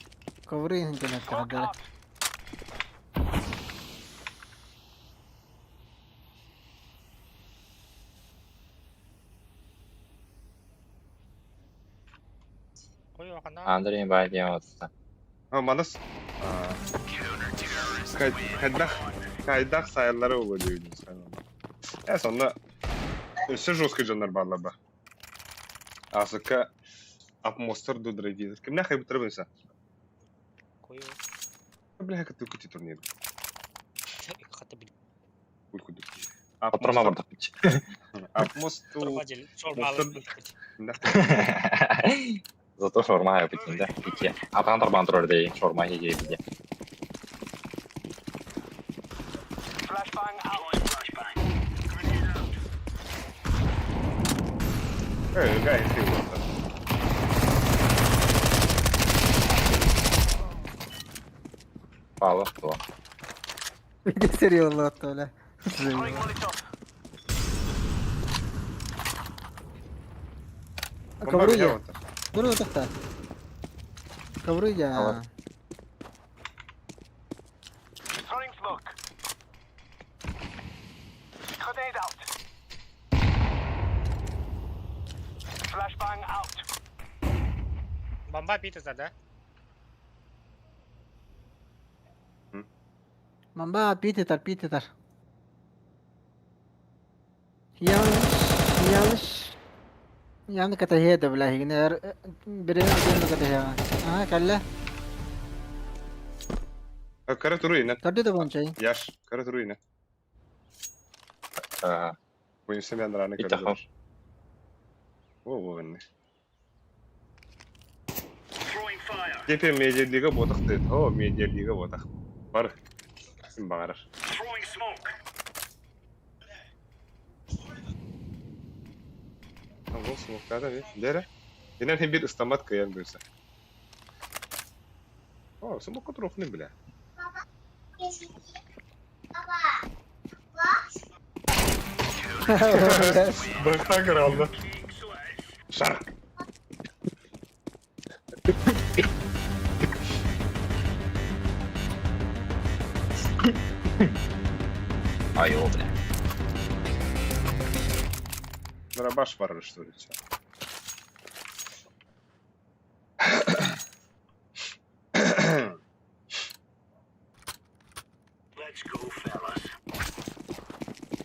A: Covery hin janat kada.
C: Koyuyor kana.
D: Андрей Байдиоста.
B: Ha, manas. Kaydak sayıları oluyor. Ya sonra все жестко жанр барлаба. Асыка атмосфер до драйвер. Кем нахай битірбенсі?
C: Koyuyor.
B: Бля, как ты кути турнир.
C: Katı bil.
B: Кульку дук.
D: Oturma burada.
B: Атмосту.
C: Turmacı. Çorbalı.
D: Зато шаурма yapıp içinde. İki. Atan kontrol değil. Şorma yiyeceği diye.
B: Gayet iyi oldu.
D: Pahalı. Bu.
A: Bir seriyor Allah öyle. Covery ya. Dur dur da. Covery ya.
C: Bomba bitti zaten.
A: Mamba pitetar. Yanlış kata he de bla higine er birin kata he. Ha kalla.
B: Kara turu yine.
A: Tadi da bonçay.
B: Yaş. Kara turu yine. Oyuncu ben rana
D: Bir takım.
B: kadar. O ne? Tepe Major League'a bodak dedi. O Major League'a bodak. Var. Sen bağırır. Tamam, smoke'larda bir. Dere. Yine bir ıslamat kıyan böylese. O, smoke kontrol ne bile. Baktan kraldı. Şark.
D: Ay oldu.
B: Bana baş var işte öyle.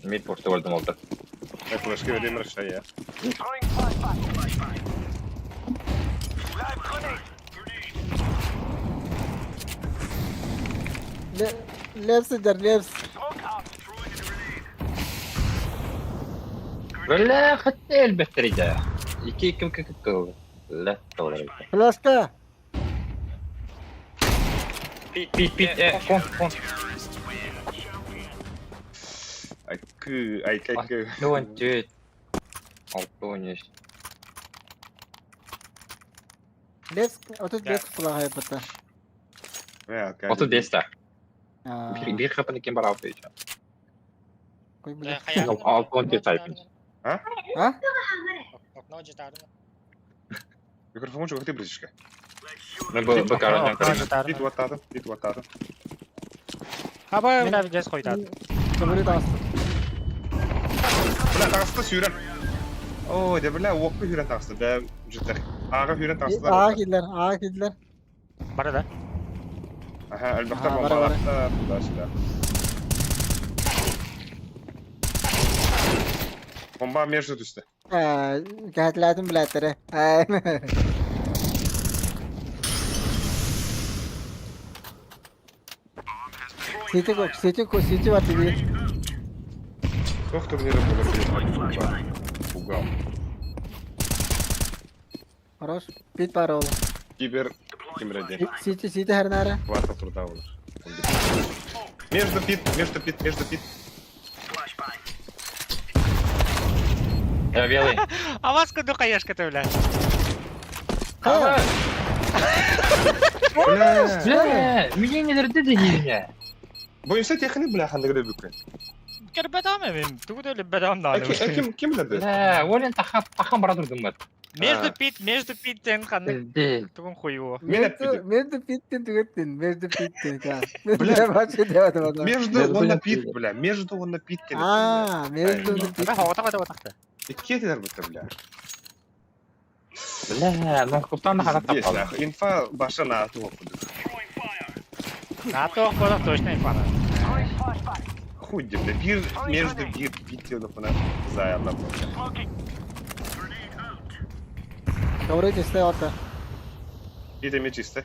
D: Mid boşta vurdum oldu.
B: Ne flaşka vereyim aşağıya.
A: Leps eder, leps.
D: Böyle hatta elbette rica. 2 kaldı. La kaldı.
A: Flaska.
D: Pit kon.
B: Ay kı.
D: Doğan cüt. Altı oynuyor.
A: Leps, otur leps flaga yapata.
B: Veya
D: Otu desta.
A: Aa,
D: Bir kapını kim beraber yapacak?
A: koy bile.
D: Altı oynuyor sayfınız.
A: Ha?
C: Okno gitarını.
B: Mikrofonu çok öte bırakışka.
D: Ben bu karardan
C: Okno gitarını.
B: Dit vatadım.
C: Ha bu bir abi gez koydu.
A: Kömürü de astı.
B: Bula tağısta süren. Oo, de bula oklu hüren tağısta. Da cidder. Ağa hüren tağısta.
A: Ağa gittiler.
C: Bana da.
B: Aha, elbette
A: Aha,
B: bombalarda. Başka. Bomba между düştü.
A: Gətlədim bilətləri. Сети var TV.
B: Çok turnirim olur. Угал.
A: Хорош. Bit var oğlum.
B: Кибер. Кимреди.
A: Сети her nere?
B: Кварта труда olur. Между пит.
D: Ya белый.
C: Аваз куду каяшка ты, бля.
A: Ha.
D: Бля, меня не дорогие меня.
B: Bu insan teknik bile handırı bükün.
C: Кер бедам мен. Тугу да бедам да.
B: Kim bilirdi?
D: Бля, Олен тахам бара durдum ben.
C: Между пит тен канды.
D: Değil.
C: Тугун хуйу.
A: Между питтин түгеттин. Между питтин.
B: Бля.
A: Başka demedim adam.
B: Между он напит, бля. Между он напит.
A: Между
C: Ага,
A: питтин.
C: хавата хавата хавата.
B: İki etiler bu bля.
D: Бля, ну куптан харап
B: Здесь,
D: тапалdım.
B: нахуй. Инфа başa NATO okudu.
C: НАТО охвата точно инфана.
B: Хуй бля. Bir между bir pit diyor buna. Zayarlar.
A: Doğru işte orta.
B: Bir de meç iste.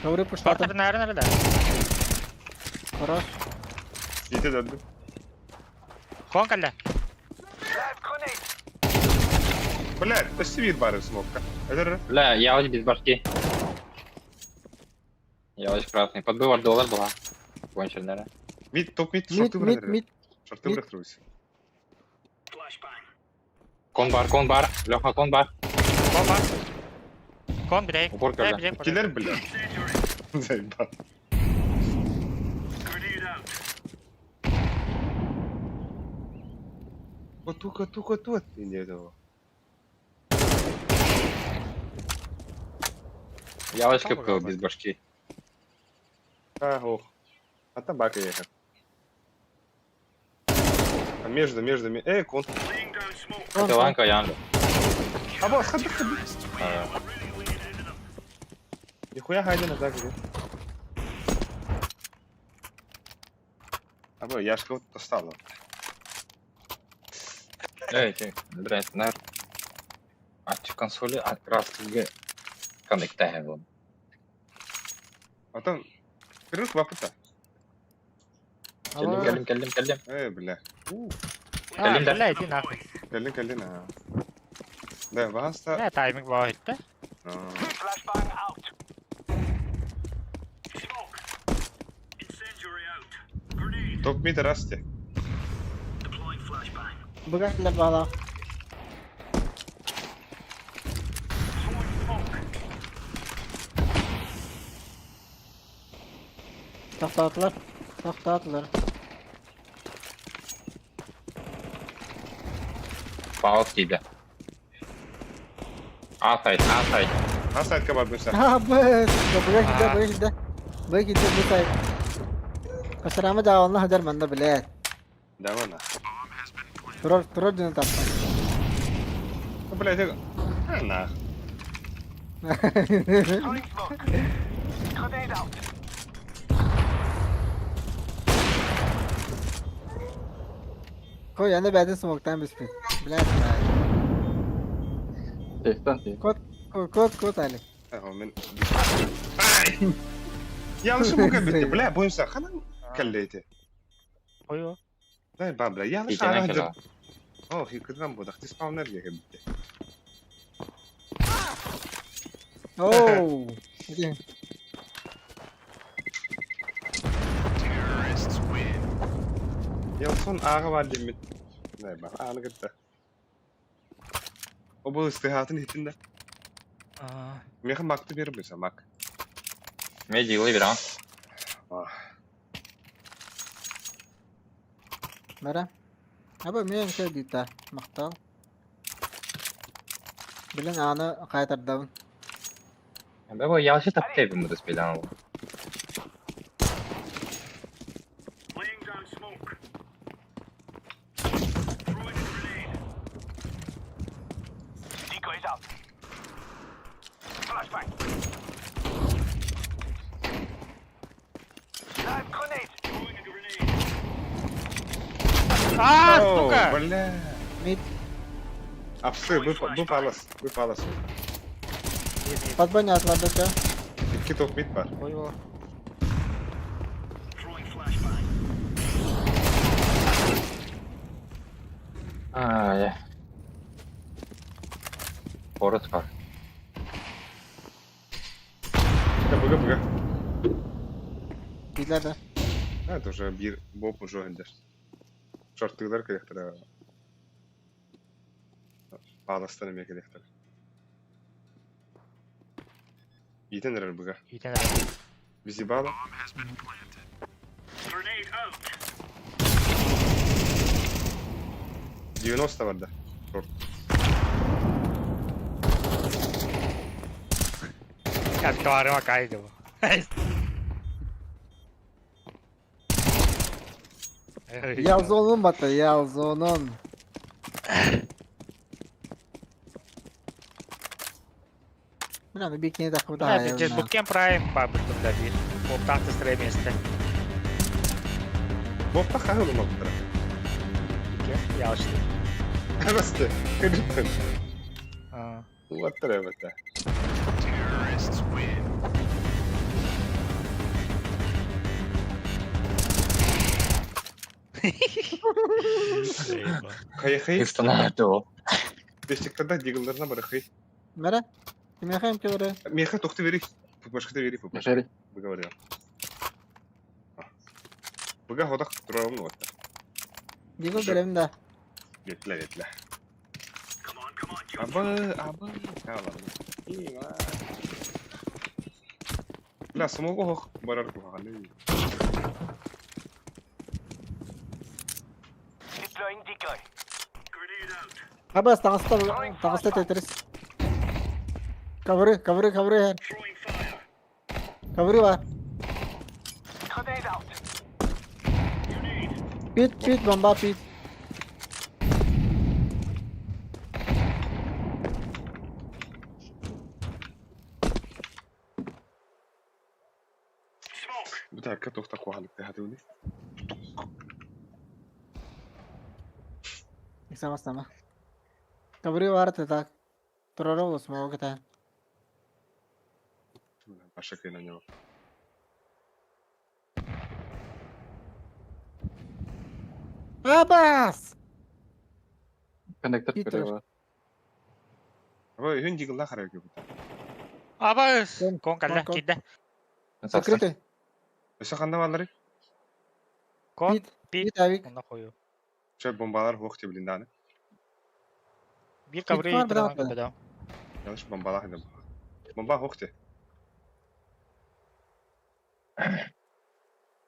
A: Doğru puşladım.
C: Спартер nerede?
A: Хорош.
B: Yiğit'e döndüm.
C: Хон калла.
B: Bля, üstü bir bari smokka. Öder.
D: Бля, я вот без башки. Я очень красный. Подбывар доллар была. Конченная.
B: Mid, top mid,
A: Mid
B: şortu
A: mid
B: bırakır.
A: mid.
B: Şortu bırakırız.
D: Кон бар. Леха, кон бар.
C: Хон бар. Хон брейк.
D: Упор калла.
C: Брейк.
B: İkiler bля. Zayıf. Тут. Не этого.
D: Я очень крепко без башки.
B: Ох. А там бака ехал. А между. Кон.
D: Это ланка Янда.
B: А вот, ходи. Нихуя хайди назад где. А вот, я ж кого-то достал.
D: Эй, блядь, на... Açık konsolü rastlığı connect'e hemen.
B: А там, первых вапыта.
D: Келдим.
B: Бля.
D: Келдим да.
C: Бля, иди нахуй.
B: Келдин, Да, баста.
C: Не, тайминг var hitte.
B: Топ мид расти.
A: Bıraklar bağla. Tahta attılar. Tahta attılar.
D: Пауз тиді. Асайт.
B: Асайт кабар бюса.
A: Ha bu. Bırak gide bu say. Kasarama da Allah hadar manda bile.
B: Давана.
A: Turur dün tahta.
B: Блядь, на.
A: Koy yanı bedin smoke'tan bispin. Bile.
H: Tekten tek.
A: Kod Ali.
B: من yanlış mı kaybettim? Bля, boyunsa kana kalleydi.
C: Koyu.
B: Дай бабля, yanlış
D: Икенен
B: aradı.
D: кела.
B: Oh, hikıdan bu da. Spawner diye bitti.
A: Oo. Hadi.
B: Ya son ağa var demin. Ne bak, ağını gitti. O bu istihatın hitinde. Meha maktı verir misin mak?
D: Мен дилы берам.
A: Mera. Abi men şey dita. Maktal. Bilen anı kaytardım.
D: Бе бо ялши таптay bunu da спелян.
C: Сука!
B: Бля.
A: Mid.
B: Apsı, bu palas.
A: Patbanya atladı ya.
B: İki top mid var.
C: Koyu.
D: Ай. Порот var.
B: Bıga.
A: Midler de.
B: Evet, уже bir bob уже önder. Şortlıklar kayaklara. Palas'tan emeğe kayaklara. İyiden neler bıga.
C: İten
B: Bizi bağla. Diyonos da vardı. Short.
C: Ya duvarıma kaydı bu.
A: Yalzonun batı, Yalzonun. Bilmem bir kere takımı daha
C: Да, just book camp prime бабушка дадит. Попытаться с месте.
B: Bob'da kahır olmalıdır.
C: Я уж.
B: Nasıl? Kırıttın.
C: А.
B: Uvattır evet de. Kayakayı
D: Üstüne
B: beşliklerde diggle'larına bırakayım.
A: Mera. Kim yakayım ki oraya?
B: Meha toktu vereyim. Başka veri bu.
H: Жери.
B: Выговорил. Быга ходах туралım вот.
A: Diggle görevimde.
B: Bekle. Abı. Tamam. İyi var. La smoke hoch barar ku hali.
A: Abi tağısta Tetris. Cover'ı her. Cover'ı var. Pit bomba pit.
B: Bir dakika tokta ku hali hadi öyle.
A: Sama. Cover'ı var tak. Turarol smoke ta.
B: Başka kayına ne var?
A: Абас!
H: Коннектор
A: Питер.
H: перевод.
B: Ой, хүн жигла хараа гэв.
C: Абас.
A: Кон,
C: Кон калла
A: кон.
C: кидда.
A: Закрытый.
B: Өсө хандавалары.
C: Кон
A: Пит.
C: пит.
A: Пит авик.
C: Онда koyuyor.
B: Чөп бомбалар хух тиблинданы.
C: Bir kabri
A: var,
C: yitiren
A: bravo.
C: kapıda.
B: Yanlış bombalar hadi. Bomba хух ти.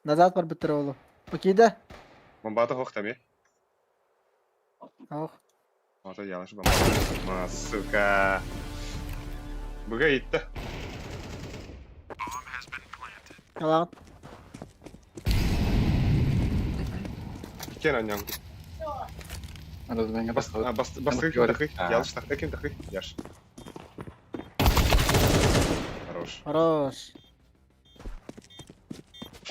A: Назад пробитер олу. Покида.
B: Бомбада хух таби.
A: Ох.
B: Ата yanlış bomba. Ма, сука. Буга итте.
A: Yalan.
B: Кен аньян.
H: Разумение
B: Бас
H: подходит.
B: басты ким тахы. Yanlış тахты ким тахы. Яш. Хорош.
A: Хорош.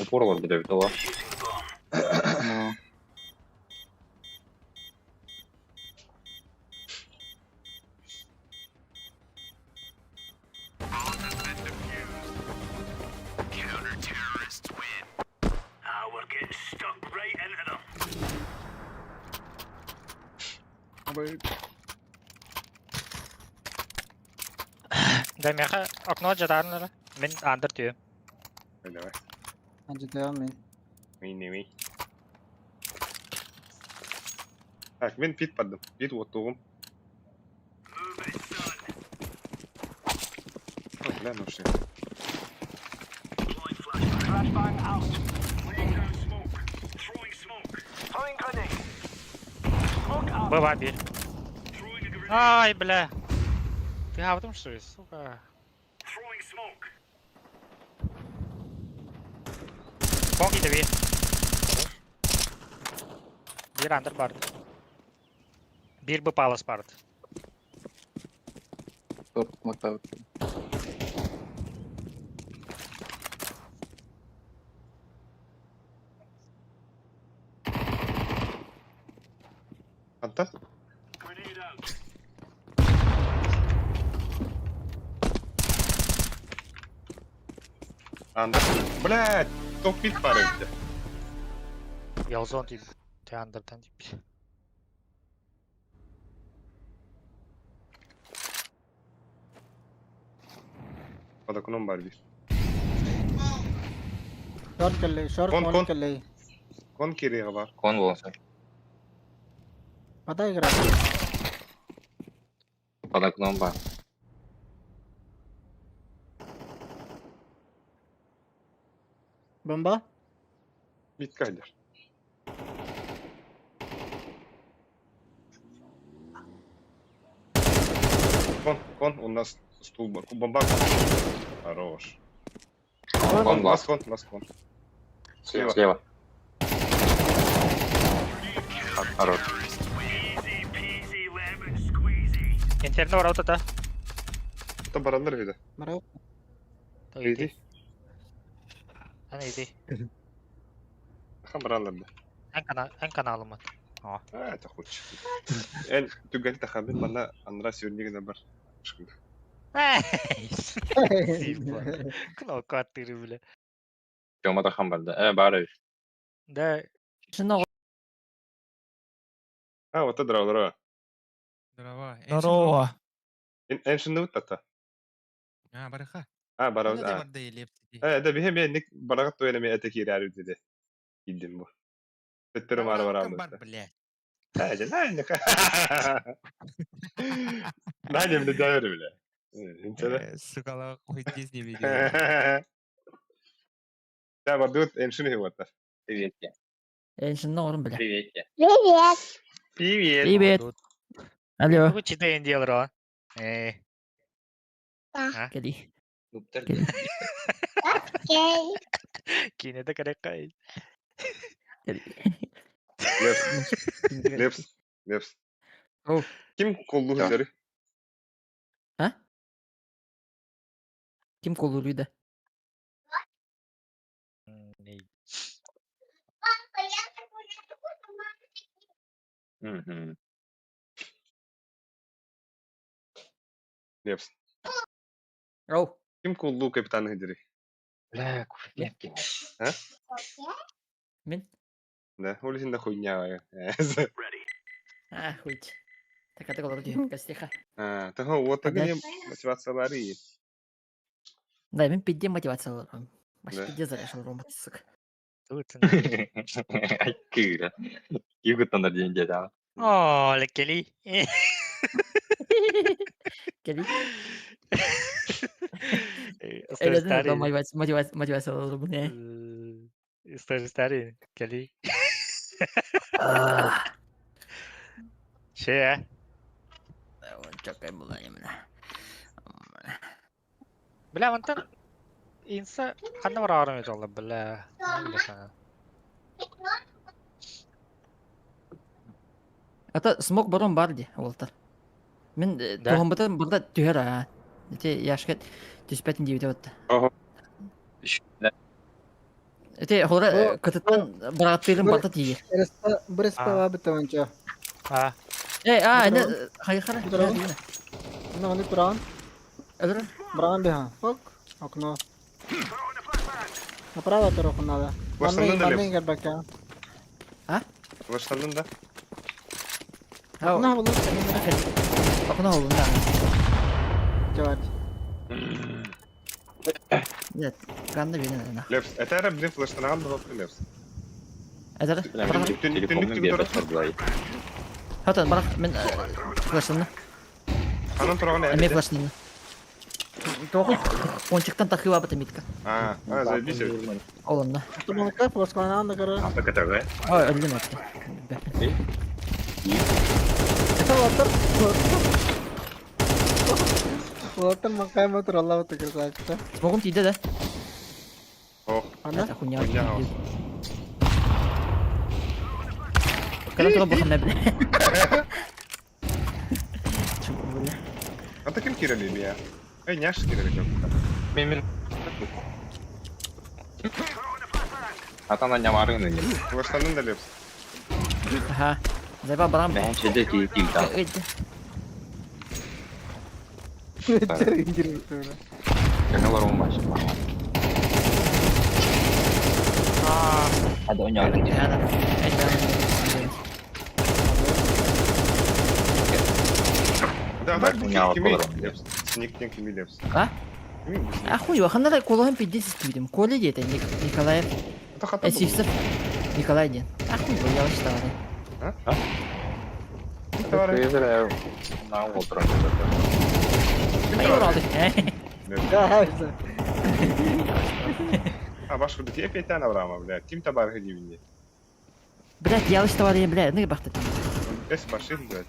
D: Упорлар буде вдала.
H: Ну,
C: Дай мяха окно жадарнара. Мен андыр түйö.
B: Давай.
A: Hadi devam et.
B: Мин. Так, мен пит паддым. Пит оттугум. Ой, бля, ну что.
C: Быва bir. Ай, бля. Ты гавдым что ли, сука? Кон gitti bir. Bir андыр барды. Bir bu palas барды.
H: торт мотав.
B: Антон? Андер. Блядь, топ пит парень.
C: Ялзон тип. Ты андырдан тип.
B: Подокном бар bir.
A: Short कर ले, short
B: कौन-
A: कौन
B: कौन?
A: कर ले?
B: Кон кереги бар.
D: Кон болса.
A: पता है करा.
D: Под окном бар.
A: Bomba.
B: Bit kaydır. Кон, у нас стул бар. Бомба. Хорош.
D: Кон
B: Лас
D: бар.
B: кон, лас кон.
D: Слева. Хорош.
C: İnternet var ortada.
B: Это барандар вида.
A: Мара.
B: Иди.
C: Hani idi.
B: Хам барандар.
C: En kanalım var.
B: Это хуч. Эн түгел тахабин мана анра сүйрнеген бар. Шкында.
C: Кнопка attırı bile.
D: Жомада хам бар да. Бары.
C: Да.
J: Шына
B: А, вот это дрова.
F: Здорово.
I: Здорово.
B: Эн шынды уттата.
F: Барыха.
B: А, барабыз.
F: Öyle de var değil hepsi.
B: Да бихем ник барагат тойлеме этекири ару диде. Иддим бу. Петтерим ары
F: Барам
B: барабыз.
F: бар, блядь.
B: Нанька. Нанья мне доверю, бля.
F: Сукалак хуйтиз не видео.
B: Да, бардут, эншин хивата.
D: Привет.
J: Эншин орын біле.
D: Привет.
B: Привет.
J: Привет. Алло.
C: Bu çiğde indiyorlar o.
J: Кәди.
D: Нуптар.
C: Kine de kare kay.
B: Лепс.
J: Оу.
B: Ким коллу
D: Да.
B: хизери?
J: А? Ким колуруйда?
D: Мгм.
B: Лепс.
J: Оу.
B: Ким коллу капитан хизери?
D: Бля, курнетки.
J: Мен?
B: Да, улиsin de хуйня.
J: А, хуйте. Так это говорю, диyor. Костиха.
B: Таха, вот так
J: Да.
B: не мотивациялары iyi.
J: Да, мен пидде мотивацияларым. Баш
B: Да.
J: пидде заряжал романтсык.
C: Tuutun.
D: Ay kyllä. Kiukuttanut diye daha.
C: Oo, lekkeli.
J: Geli.
C: Ister
J: Öyle değil mi?
C: istari.
J: Motivasiyalarım bu ne?
C: Ister istari. Keli.
J: Ah.
C: Şey ya.
J: Çok ayıp bulayım ne.
C: Bile mantan insa kanna var ağrım et Allah bile. Ne bilirsin.
J: Ata smoke baron bardi Walter. Мен тоғымбытын бұрда түйер а. Эти яшкет түспәтін дейбіте бітті. Эти холра кытыттан бараттырын барта тиге.
A: Bir spava bitti bence.
C: Ha.
J: Эне хайхара.
A: Ne onu Brown?
J: Öldür.
A: Brown bir ha. Bak. Okno. Направо дорогу надо.
B: В основном налево.
A: Ванней бака.
B: В основном, да.
A: Okno bulur.
J: Okuna oldu da.
A: Cevap.
J: Evet. Kandı beni ne?
B: Лепс, это era bizim flash'tan da bakıyor Leps.
J: Eder.
D: Telefonun bir basar burayı.
J: Hatta bırak ben flashını.
B: Kanın turağını
J: Emek
B: elinde.
J: flashını. Тоғы кончиктан тахыва бата митка.
B: Заебись.
J: Олында.
A: Tamam kayıp flashkanı da kara.
D: Apa kataga?
J: Ой, öldüm etti.
A: Walter makaya motor Allah betul kira.
J: Smoke'um tiydi de.
B: Oh.
A: Ana.
J: Hatta kunya.
B: Kunya olsun.
J: Kadar tuh bakın ne bile. Çok böyle.
B: Anta kim kiralıydı ya? Няш kiralıydı.
D: Benim. Atana nyamarın ne?
B: Flash'tan da Leps.
J: Aha. Zeba baram.
D: Ben şeyde değil daha.
A: İçeri girmiş böyle.
D: Kenal olmaz. Hadi oynayalım.
B: Да,
D: Bak,
B: так
D: kunya
B: kimi
D: alalım.
B: Leps. Sneak'ten kimi Leps.
J: Ha?
B: Kimin bu Sneak?
J: Ахуй, ваханада колохан пиддес истибидим. Коли дете Николаев.
B: Это хата был.
J: Эсифсов. Николай ден. Ахуй, боялась товары.
D: Kıyıdır ne oturan
J: Hayır aldık.
A: Ya hayır.
B: А, ваш куда тебе опять Авраама, блядь. Тим табар ходи мне.
J: Блядь, ялış tavары, блядь, ne baktı.
B: Эс пошил, блядь.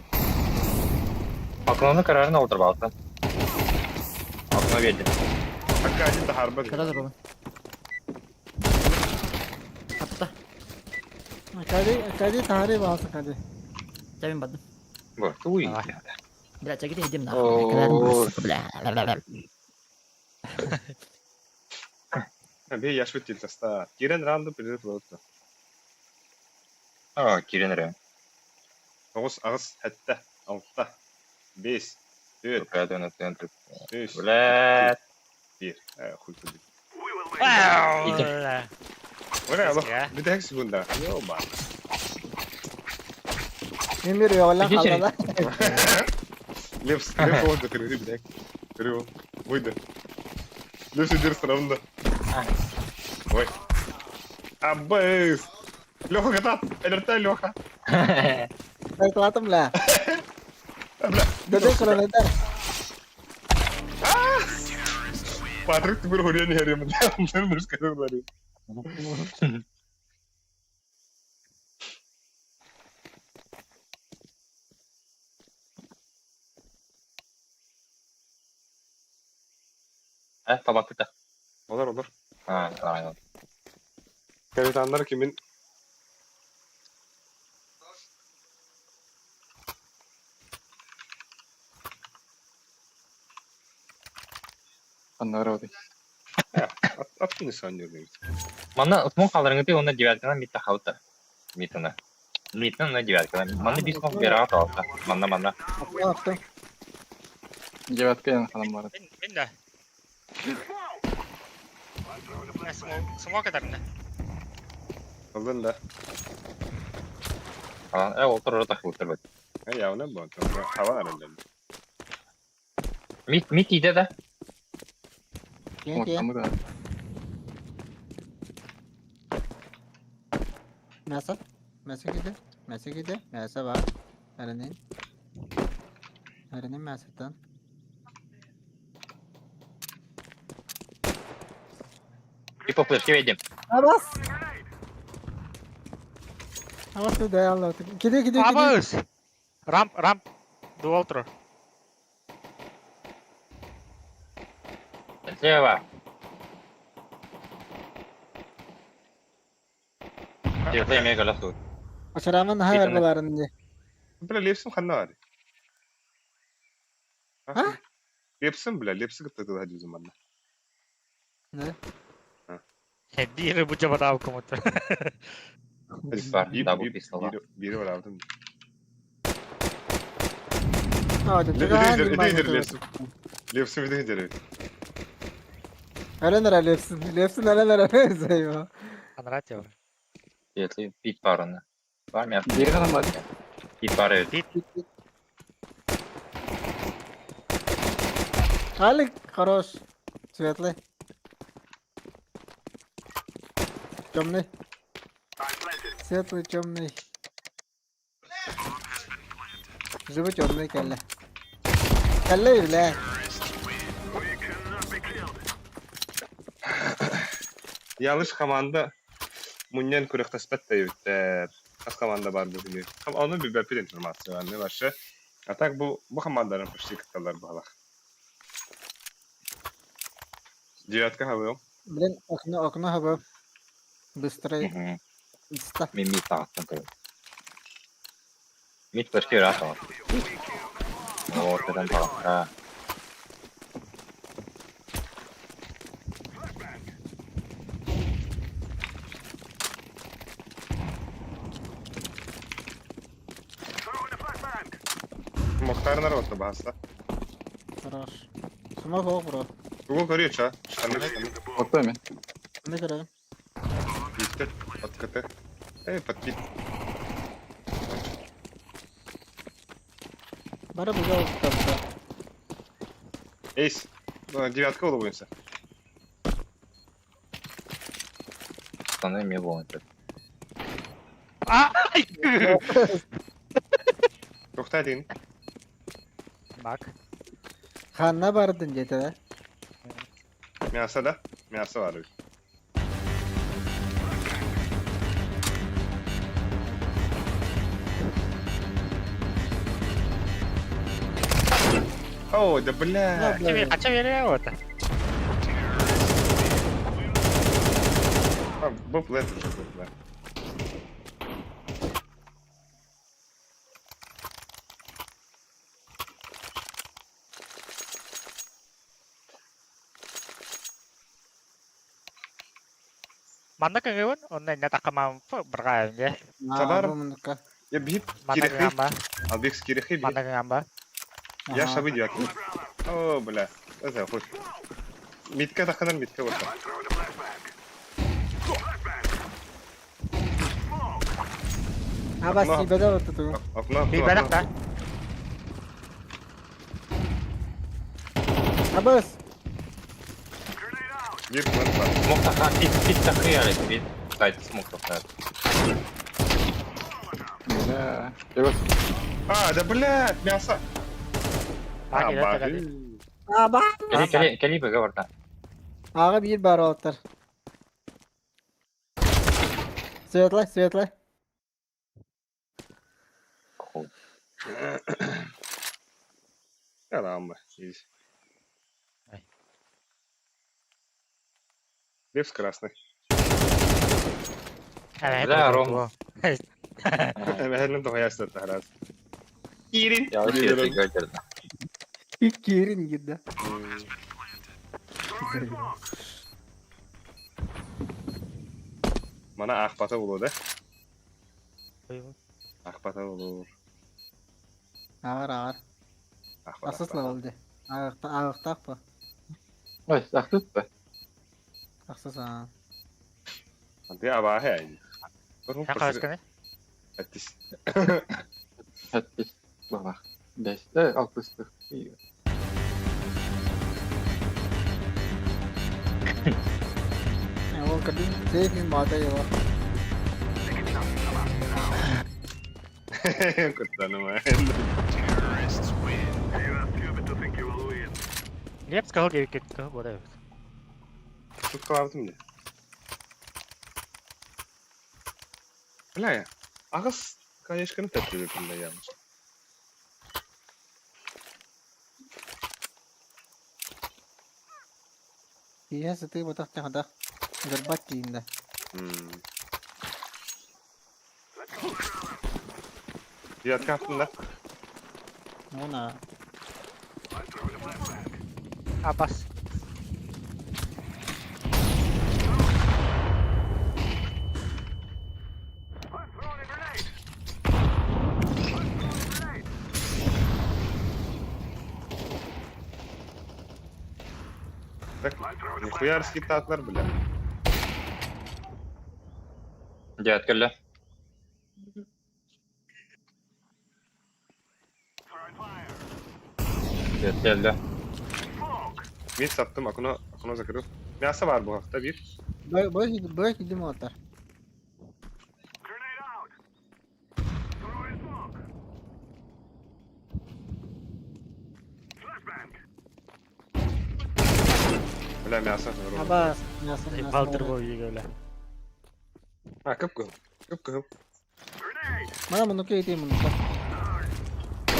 D: Aklının kararına otur baktın. Aklına verdim.
B: Hakka один да харба.
J: Kada duralım. Hatta.
A: Kadi tarihi bahası kadi.
J: Cebim badım.
D: Bu, tu iyi.
J: Блядь, çekil yedim lan.
D: Oo.
J: Ne kadar burası. Блядь.
B: Бе яш бит таста. Кирен рандом перед лотто.
D: Aa, kirinere.
B: Ağız hatta 6 5 4
D: Türkiye dönüp
B: 3
D: Ulan.
B: 1. Хуй туди.
C: Wow.
B: Ora Allah.
C: Ya.
B: Bir de sekunda. Yo ba.
A: Emir ya valla
D: Peki,
A: kalada.
B: Лепс вот это рыби, блядь. Рыба. Выйди. Лепс иди сравнда. Ой. Аббейс. Леха катат. Элерта Леха.
A: Saya kelatem lah. Jadi kalau nanti
B: Патрик теперь горение харем. Ben скажу говорю.
D: Tabak bitti.
B: Olur.
D: Ha, aynen.
B: Kapitanlar kimin?
H: Панарodi.
B: At bunu sanıyorum.
D: Mana smok kaldırın ki onda девяткадан mitte хаута. Mitine. Mitine на девяткадан. Mana bir smok bir rahat alsa. Mana.
A: apa yaptı?
H: Девятка yang kanan var.
C: Ben de. Semua ketar ne?
B: Kıldın da.
D: Oltar orada takılır bak.
B: Ya ne bu? Hava arında.
D: Mit iyide de.
A: Gel gel.
H: Ortamı da.
A: Mesa. Mesa gidi. Mesa gidi. Mesa var. Erenin. Erenin Mesa'dan.
D: Bir popülerki verdim.
A: Abbas. Abbas da dayanlı. Gidiyor gidiyor.
C: Abbas! Ramp. Do outro.
D: Слева. Тихо, мне голосуют.
A: Aşağıramın ha
D: Bir tane.
A: arabalarında.
B: Bile lepsim kanna var.
A: Ha?
B: Lepsim bile. Lepsi gittik hadi o zaman.
A: Ne?
C: Bir bu cevap av komutu.
D: Var, double pistol var.
B: Biri var aldım.
A: Hadi
B: Ne
A: çıkan.
B: nedir lepsim? Lepsim bir de nedir?
A: Öyle lepsin. Lepsin öyle zeyva.
C: Anrat ya.
D: Если пить пару, на. Var mı yaptın?
H: Bir adam var.
D: Pit var evet.
A: Halik. Хорош. Светлый. Темный. Светлый, темный. Живы темный, кelle. Kelle bile.
B: Yanlış komanda Munyan kurekta spetteyipler. Az komanda var bu gibi. Ama onun bir belki informasyonu var ne başka. Atak bu komandanın pişti kıtalar bağlı. Cihatka hava yok.
A: Блин, окно хабы. Быстро. Ста.
D: Mid taktım tabii. Mid başka bir rahat var. Ortadan falan. Ha.
B: Muhtar narota bahasta.
A: Хорош. Смог его, bro.
B: Google görüyor ça. Şanlı.
H: Orta mı?
A: Ne kadar?
B: Bitti. Откаты. Подпит.
A: Bana bu yol tuttu.
B: Ace. Девятка улыбается.
D: Sana mi bu oyun?
C: Ay!
B: Toxta deyin.
C: Bak.
A: Kanına bardın cetede.
B: Мясо da. Мясо var. О, да бля.
C: Kaça veriyor orada?
B: Bu plant уже был, да.
C: Manda ka ngayon? O na natakamampo berkaya ya.
B: Sabar.
A: Bu munuka.
B: Ya bip
C: Manda ka
B: kirikhi.
C: ngamba?
B: Albeks kirikhi bip.
C: Manda ka ngamba?
B: Я шабы дьяки. О, бля. Это хоть. Митка таханан митка вот.
A: Ha bas ibede tuttu.
B: Окно.
C: Bir berak da.
A: Ha bas.
B: Бip план.
D: Смог так, пит takıyor bir. Сайт смог так.
H: Ya. Evet.
B: А, да блядь, мясо.
C: Bak ile
B: bak.
C: tagadi.
A: Ha bak.
D: Kali bega orada.
A: Ağa bir bar otur. Svetla.
B: Ya lan be. İyi.
C: Ай.
B: Лепс красный.
C: Evet.
D: Да, Рома.
B: Эһэлэн тухаястар тахарас. Кирин.
D: Yanlış yere gördüm.
A: Kirin gidi.
B: Mana Akbata olur da. Akbata olur.
A: Ağır.
B: Akbata.
A: Asısla oldu. Ağıktak bu.
H: Ay, saktut be.
A: Aksız ha.
B: Nanti apa ya ini? Барун
C: Я кайсканы.
B: Әттис.
H: Хәттис. Бала. 5. 60. İyi.
A: Волкер сейф min bada yawa.
B: Kurtanım ha.
C: Леп сказал, я китка, вот это.
B: Тут kaldım ya. Öyle ya. Ağız kayaşkanı tatlı yakında yalnız.
A: Iya satu botak cahada. Gerbat inda.
B: Fiyat kaptın da.
A: Ona.
C: Abbas.
B: Bak, nihuyar skittatlar bile.
D: Cihat geldi. Cihat geldi.
B: Bir sattım, akuna zakırıl. Miyasa var bu hafta bir.
A: Böyle gidim atar.
B: Öyle miyasa.
A: Abbas, nasıl
C: Baldır boyu öyle.
B: Ha, kıpkı. Kıpkı.
A: Mana bunu kayıtayım bunu.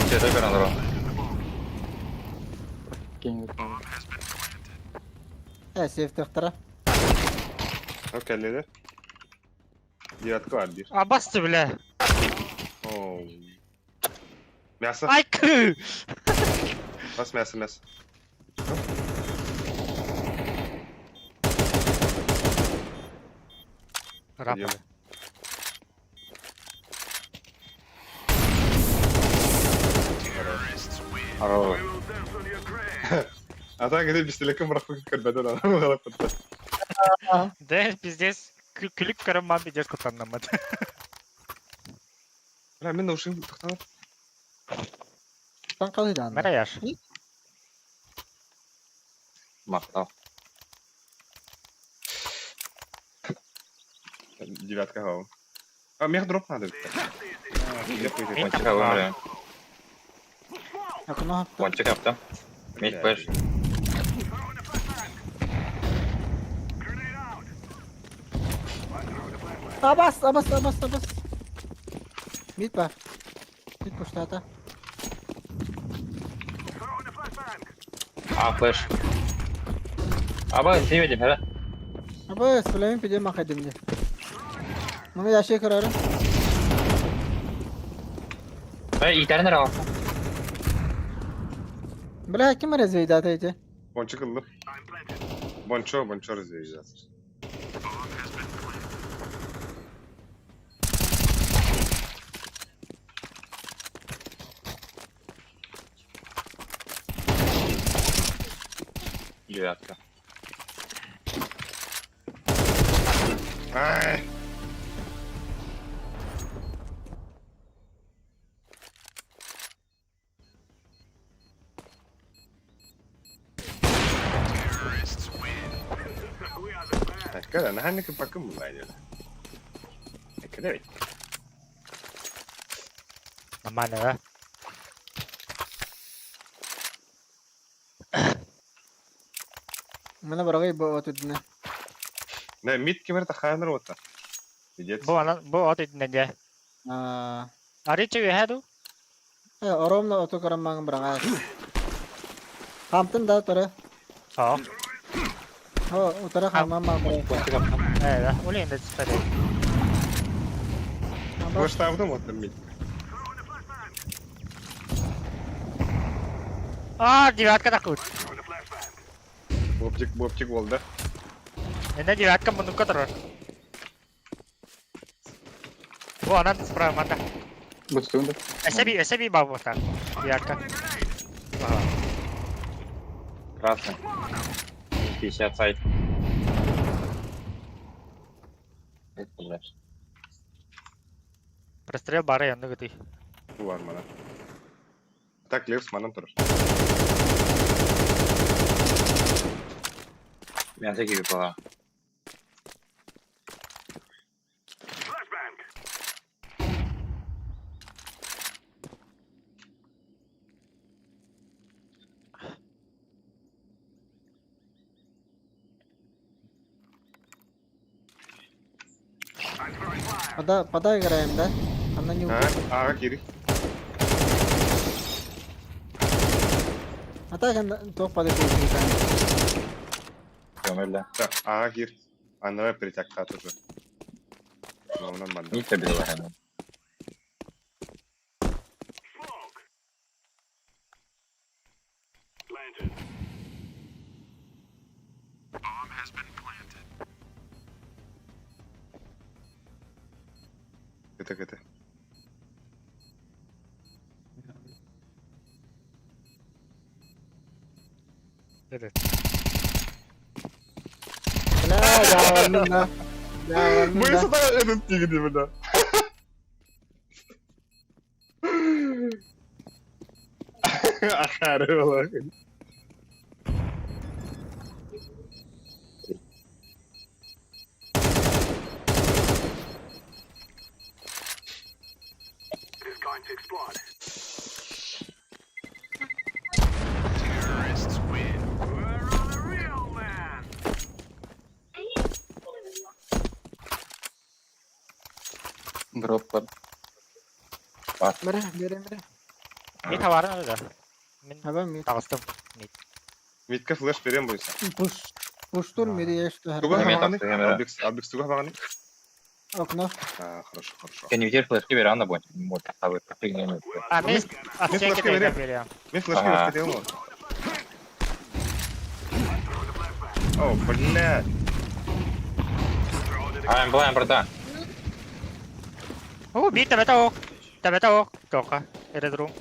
D: Cihat'a gören var.
H: King.
A: Safe tıktara.
B: O kellede. Cihatkı var bir.
C: Abbas'tı bile.
B: Oo. Miyasa.
C: Ay kı.
B: Bas miyasa.
C: Rap.
B: Gidiyorum.
D: Aro.
B: Ata gidip bistilekim bırakmak kırbadan adamı kalap tuttu.
C: Да, пиздец. Күлік кірім пиздец құтаннамады.
B: Ulan ben de uşun tıktanır.
A: Sen kalıydı anda.
C: Мәрә яш.
D: Maqtav.
B: Девятка хау. А, мех дроп надо.
D: Ponçik var.
A: Yakın o.
D: Ponçik yaptım. Mid push.
A: Abbas. Mid var. Mid pushta ata.
D: A push. Aba save edeyim hele.
A: Abbas, flamin pide makadim diye. Bunu yaşaya kararım.
D: Hey, iterler ama.
A: Bırak kim rezeydi ata iyice.
B: Bonço kıldı. Bonço rezeyeceğiz.
D: Девятка.
B: Ay. Kada, nahan ka pakam mo ba yun? Kada eh.
C: Aman ya.
A: Mana bırakayım bu otudine.
B: Ne, mid kemer takhanır ota. Видец?
C: Bu от иднеде. Аричи вехеду?
A: Oromla otu karamang bırakay. Hamtın da tora.
C: О.
A: Ho, utara hamam bırakay.
D: Ponçik yaptım.
C: Да, улин да спаде.
B: Başlavdım ota mid.
C: А, девятка такут.
B: Бопчик oldu.
C: Эне девятка мунукка тұрыр. Bu ana справа манда.
H: Bu üstünde.
C: SB бабу так. Девятка. Ага.
D: Красный. 50 сайт. Это, блядь.
C: Прострел бары yanında gıtı.
B: Bu var mana. Так, Левс манам тұрыр.
D: Мясо кибіп бала.
A: Подай играем, да? Она не
B: Ha,
A: убьет.
B: ağa geri.
A: А так она топ подай играем.
D: Gömürler.
B: Так, ağa gir. Anlara притяг тоже. Ondan bana.
D: Ниц білуі hemen.
B: Kete.
C: Evet.
A: لا يا ولنا يا
B: Bu
A: ولنا
B: yasa da edit gibi burada. Akarı olarak.
H: Дроп var.
A: مرة
C: Mid havarın öyle de. Min
A: هبا ميت
C: tağыстım.
B: Mid'e flash vereyim buysa.
A: пуш тур мири ешті
B: Туга
D: Мен
B: бағаны?
D: тапты, мен
B: Албекс туга бағаны?
A: окно
B: А, хорошо.
D: Кеневитер флешки бері анда бойын. Вот, тавы, фигнемен.
C: Ha min atacak
B: flash'ı
C: gidelim
B: vereyim.
C: veriyorum.
B: Мен флешки
D: Ага.
B: верейim onu. О, блядь.
D: Ай, блайм, брата.
C: Bir tepede ok. Tepede ok. Yok ha. Aerodrom.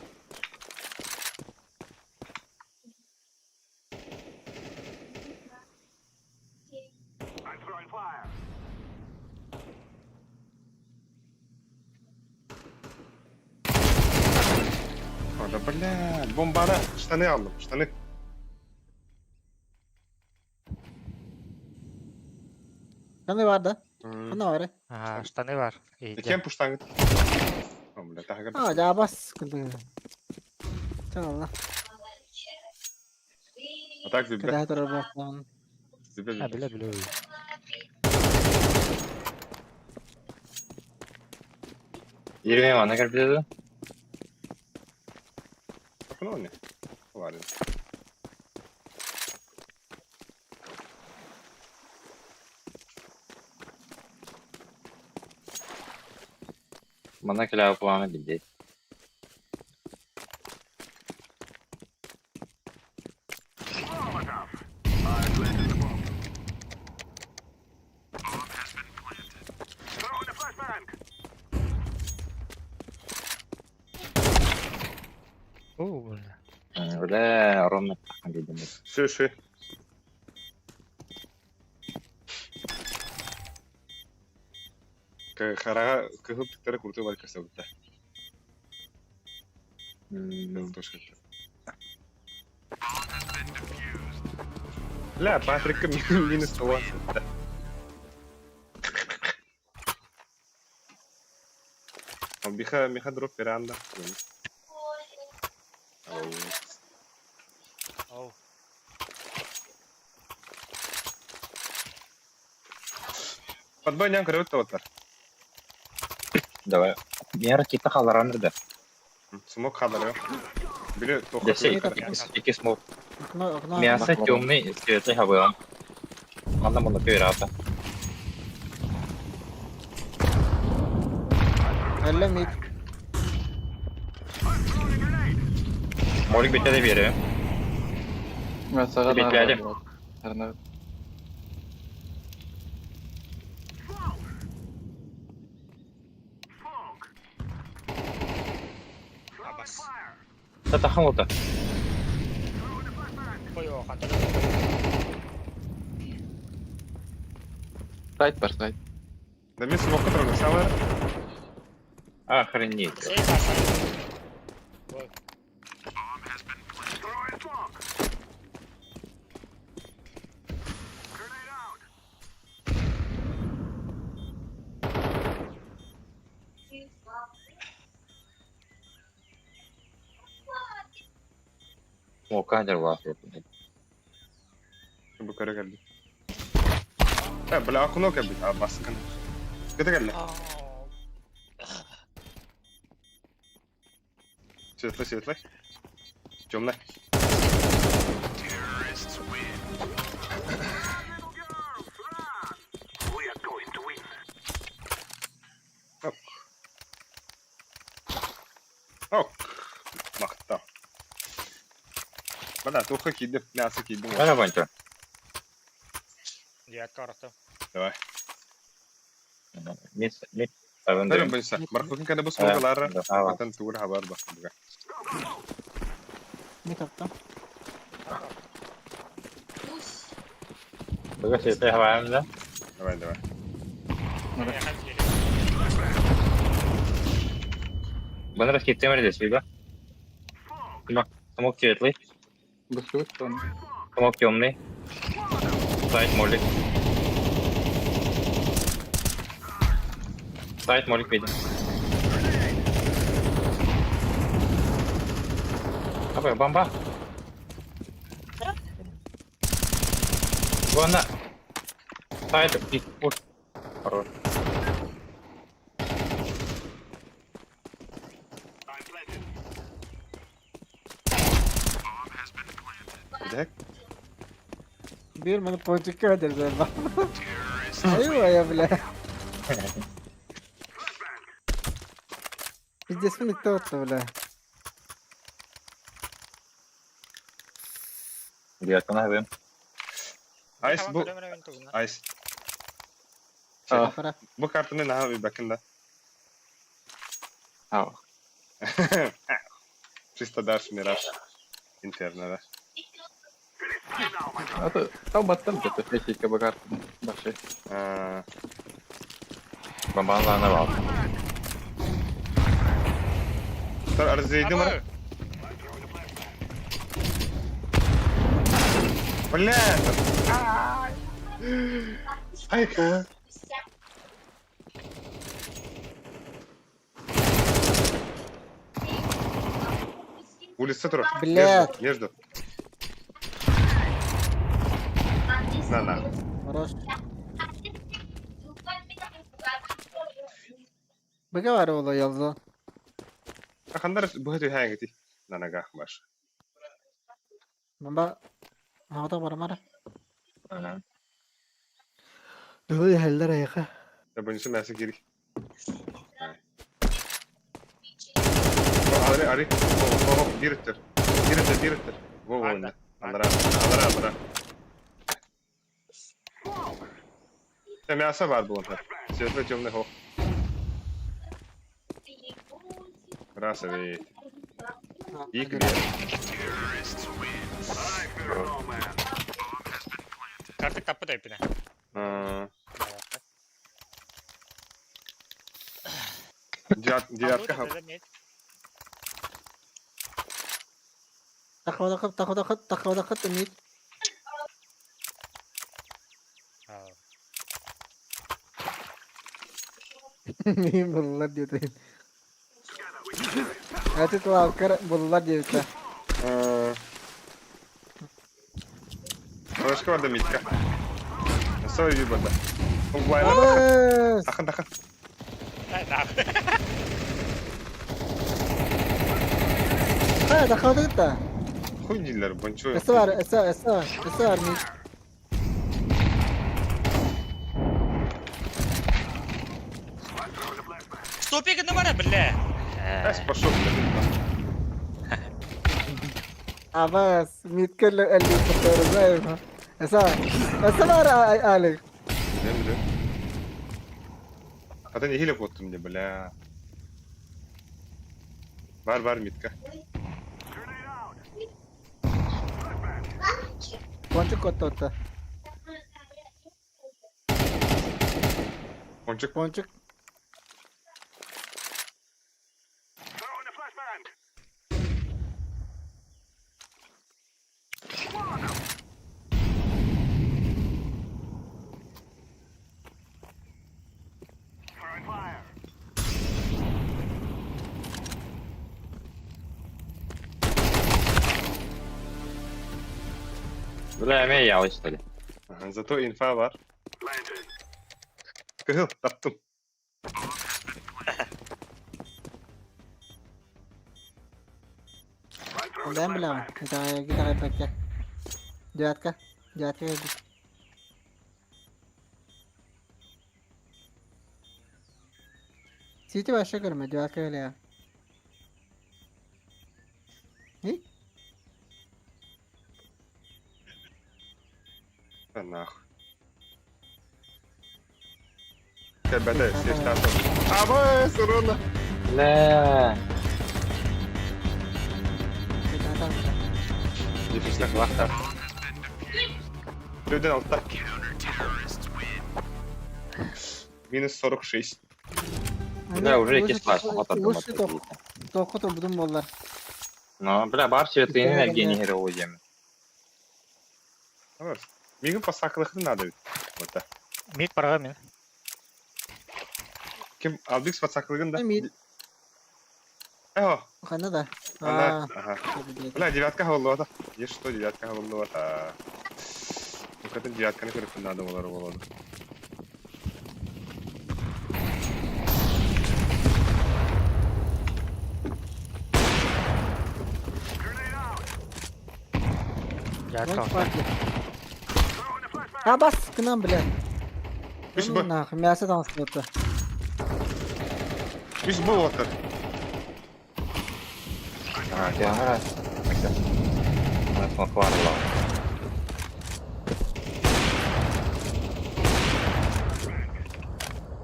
B: Orada блядь. Bombana. Штаны aldım. Штаны.
A: كان vardı
B: Hmm.
A: كنا var
C: Ha, штаны var. İyi.
B: Kem puştan git. Oh, блядь. Taha
A: اه جا بس كنت الله
B: Atak
A: كده
B: zibbe.
A: هتربط
B: Zibbe.
C: Ha bile bile.
D: Yirmi var, ne kadar biledi?
B: Bakın o ne? O var ya.
D: Bana kilavı puanı bildi. Öyle Rom'la takım bildim.
B: Şu. Karağa kıhıp tıklara kurtuğu var kasa burada. لا باتريك مين التواصل ده هم بيخدروا في عندك
C: Oh.
B: Подбой ням кривит товар.
D: Давай. Мера кита халараныр да.
B: Смог хадар. Били тохо.
D: Десе iki смог.
A: окно
D: Мясо темный, светлый хавы. Anda bunu перата.
A: هلا ميت
D: Molik bitti de biri.
H: Ben sağa
D: Bekleyelim.
H: Her
D: Tatahım oldu.
C: Koyuyor hadi.
H: Сайт бар сайт.
B: Да мен смог который самое.
D: Охренеть.
C: Şey varsa.
D: O kadar var.
B: Bu kara geldi. Ha, bela akın o geldi. Abi baskın. Kıta geldi. Svetla. Cümle. Hop. Hop. Makta. Bana toka kidip. Nasıl kidip?
D: Merhaba Anca.
C: Diğer kartı.
B: Давай.
D: Mid.
B: Benim ben sen. Markokun kana bu smoke'lar. Bakın tuğur haber bak.
A: Mid attım.
D: Bugün şey havamda.
B: Давай.
D: Bana da kitle mi diyorsun be? Смок светлый,
H: Быстрый что?
D: смок темный. Сайт молик. Сайт молик видим. Apa ya, bamba? Gua Сайт и пуш. Хорош.
B: Gidek.
A: Bir bana ponçik kader galiba. Eyvah ya bile. Biz de ismi bitti oldu bile.
D: Dia tengah bem.
B: Ice bu. Ice.
A: Para.
B: Bu kartını ne abi bakın da.
H: Ау.
B: Чисто дашь мираж. Интерно, да?
H: А то там баттан где-то третий кабакар большой.
D: Bamba sana var.
B: Sir arziydi mi? Блядь! Айка! Улица трое.
A: Блядь.
B: Между. На.
A: Хорош. Бага var oğlu yazdı.
B: Akandar bu hadi hangiti. Nana gah baş.
A: Baba. Havada var mara.
D: Aha.
A: Böyle haller ayaka.
B: Ya bunun nasıl giri? Ari. Oh, direktör. Wow. Andra. Sen мясо var bu onda. Светлый темный хох. Красавый. И клей.
C: Kartı kapı da ipine.
B: Девятка хап.
A: Takvada mid. Miyim bulurlar diyor dayım. Hadi tuvav kar bulurlar diyor ta.
B: Başka var da mitka. Nasıl bir bunda? Bu baylar.
A: Bas.
B: Takın.
A: Ha takvada gitti.
B: Хуйдилер, бончо.
A: Esa var mid.
C: Стопик numara bile.
B: Ась пошел.
A: Abbas mid kırlı 50 tutuyor zayıf. Esa var Ali.
B: Biliyorum. Hatta ne hile koydum diye bля. Var mitka.
A: Ponçuk kotta.
B: Ponçuk.
A: Ponçuk.
D: Bileme ya işte.
B: Aha, Zato infa var. Kızıl taptım.
A: Ben bilemem. Gitar bekle. Cihatka. Cihatka geldik. City başa görme. Cihatka öyle ya. Ne?
B: Nах. Ребята, все штаты. А мы сурона.
D: La.
A: Cihatka.
B: Нефисных лахта. Люден алtta. Minus 46.
D: Да, уже якийсь клас, мотор
A: Лучше
D: думати.
A: току будum bollar.
D: Ну, бля, бар светлыйын Евгений Героем.
B: Мигін посақылықны надо ведь. Вот так.
C: Мид барға мен.
B: Ким Алдикс посақылығын да?
A: Мид.
B: О,
A: Қана да.
B: она. Ага. Бля, девятка голода. Есть что, девятка голода. Ну, когда девятка на көріп надо болады.
A: Ha bas kınam bile.
B: Biz bu.
A: Nah, мясо таныстырды.
B: Biz bu отыр.
D: А, я. Она смахварила.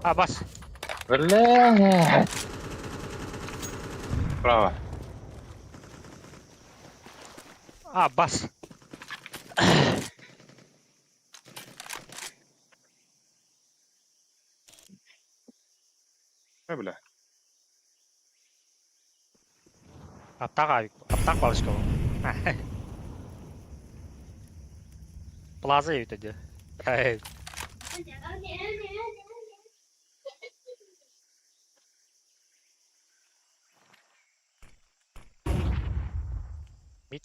C: А, бас.
D: Бля. Право.
C: А, бас.
B: Ne bile?
C: Аптақ abi. Аптақ балышқа бұл. Плаза өтеді. Мид.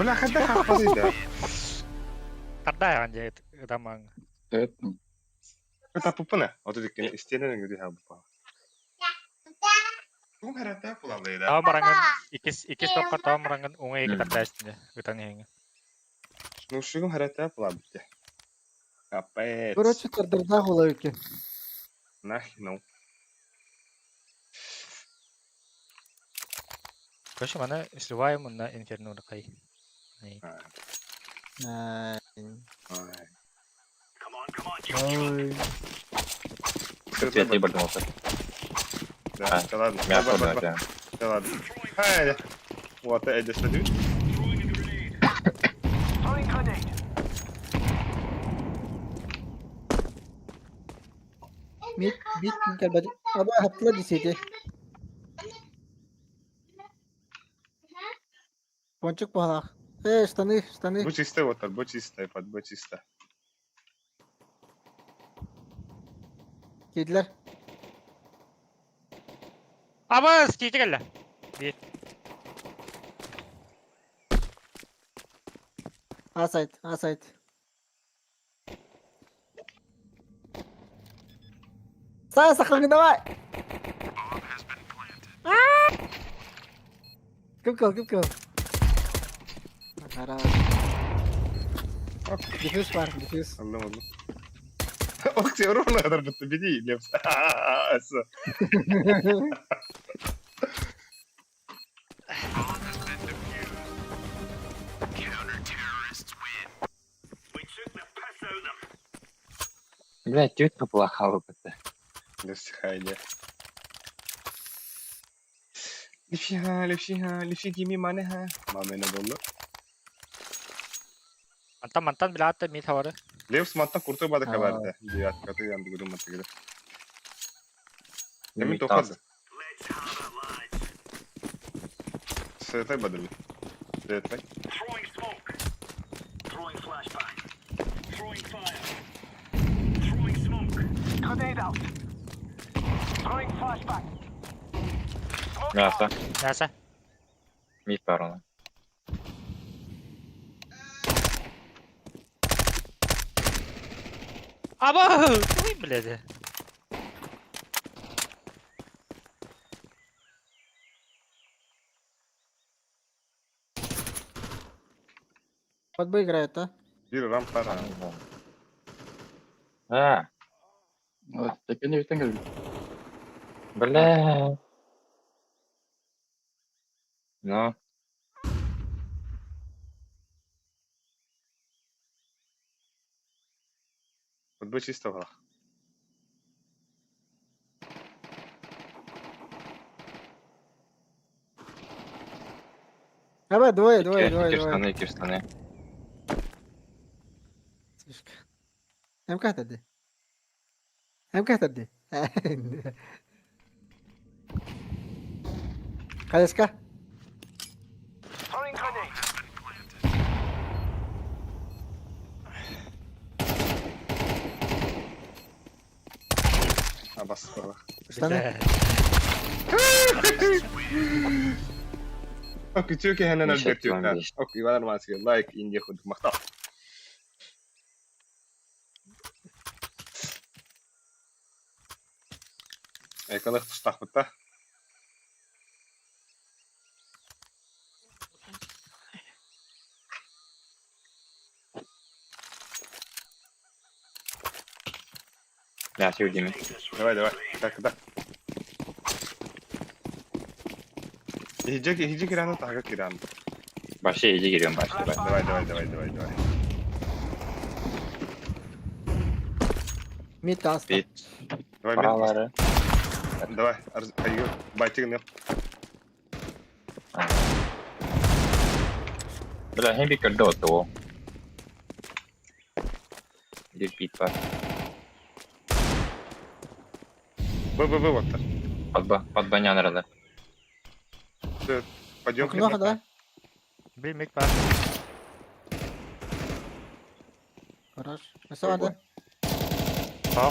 B: Bля, kada hafızıydı?
C: Тардай анже дамаң.
H: Evet.
B: Kata pupu ne? Otu dikkini isteyene gibi ha bu. Kum herhalde kulağıydı.
C: Тау бараңын, икис тоққа тау бараңын оңа екі тардай үстінде. Үтан еңі.
B: Ну, şugum herhalde kulağıydı. Капец.
A: Короче, тардырда болар екен.
B: Нахи, ну.
C: Көші мана сливаем на инферну қай.
A: Ay.
B: Ay.
A: Ой.
D: Цвет не борнулся.
B: Да, да ладно.
D: Мясо, да.
B: Да ладно. Haydi. Вот, Эдди, что ты?
A: Bit gel bacı. Abi hatırla diseydi. Ponçuk pahala. Штаны.
B: Будь чистой, вот, будь чистой, будь чистой.
A: Kediler.
C: Абыз, кейті кәлі. Бет.
A: Asayt. Saya saklan давай. Кып. Ара. Дефюз var, дефюз.
B: Anlamadım. Ох, тебе ровно надо победи, Лепс.
D: Блядь, тетка плоха выпадает.
B: Лепс, хайди. Лепси, гими мане ха. Мамена долу.
C: Мантан білатты мид хавары.
B: Лев сматтан куртой бады кабарды. Дият каты янды гүрüm маты гүрüm. Emin tokadı. Sığıtay bады mı? Sığıtay.
D: Мясо.
C: Мясо.
D: Мид бар оны.
C: Aba! Ой, блядь.
A: Под Б играет, а?
B: Bir rampa ram.
D: А,
H: Вот, так я не витангер.
D: бля. Ну,
B: Под Б чисто var.
A: Давай, двое.
D: iki штаны.
A: Слишком. МК тады. Калеска.
B: Абас var.
A: Штаны.
B: Okey, çünkü hemen
D: Neyse,
B: albet yok.
D: tamam, işte.
B: Okey, var mı ki like ince kuduk makta. Ekranı tutak bıtta.
D: Мясо удими.
B: Давай. Так. Hijja kirana taga kirana.
D: Başta iyice giriyorum başta.
B: Давай.
A: Мид аста.
D: Bit.
B: Давай,
D: Paraları.
B: Давай, ayı baytıgın yap.
D: Bля, hem bir kırdı o tuğu. Bir bit var.
B: Вы вот так.
D: Под банян aradı.
B: Пойдем.
A: Окно, да?
C: Bir mid var.
A: Хорош. Nasıl vardı?
C: Sağ.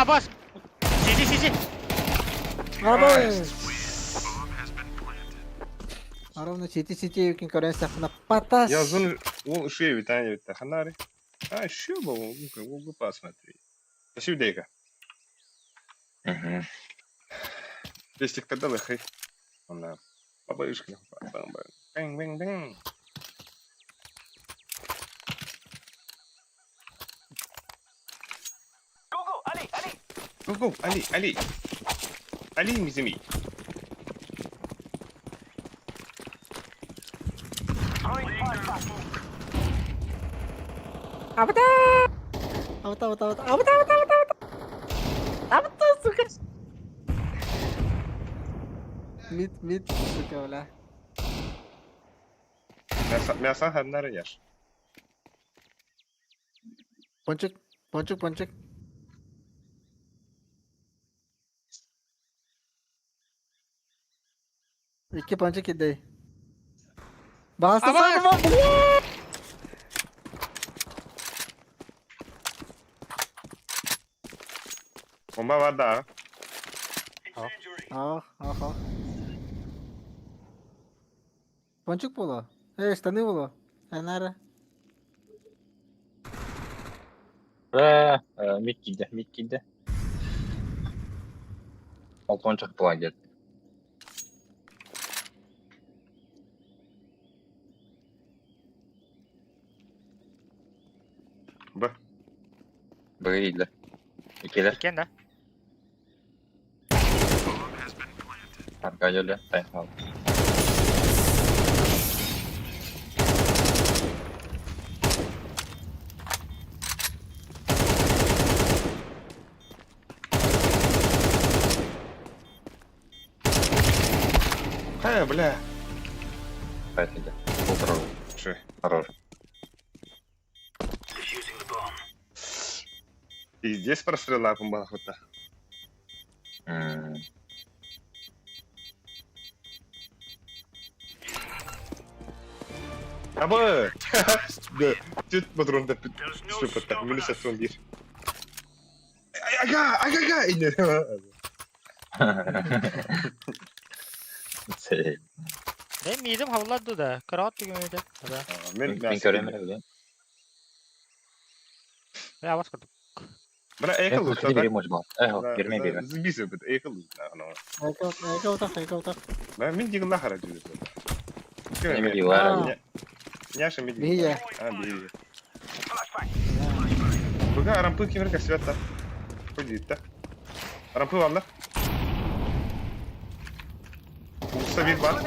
C: Bas! Sizi!
A: Арабы! Аровно сети юкин корен сахна патас.
B: Я зон он уши витание вита ханари. А еще бы он посмотри. Спасибо, Дейка.
D: Угу.
B: Пестик тогда лыхай. Он на побоюшки. Бэнг. Go, Ali мизими.
A: Абата, сука. Мид, сука, бля.
B: Мясо ханари яш.
A: Пончик. İki ponçik idey. Bastı sana bak.
B: Bomba var da.
A: Ah. Пончик было? Штаны было? Нара.
D: Mid giydi. Altın çıktılar geldi.
B: Б.
D: Böyleydi. İkiler.
C: İken de.
D: Arka geliyor. Al.
B: Бля.
D: Опять идет. Хорош.
B: Что?
D: Хорош.
B: И здесь прострела помахота. Абы! Да, чуть патрон да супер так, минус от он есть. Ага! İne.
D: Şey,
C: Benim midem havladı da. Kıraat bir günüydü. Hadi.
D: ben göremedim.
C: Ya bas kurdum.
B: Bana
D: Я
B: ekal
D: хочу верить, может быть. Верme.
B: Zibisi bit ekal.
A: Ayka utak.
B: Ben min digin lahara diyor.
D: Не медиа.
B: Няша меди.
A: Бия.
B: А, бия. Бага рампы кемерка света. Ходит, да? Рампы валла. Совет бар.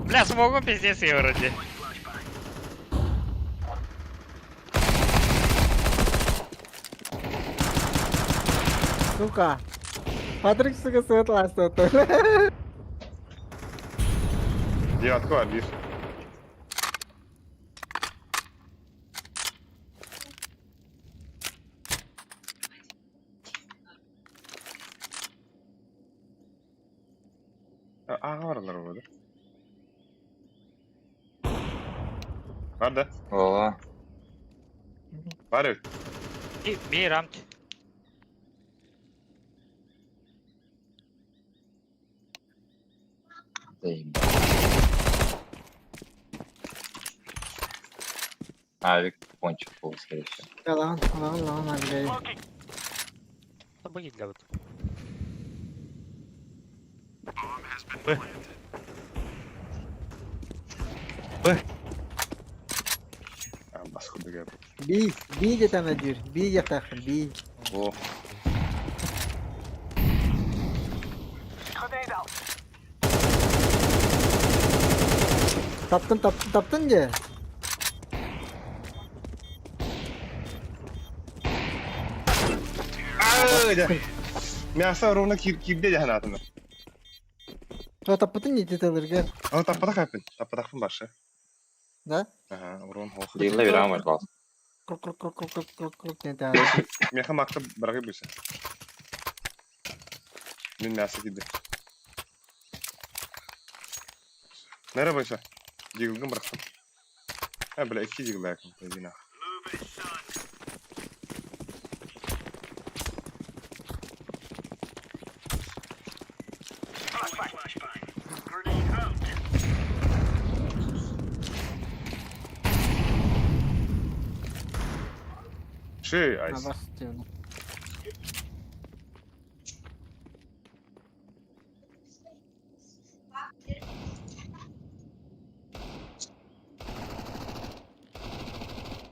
C: Бля, смогу пиздец ее вроде.
A: Сука. Патрик, сука, светло.
B: Девятку обиш. Varlar orada. Var da.
D: О,
B: Var evet.
C: Bir ramt.
D: заебал. Авик кончил был следующий.
A: Lan hadi.
C: Tabi gidiyor.
B: Bas kudu gel.
A: Bi jetana diyor. Bi yatak. Bi.
B: O.
A: Taptın ya.
B: Мясо ровно кирде jahanatını.
A: Taptın ya detaylar gel.
B: Ama tapadak yapın. Tapadakın başı.
A: Da?
B: Aha, vurun hoş.
D: Дилла верам, может быть.
A: Krok ne daha.
B: Meha makta bırakıp bir şey. Min мясо gitti. Nereye başa? Yıkılgın bıraktım. Ha böyle iki yıkıla yakın. Yine. Şey,
A: Ha
B: ice.
A: bas diyorum.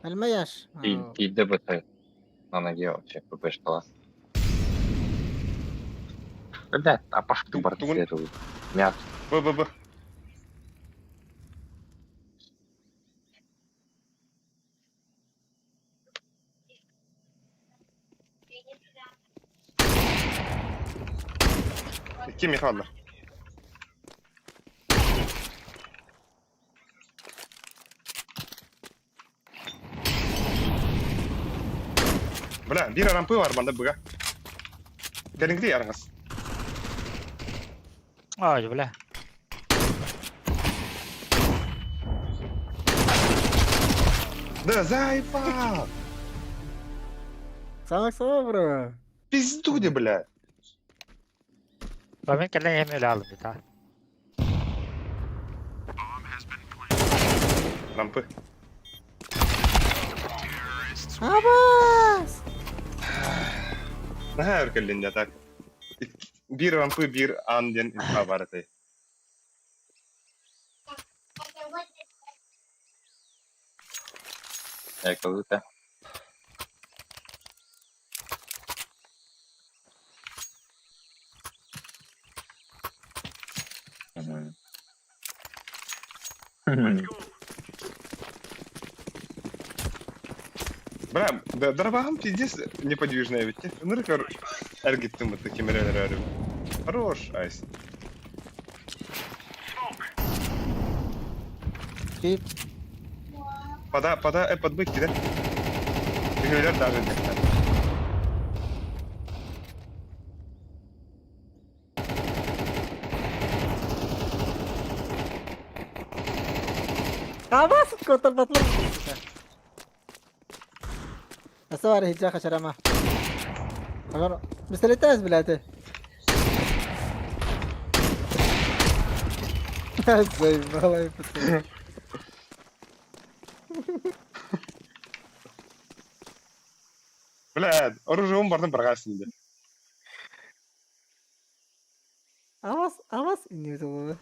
A: Elma yaş.
D: И ДБТ на ноге вообще, ПП шкала. Блядь, а пошли ты борты следует. Мясо.
B: Б. Kim yıkanlar? Bırak, bir rampı var bende bıga. Gelin gidiyor yarınız.
C: Ay bля.
B: Да, зайпа!
A: Salak bro.
B: Пизду где, бля.
C: Ben kendine yem öyle aldım bir daha.
B: Rampı.
A: Abbas.
B: Ne her kelinde tak. Bir rampı bir anden infa vardı.
D: Как будто.
B: Бля, дробахам пиздец неподвижная ведь. Ну, рыкар, эргит ты вот таким рядом. Хорош, айс.
A: Fit.
B: Pada подбыть киде. Төгөлөр даже дектер.
A: Awas kotor batlı. Asar hijja khasharama. Agar misalnya bilate. Zey vallahi fıtı.
B: Блядь, оружием бардым баргасын де.
A: Awas ini tuh.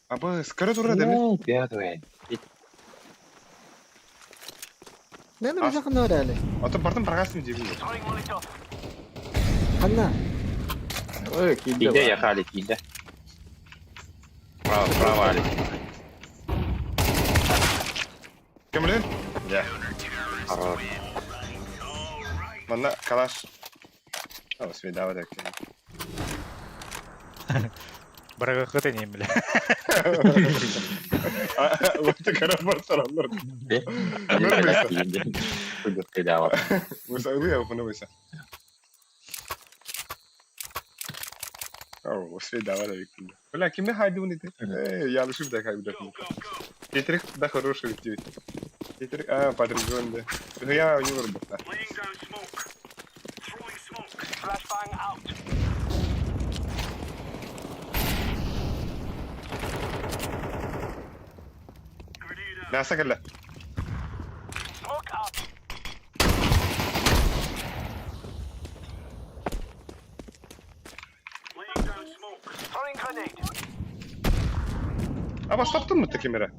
B: Абы скоры тура деме.
D: Пятый.
A: Ne ne bize kanı öyle.
B: Аты бардым баргасын дебим.
A: Kanna.
H: Ой, киде
D: Киде
H: бар.
D: я хали киде. Право али.
B: Кем билет? Я.
D: Хорош.
B: Мана калаш. О, свидава да.
C: Бырага кытынем, бля.
B: Вот это карабар таранлар.
D: Судя кидава.
B: Высоты я выносил. О, свидава да. Бля, кем хайду не ты? Я лучше да хайду. Тетрик да хороший ведь. Тетрик, подрезон да. Я не вырубил. ناسا كلا أبا صبتم الكاميرا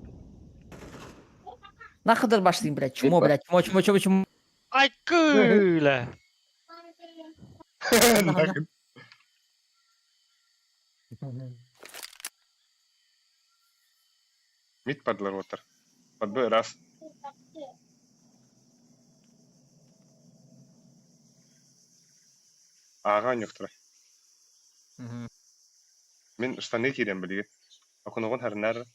J: На kadar başlayayım блядь. Чмо, блядь. Чмо.
C: Ай, кыля!
B: Мид падлар отыр. Подбой раз. Аға нюқтыра. Мен штаны киерем білге. Акунығын харнар.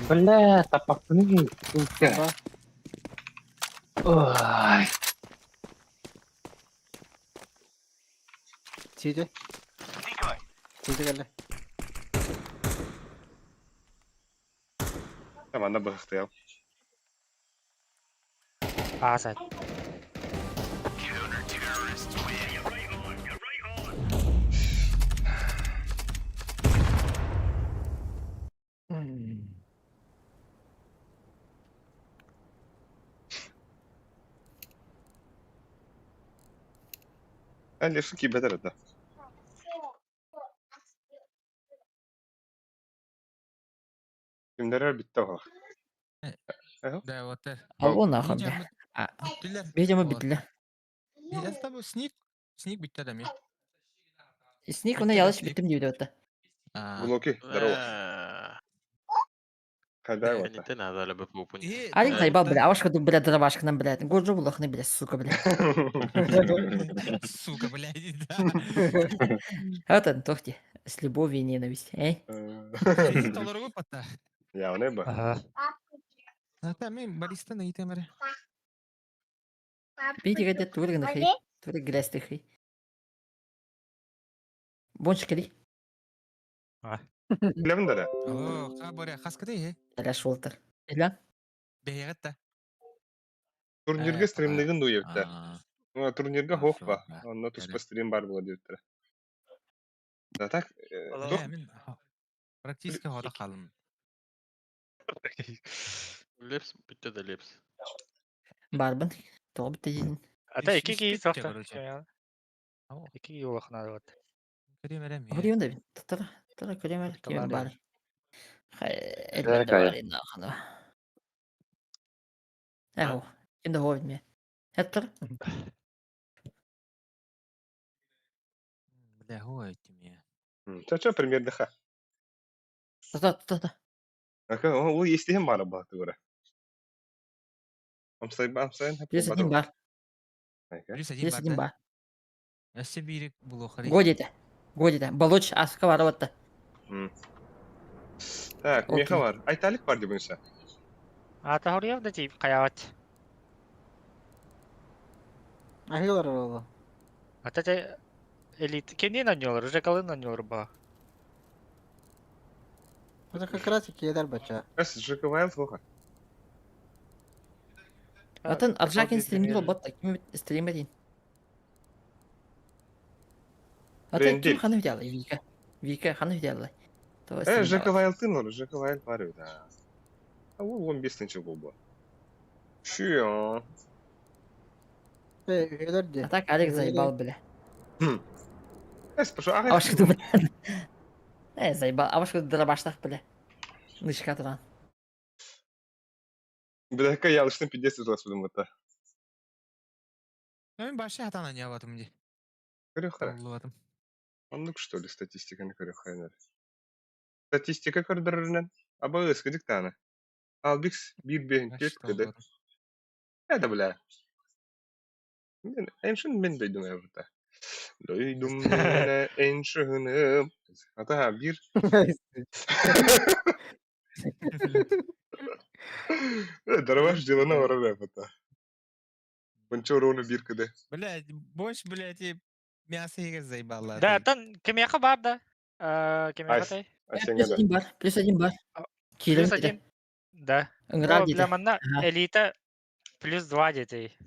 D: Бля, тапакны, сука. Ой.
A: Çiğde. Çiğde geldi.
B: Tamam da bıktı ya.
C: Асад.
B: Әлі шыки бәдір да. Kimler bitti o.
F: Да, вот это.
J: Алло нахуй, бля. Видимо, bittiler.
F: Я с тобой сник бит adam ya.
J: Sneak ona yanlış bittim diyordu hatta.
B: Блоки, здорово. Когда вот.
I: Не надо либо попу.
J: Алин хайба, бля, авашка тут, бля, дровашкадан, бля. Горжу булахны, бля, сука, бля.
F: Сука, блядь, да.
J: Это, тохти, с любовью и ненавистью, эй?
F: Доллар выпата.
B: Я он эба.
C: Ага.
F: Это мен бариста на итемере.
J: Видите, где туры на хей? Туры грязь ты хей. Бончик иди.
B: Левен да.
F: О, хабаря, хаскады, е?
J: Раш Уолтер. Иля?
F: Бейгатта.
B: Турнирге стримдеген дуевті. Турнирге хоқ ба. Онна туспа стрим бар бола деуттір. Да так.
F: Мен практически хода қалым.
I: Лепс, бітті да лепс.
J: Барбан. Тоғы бітті дейін.
C: Ата iki giy
F: Bitti
C: soktu.
F: короче.
C: İki giy olakına da var.
F: Кремерем,
J: Ого дейін да бін. Тара көремер. Кем бар. Хай, элбәді
D: Кая.
J: бар енді ақыны. Әу, енді ховид ме. Әттір?
F: Бля, хуй этим я.
B: Ча примерно ха.
J: Та.
B: Ол естеген бары бағыты көрі. Амсайын.
J: Білесі дейін бар.
F: Плюс один
J: Плюс
F: бар,
J: один
F: да?
J: бар.
F: Өссө бирик булохары.
J: Годите. Годите. Балоч аска бар вот.
B: Так,
J: Окей.
B: меха бар. Айталик бар дебенше.
C: Ата хорьев да тип каяват.
A: Ахилар оло.
C: Ата те элит кенин аньолар, уже калын аньолар ба.
A: Это как раз и кедар бача.
B: Эс жиковайл слуха.
J: Атын Аржакин стример болбот. Ким стримерин. Атын ким
B: Брендиль.
J: ханы хүдялай Вика. Вика ханы хүдялай.
B: Жиковайл тын олы, жиковайл бар да. А ол 15-нче гол бу. Шуя.
A: Кедар де.
J: А так Алекс заебал, бля.
B: Эс прошу, ага.
J: Авашкаду, бля. Заебал. Авашкаду дробаштах, бля. Нышка туран.
B: Бля, каялыштын 50 раз будем это.
F: Мен башы хатана не аватым ди.
B: Көрөхара.
F: Болуатым.
B: Онлук что ли статистиканы көрөхайнар. Статистика көрдөрүнөн. Аба ыскыдык таны. Албикс 1-1 кеді. Это бля. Мен эмшин мен дойдум эврта. Дойдум мен эмшиним. Ата бир. Дарваш делана орара фата. Бончорону бир кede.
F: Блядь, бош, блядь, и мясо егез заебаллар.
C: Да, тан кемеха бар да. Кемеха
B: Айс.
C: тай.
J: Плюс один бар. Плюс один бар. Кирин
C: Плюс один. Да.
J: Ыңырап
C: О,
J: дейді.
C: бля, манна
J: Ага.
C: элита плюс 2 детей.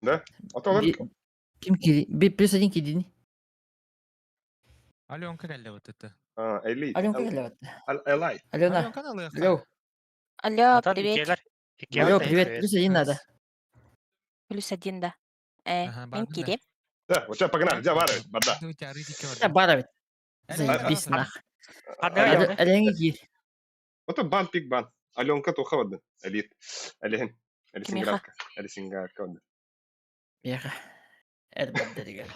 B: Да? Аталар.
J: Ким Кирин? Плюс один Кирин.
F: Аленка рәлі вот это.
B: Элит.
J: Аленка келе вот.
B: Элай.
J: Алена.
F: Аленка налыха.
J: Алло.
G: Алло,
C: Атан
G: привет.
C: икелер.
J: Алло, привет. Плюс один надо.
G: Плюс один, да.
F: Ага,
G: Мен
F: барды, да.
G: Кири.
B: Да, вот сейчас погнали. Где бары? Бада.
F: У тебя рызики
J: Да, баровит.
F: Әлі
J: Заебись
F: қарасың.
J: нах.
C: Адна
J: Аленге кир.
B: Вот бан пик бан. Аленка туха вады. Элит. Элин. Элисинградка. Элисинградка вады.
J: Яха. Эрбаддеригер.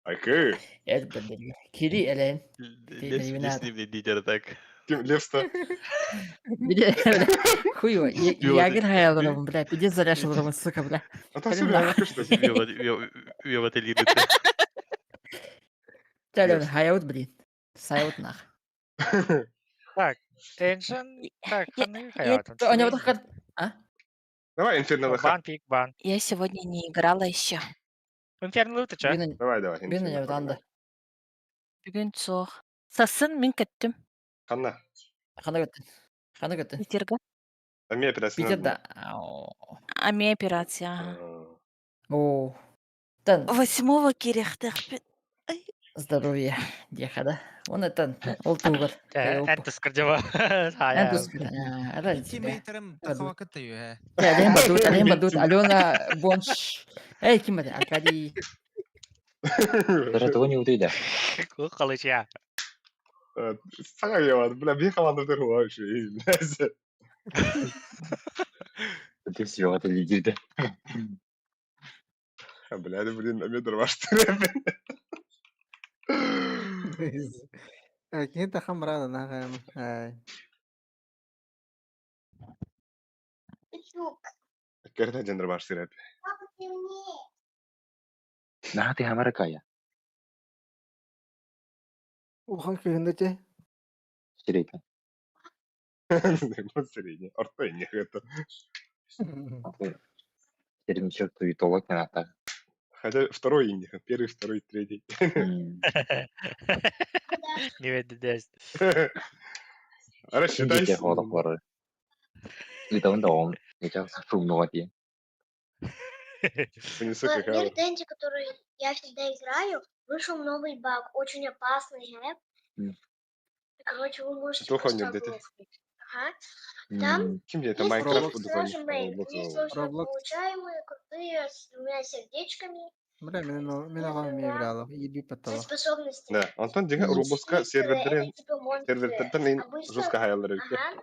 B: Айкы.
J: Эрбаддеригер. Кири Элен.
I: Лепс
J: виноват.
I: не мне дитер так.
B: Ким Левста.
J: Бля, хуй его. Ягер хаялырым, бля. Пиздец заряшылырым, сука, бля.
B: А то все нахуй что ли?
I: Виват элиты.
J: Ален, хаяут, блин. Саяут нах.
C: Так, Эншин, так, ханы
G: я-
C: хаят.
J: У него так А?
B: Давай, инферно лоха.
C: Бан пик бан.
G: Я сегодня не играла еще.
C: Инферно луты ча?
J: Бина
B: Давай, давай.
J: не явданды.
G: Бүгін соқ. Сасын мен кеттім.
B: Ханна.
J: Хана göttün. Хана göttün.
G: Питерге.
B: Ами операция.
J: Питер'da.
G: Ами операция. ага.
J: Oo. Тан.
G: 8-го керекті.
J: Здоровье. Дехада. Он это. Ол тугар.
C: Энтес кырдева.
J: Энтус. Ара
F: Iki
J: тебе.
F: metrem taxavakıt da yiyor he.
J: Ален Бадут. Алена Бонш. Эй, ким это? Аркадий.
D: Даже того не утыйда.
C: Ку калыч я.
B: Сага я, бля, bir командир вообще.
D: Ты все, это лидер.
B: Бля, блин, ами дорвашты.
A: Кин тахам рада нахам.
B: Керта ден дорвашты рэп.
D: На, ты хамара кая.
A: Ухан кыгындачы.
D: Стерейка.
B: Средний. Ортой не это.
D: Термичок твой толок не надо.
B: Хотя второй индих, первый, второй, третий.
C: Не ведь дес.
B: Рассчитай.
D: Индите хода хоры. Литован дом. Я сейчас шумно воде.
B: Понесу
E: В
B: какао.
E: Мир Дэнди, который я всегда играю, вышел новый баг, очень опасный гэп. Короче, вы можете
B: Что
E: просто
B: ходит, дети?
E: оглохнуть. Ага. Там
B: Кем я это
E: есть
B: Майнкрафт
A: Roblox.
B: буду
E: сложные мейн,
B: Roblox.
E: есть сложно
A: Roblox.
E: получаемые, крутые, с 2 сердечками,
A: Бля, мен оған ми играла. Еби
E: со
A: патала.
E: способностями.
B: Да, Антон деген Roblox'ка
E: Есть, это
B: сервердерин
E: типа монстры.
B: ең
E: Обычно-
B: жестко хаялдыры бит.
E: Ага.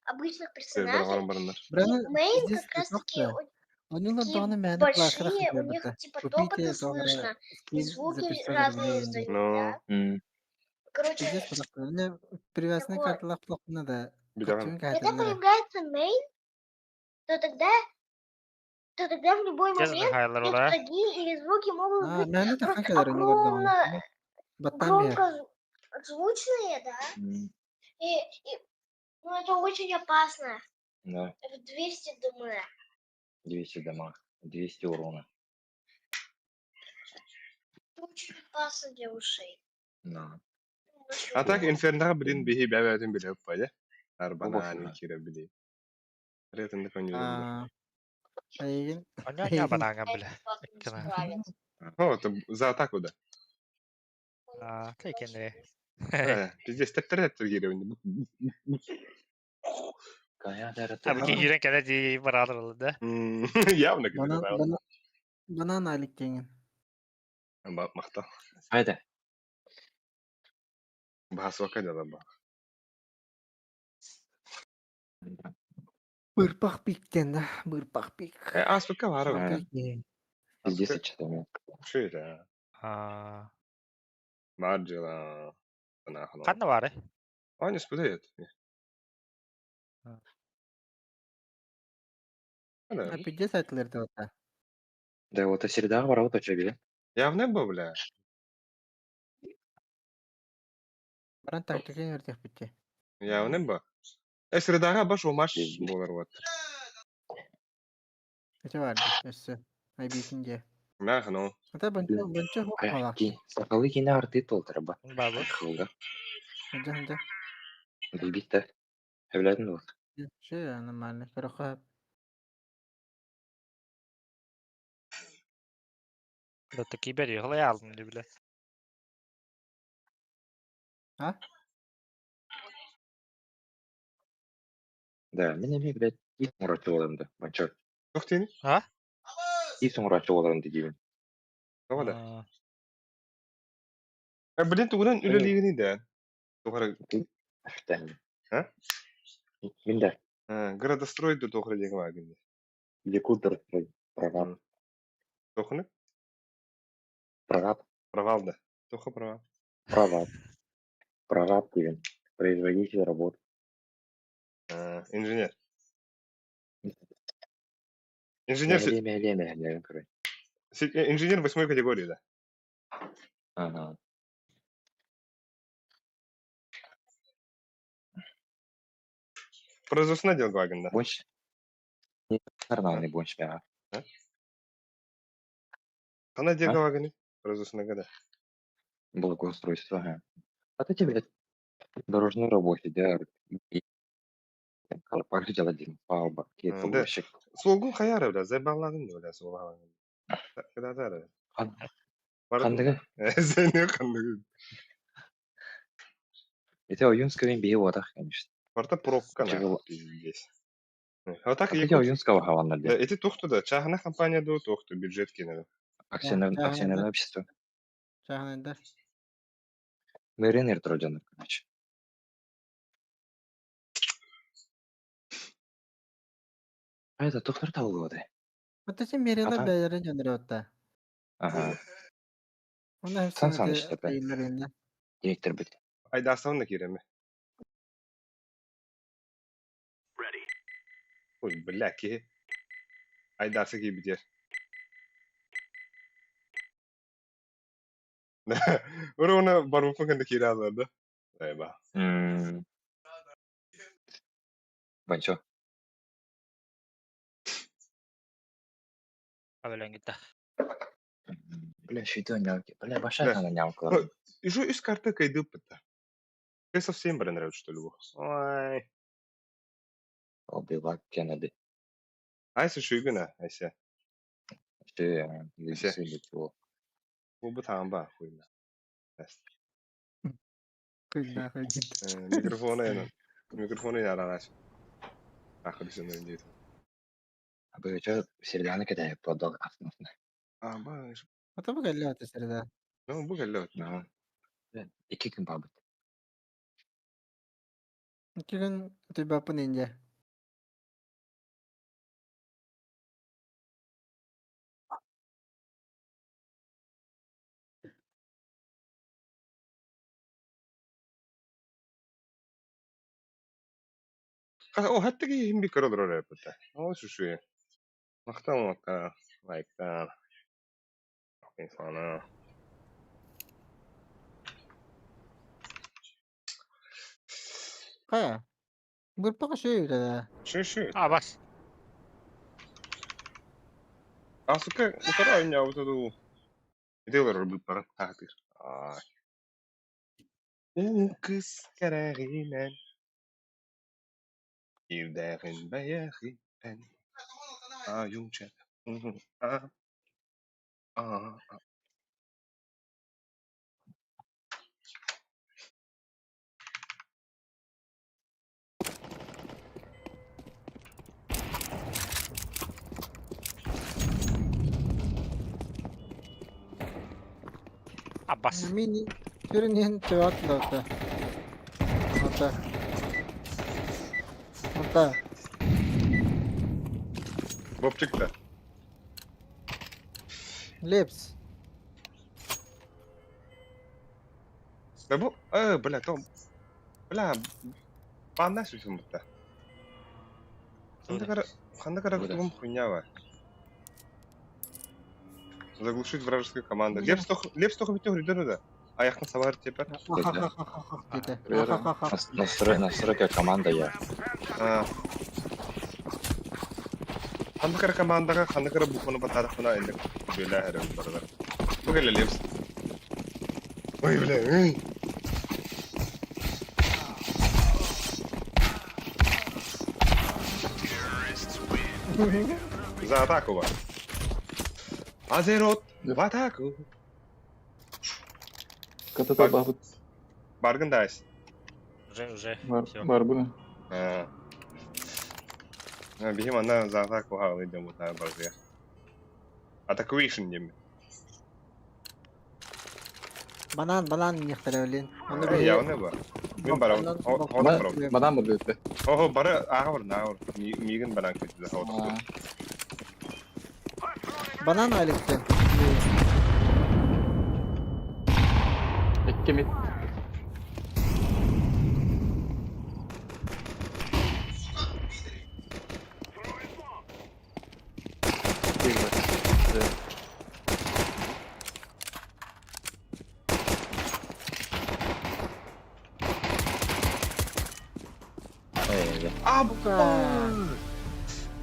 E: Обычных
B: Сервер
E: персонажей.
B: баран барандар.
A: Браны
E: И мейн
A: здесь
E: как раз таки
A: просто. Онюлар
E: такие
A: даны мәні
E: большие, у них типа топоты слышно, и звуки разные издают,
B: Ну,
E: да. Короче,
A: Здесь просто. Мне привязанные
E: такое.
A: карты лахплохна да.
B: Билеген.
A: Качуин
E: Когда
A: катыллар.
E: появляется main, то тогда в любой
C: Жазын
E: момент
C: хайлар
E: какие-то
C: ола.
E: шаги или звуки могут
A: А,
E: быть
A: мәні таққан
E: просто
A: кәдер өнігерді
E: огромно
A: ғаны. Баттан бер.
E: громко звучные, да? И ну, это очень опасно.
D: Да,
E: Это 200 дм.
D: 200 дома, 200 урона.
E: Это очень опасно для ушей.
D: Да.
B: А так инфернага билин бихи бәбәтин биле пайды.
D: Бұл
B: Арбанан
D: бошына.
B: кире били. Ретинде конюле.
A: А, айын.
C: Оня бананган біле.
E: Опасно не
C: Кіна.
E: справиться.
B: О, это за атаку да.
C: Тейкенде.
B: Пиздец, тәптер кире.
D: Кая дәрі
C: Абы
D: тұр.
C: кейден кәді дей барадыр олы да.
B: Явно кире.
A: Банан алик кеңін.
B: Мақта.
D: Haydi.
B: Bahas вака да ба.
A: Бұрпақ биктен да. Бұрпақ бик.
B: Аспекка var
D: Ha.
B: abi.
D: 10 часов.
B: Şöyle. Marcela.
C: Қанды бары?
B: Aynı spudayet.
A: Пиджес айтылырды ота.
D: Да, вот среда бар вот очеби.
B: Явно bu bile.
A: Баран тактикен өртек бітте.
B: Явно bu. Esredaga baş o maç bolar wat.
A: Өте барды, өссі. Ай битінге.
B: Мәхно.
A: Ата бұнчы хоқ қалақ.
D: Ки, сакалы кине арты толтыра ба.
C: Бабы.
D: Кылда.
A: Ханжа.
D: Билбитте. Evladın oldu.
A: Şey нормально. Короха.
C: Да таки бери, ғылай алдым де біле.
A: А?
D: Да, мен эми билет ит мурачы болом да. Банча.
B: Yok deni.
C: А?
D: Ит мурачы болом дейбин.
B: Kava da. Bilin tuğunan üleliğini de. Tohara.
D: Тән.
B: Ha?
D: Мен да
B: Градостроить да tohara деген var günde.
D: Якутер права.
B: Tohunu?
D: Права.
B: Провал да. Toha провал.
D: Права. Права деген. Производитель работ.
B: Инженер. Инженер.
D: Лемя, короче.
B: Инженер 8 категории, да.
D: Ага.
B: Производственный отдел Гвагена.
D: Больше. Не нормальный больше, да.
B: Она отдел
D: А?
B: Гвагена. Производственный года.
D: Благоустройство, ага. А то тебе дорожные работы, да. Пахридел один, палба,
B: Да.
D: кетфугощик.
B: Солгун хаяры бля, забалладым да бля, солгун. Когда зары.
D: Кандыгы?
B: Сені қандығы.
D: Это Уюнского бей вот так, конечно.
B: Барта пробка на
D: Чего?
B: пиздец. А так
D: Это Уюнского хавана,
B: Да,
D: да.
B: эти тухту да, чахна компания да, тухту бюджет кинеді.
D: Акционерное общество.
A: Чағын да.
D: Мэринер труден, короче. А это доктор Талгоды.
A: Ата сен мерелі
D: Ата?
A: бәйірі жөндірі отта.
D: Ага.
A: Оны
D: Сан işte ben.
A: әйілерінде.
D: Директор бит.
B: Айдастығын да кереме. Ой, бля, ке. Айдасы ки бітер. Ұры оны барып мүмкінді кере алады. Айба.
D: Банчо.
C: Абелен гитті.
D: Бля, шүйті нямки. Бля, башай sana нямкалар.
B: Еще из карты кайды пыта. Ты совсем нравится, что ли? Ой.
D: Убивак Кеннеди.
B: Айсы шүйгіна, айсы.
D: Şey,
B: Neyse.
D: o.
B: Bu tamam bak. Kuyla.
A: Күйді, күйді.
B: Mikrofonu yaralaş. Akıllı önce.
D: Abi çok serilerine kadar produk aslında.
B: Ama
A: Ата бұл кәлі өті сәрді.
B: bu geldi.
D: No. 2 gün babet.
A: Iki gün tüy ince.
B: O hatta ki hem bir kere olur oraya pata. O şu şey. Maktan. Like'tan. İnsana.
A: Kaya. Bir baka şey öyle de.
B: Şu.
C: А, бас.
B: Asuka utara oynuyor bu tadı. Ediyorlar bu para takdir. Ay. Kız kararıyla. Bir derin bayağı ben. Yumuşak.
C: А, бас.
A: Mini. Türünün tevaklı ota. Ota.
B: Bob çıktı.
A: Lips.
B: Ve bu, bla Tom. Bla, bana şu şey mutta. Ханда кара кутугум хуйня var. Заглушить вражескую команду. Лепс только ведь говорит, да. А я на савар теперь.
H: Настройка команда я.
B: Ханда кара командага, ханда кара бухуну батарах хуна инде. Böyle herif burada. Bu gele Leps. Ой, бля, За атаку var. Азерот в атаку.
H: Ката бабут.
B: Farkındayız.
C: Уже.
H: Var bu ne?
B: Bizim anda за атаку halıydı bu tane bazıya. Атакуишн деми.
A: Банан нехтарелин.
B: Ya ne bu? Min bara.
H: Badan mı dedi?
B: Oho bara ağır. Migin baran kötü.
A: Банан alıktı.
H: Ekki mit.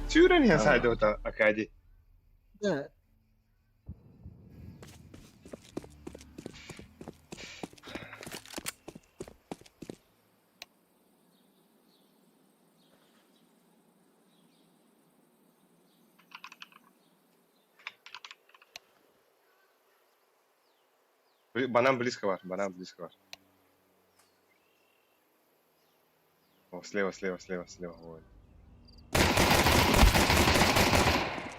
B: Tjuren jag sa då Akadi.
A: Да.
B: Банан близко var. О, слева. Ой.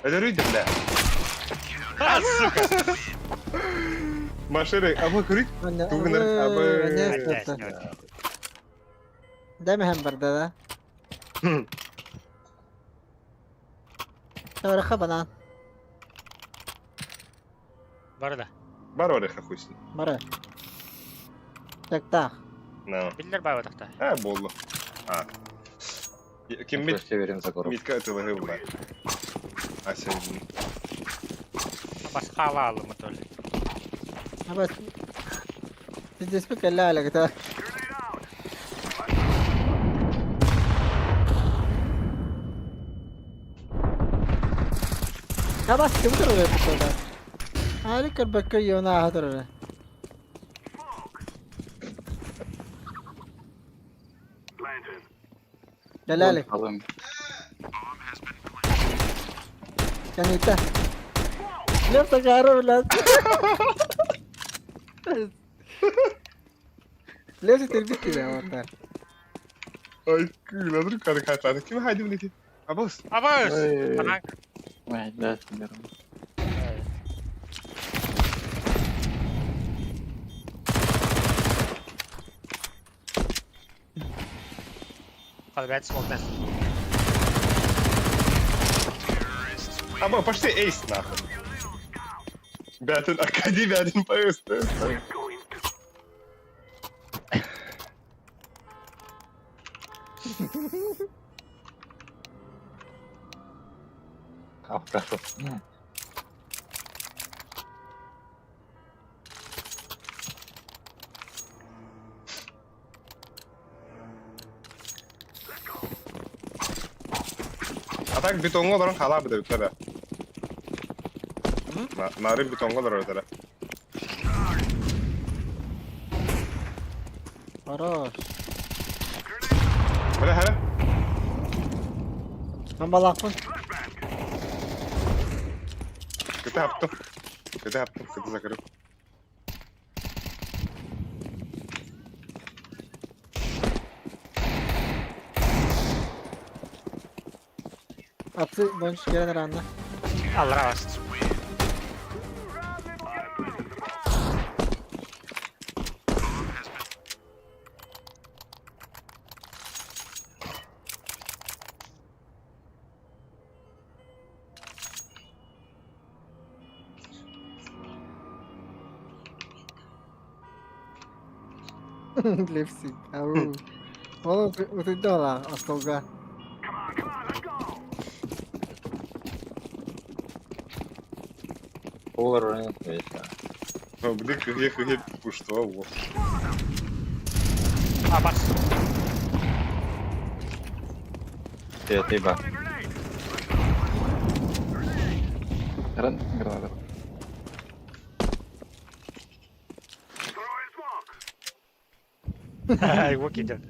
B: Это рыдер, бля.
C: А, сука!
B: Машина, курить? Тугнер,
A: ده مهم برده ده. تاريخ بنان.
C: Barda.
B: Бар oraya kakuşsun.
A: مرة. تك.
B: No.
C: Biller baba takta.
B: Bollu. Kim mid?
H: Severim Zagorov.
B: Midka atılı bunlar. Sevdim.
C: Bas havalı motor.
A: بس. تدسبك لا لا كده. Ya bas kim duruyor bu kadar? Harika bakıyor ona hatırlar. Delali.
H: Alın.
A: Canita. Left agarro las. Left terbiyeti de orada.
B: Ay kıyıladır karikatlarda. Kim haydi milleti? Abos.
C: Abos!
H: Ay.
C: Anang.
H: Vay da sinirim.
C: Hadi ben smoke'dan.
B: Ama почти эйс нахуй. Бятин Акади, бятин поезд.
D: Aptal.
B: Atak betonga olan kala bir de bitler. Narin betonga olan ötele.
A: Хорош.
B: Böyle hele.
A: Ben balakın.
B: Kötü yaptım. Kötü yaptım. Kötü zakarım.
A: Atı bonus gelen anda.
C: Allra vast.
A: Lipstick. Au. Oğlum utuydu ola askoga.
D: Polar rank вечно.
B: Блин, хе-хе-хе, что? Вот.
C: Abas.
D: Ты ба.
H: Гранада.
C: Его кидят.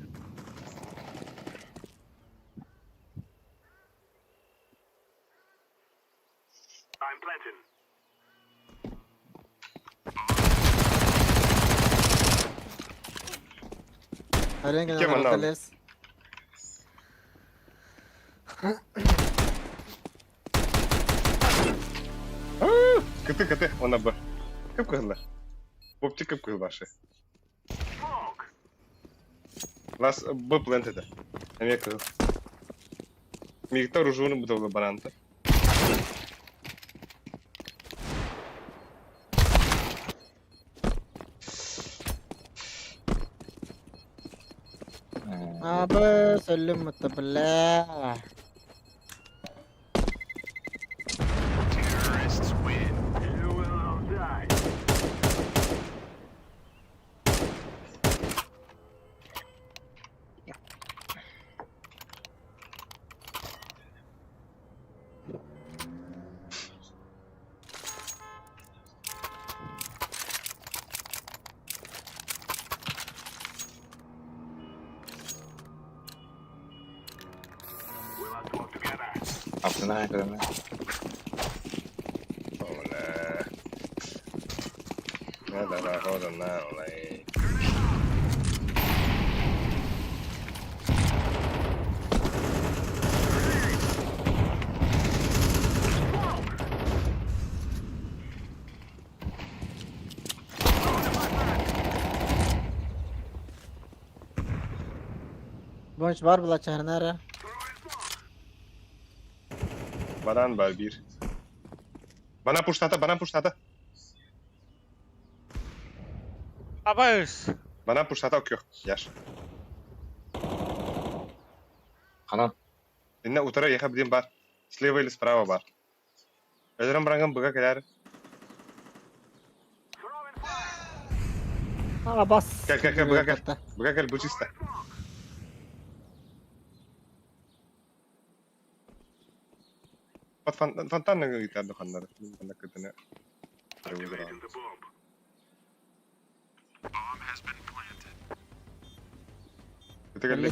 A: Halen
B: Kim
A: gelen
B: anladı?
A: arkales.
B: Kötü, ona bak. Kıp kızlar. Popçu kıp kız başı. Las bu plantede. Hem kız. Miktar rujunu bu da baranta.
A: Abi söylüm mutabele.
D: Aptına kadar.
B: Hola. Nada la joda nada,
A: Bonus var bula çahnara.
B: Baran var bir. Bana puştata.
C: Abas.
B: Bana puştata okuyor. Yaş.
D: Kanan.
B: Dinle utara yapabildiğim var. Слева или справа var. Özerim bırakın bıga kadar.
A: Aa bas.
B: Gel, bıga gel. Bıga gel bu çiste. Pat fantan gitar dokanları. Bana kadına. Kötü geldi.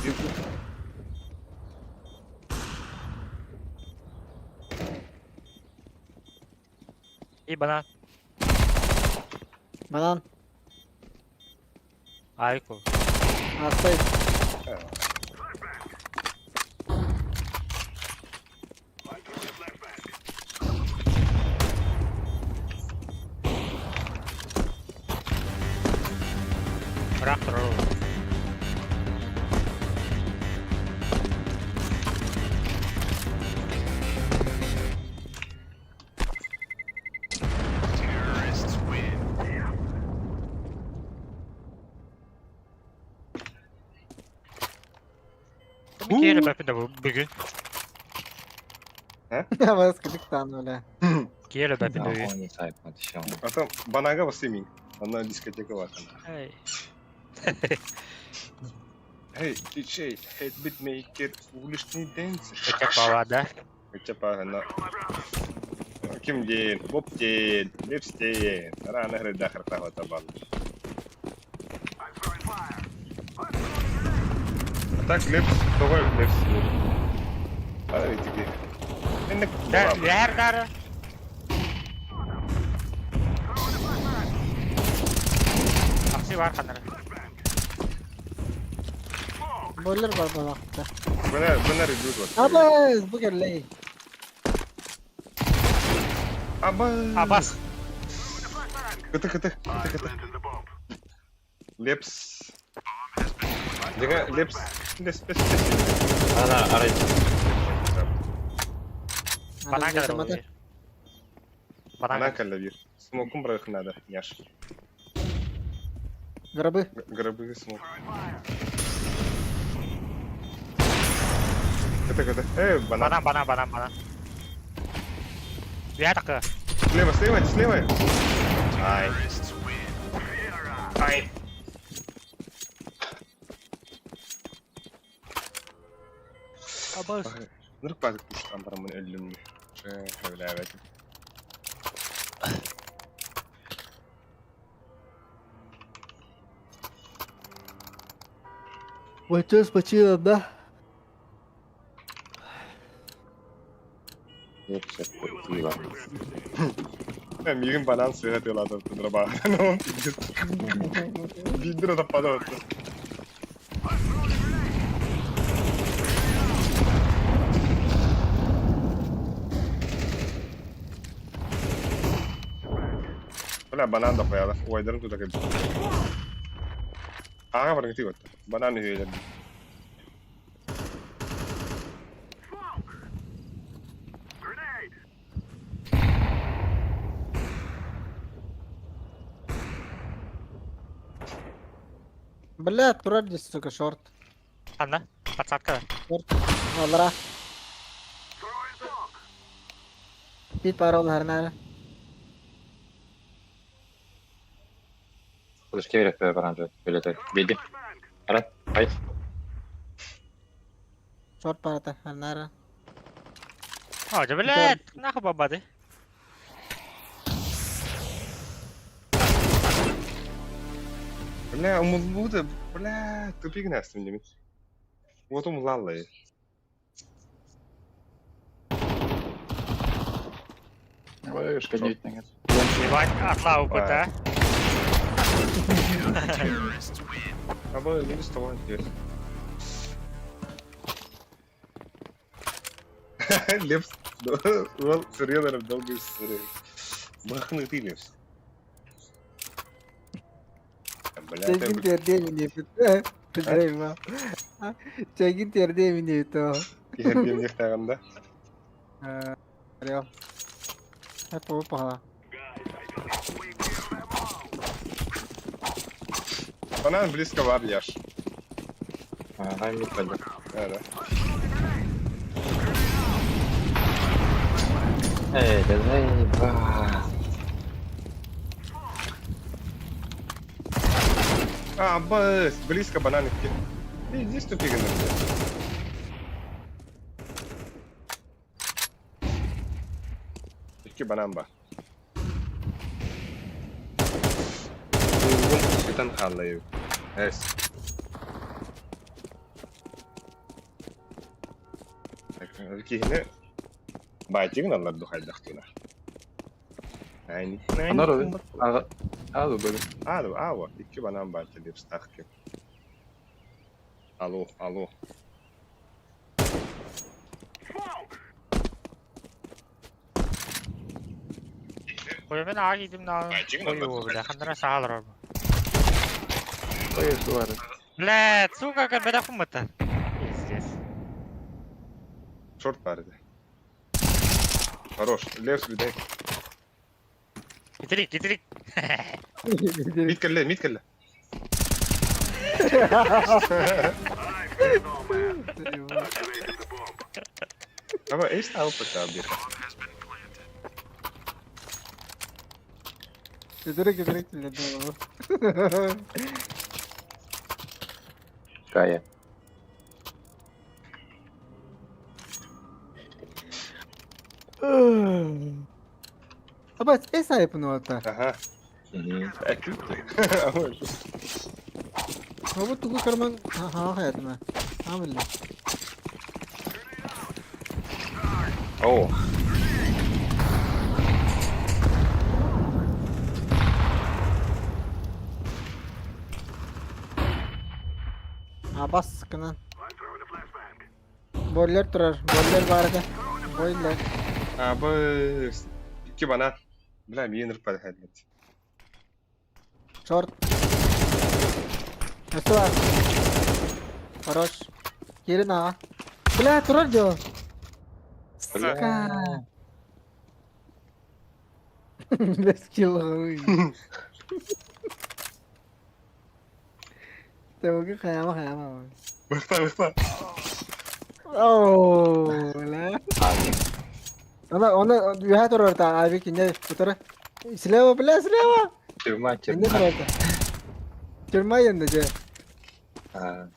C: İyi bana.
A: Banan.
C: Ayko.
A: Hastayım.
C: Bırak dur. Bir kere ben de bugün.
A: Ama sıkıcık tane öyle.
C: Geri de bir
D: Да,
C: dövüyor.
D: он не сайт отвечал.
B: Atam banaga basayım. Ondan diskoteka var sana.
C: Hey.
B: Hey DJ, head beatmaker, уличный dancer.
C: Geçecek babada.
B: Geçep ağına. Kim değil, Bob değil, Lips değil. Rana hırda kırta hota bal. Tak Lips, doğru Lips. Hadi bitki. Ne
C: Yer darı. Aksi var kanları.
A: Boiler var bu vakti.
B: Bana review var.
A: Abaz bu geldi.
C: Abbas.
B: Kıtı. Lips. Jangan Lips. Lips.
D: Ana, ara.
C: Bana kadar
A: Ada
C: oluyor. Bana
B: Bana
C: kadar.
B: kalla bir. Smoke'un bırakın hadi. Yaş.
A: Grabı.
B: Grabı smoke. Kıtı. Bana.
C: Bana. Dia tak ke?
B: Слева. Ай.
C: Abbas.
B: Nuruk balık düştü ambaramın ölümlü. Öyle evet.
A: Bacağız paçıyla da.
D: Лучше пиво.
B: Мигин банан сыграть ладно, ты дроба. Ну, видно это подает. Bля, банан да пояла. Ой, дырын туда кайып. Ага, барың тиіп өтті. Банан үйелерді.
A: Бля, турар здесь, сука, шорт.
C: Anda, подсадка.
A: Шорт. Аллара. Пит парол her nere.
D: Подожди, верх оранжевый. Вылетай. Беги. Ara. Hayır.
A: Short parata her nere.
C: Oh, jebelet. Kenapa baba deh?
B: Бля, умулуда, бля, тупик нас с ними. Вот он лаллай.
H: Ой, шкодить нет.
C: Lewat atlau kita.
B: Ama öyle tamam diyor. Lips. Well, серьезно, долго история. Бахнуть ты Lips. Бля,
A: Çekin terdiye mi nefret? Kızarayım ha. Çekin terdiye mi nefret o?
B: Yerden yırtağında.
A: Real. Hep o pahala.
B: Bana близко var yaş.
D: Ага, не пойду.
B: Evet.
D: Эй, да заеба.
B: А, бэс, близко бананики. Иди с тупика на меня. İki banan var. Bu bir tane hallayı. Evet. Erkeğine baytığın Allah duhay daktına. Yani.
H: Onlar öyle. Aa, böyle.
B: Alo. İki banan baytı diye stakki. Alo.
C: Koyu ben ağa giydim daha. Koyu bile. Kandıra sağlar orada.
H: Ой, что варит.
C: Блядь, сука, как беда хумата. Пиздец.
B: Шорт парит. Хорош. Левс бидай.
C: Getirik.
B: Mid kelle. Ama eş alıp bakalım bir.
A: Giderek dinledim onu.
H: Кая.
A: Ama es ayıpın orta.
B: Aha. Ekip de. Ama
A: Ama tuğu karman ha hayatıma. Ha billah.
B: Oo.
A: Ha bas sıkınan. Boiler durar. Boiler var da. Boiler.
B: Abi iki bana. Bilmem yenir para hadi.
A: Short. Nasıl var? Хорош. Gelin ha. Bля, durar diyor. Sıka. Без kill. Tabii ki kayama.
B: Bıkta.
A: Oh, la. Ona yuha durar ta abi kinye tutar. Silahı bля, silahı.
D: Тюрьма,
A: Kinye
D: тюрьма.
A: durar ta. Çırma yanında ce.
D: А,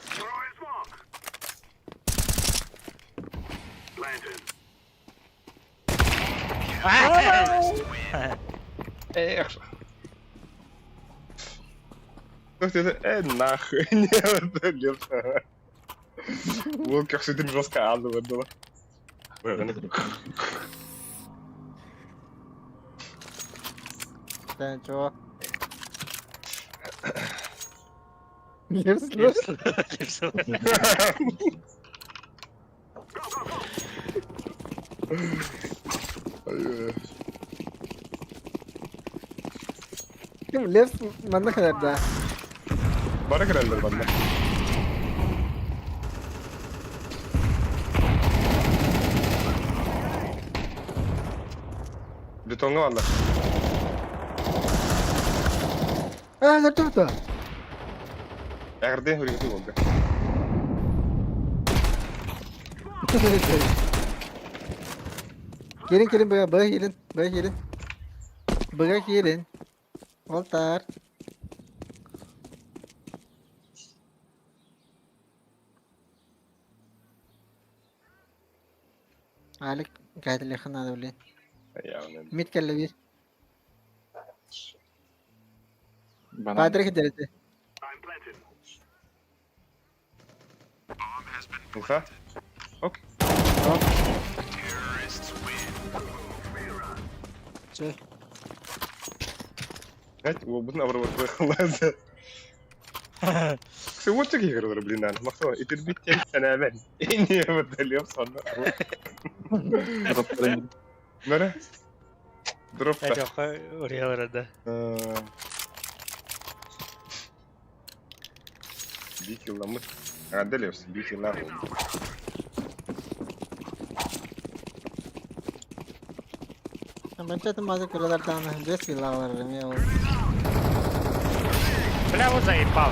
B: Эх. Toch dit nahuen. Nee, wat lief. Hoe ik zit in Roska aan de window.
A: Ben çok. Lips. Kim lips bana kadar da.
B: Bana geldi bana. Betonga valla.
A: Nerede?
B: Erde hırgıtı oldu.
A: Gelin baya gelin. Baya gelin. Voltar. Alik قاعد اللي خلنا هذا ولا
B: Ya ne?
A: 100 كله bir.
H: Банан.
A: Padre giderdi.
B: Ufa. Ok.
A: Şey.
B: Evet, bu bunun avra var. Sen what you hear блин انا مقطوع اتربيت انا ben. Niye بدل sonra. Nere? Drop da.
C: Yok oraya orada.
B: Bir yıllar mı? Deliyorsun, bir yıllar oldu.
A: Ben çatım bazı kırılar tane. Just bir lağlarım ya.
C: Бля, вот заебал.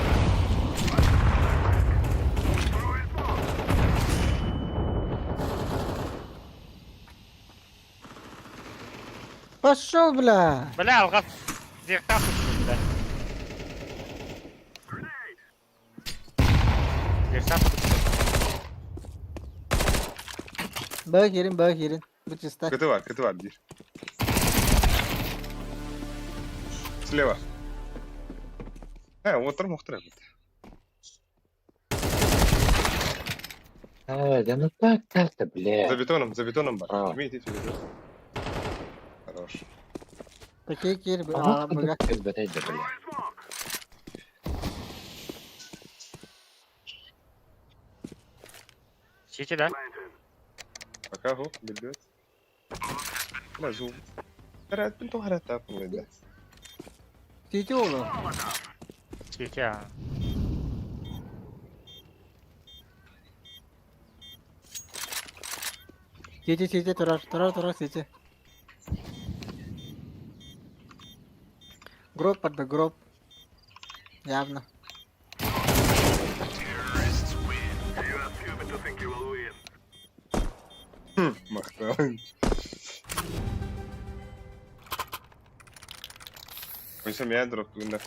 A: Пошел, бля.
C: Бля, алгат. Зеркал бля. Зеркал
A: Bak yerin. Bu çista.
B: Kötü var bir. Слева. Otur muhtemelen.
D: да ну так-то, бля.
B: За бетоном бар.
D: А.
B: Имейте в виду. Хорош.
A: Такие кир,
D: А вот
A: бля.
D: как бля.
C: Сити, да?
B: Пока هو بالبيت. مزوم. Herhalde ben hala tapmadım.
A: Titi oğlum.
C: Сити, а.
A: Titi turar Titi. Гроб под гроб. Явно.
B: Мактабын. Oysa meğer drop bugünler.